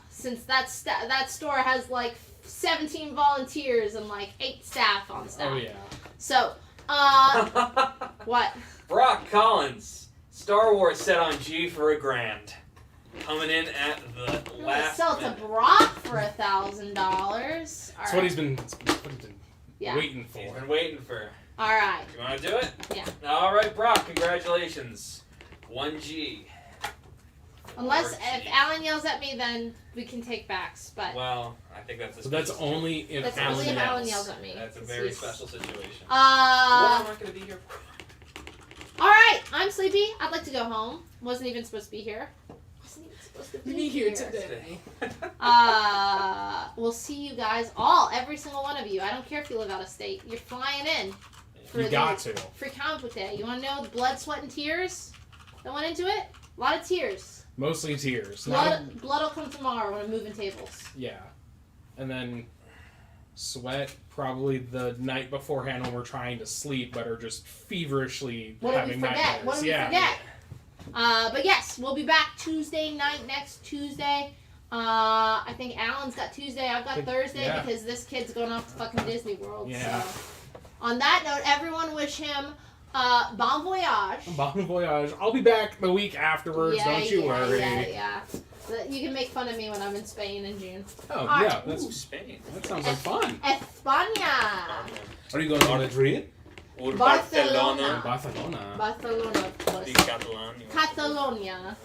Since that store has like 17 volunteers and like 8 staff on staff. Oh, yeah. So, what? Brock Collins, Star Wars set on G for $1,000. Coming in at the last sell it to Brock for $1,000. That's what he's been waiting for. He's been waiting for. All right. You want to do it? Yeah. All right, Brock. Congratulations. 1G. Unless if Alan yells at me, then we can take backs. But well, I think that's a so that's only if Alan yells at me. That's a very special situation. What am I going to be here for? All right, I'm sleepy. I'd like to go home. Wasn't even supposed to be here. Wasn't even supposed to be here today. We'll see you guys all, every single one of you. I don't care if you live out of state. You're flying in. For you got to. Free comic book day. You want to know the blood, sweat, and tears that went into it? A lot of tears. Mostly tears. Blood will come tomorrow when I'm moving tables. Yeah. And then sweat probably the night beforehand when we're trying to sleep but are just feverishly having nightmares. What did we forget? But yes, we'll be back Tuesday night, next Tuesday. I think Alan's got Tuesday, I've got Thursday because this kid's going off to fucking Disney World. Yeah. So, on that note, everyone wish him bon voyage. Bon voyage. I'll be back the week afterwards, don't you worry. Yeah. You can make fun of me when I'm in Spain in June. Oh, all yeah. right. That's Spain. That sounds like fun. España. Are you going to Madrid? Or Barcelona. Barcelona. Barcelona, of course. Catalonia.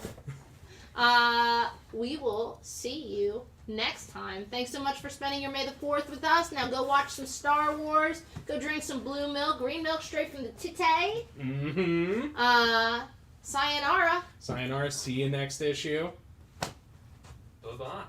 We will see you next time. Thanks so much for spending your May the 4th with us. Now go watch some Star Wars. Go drink some blue milk, green milk straight from the titty. Mm-hmm. Sayonara. Sayonara. See you next issue. Bye-bye.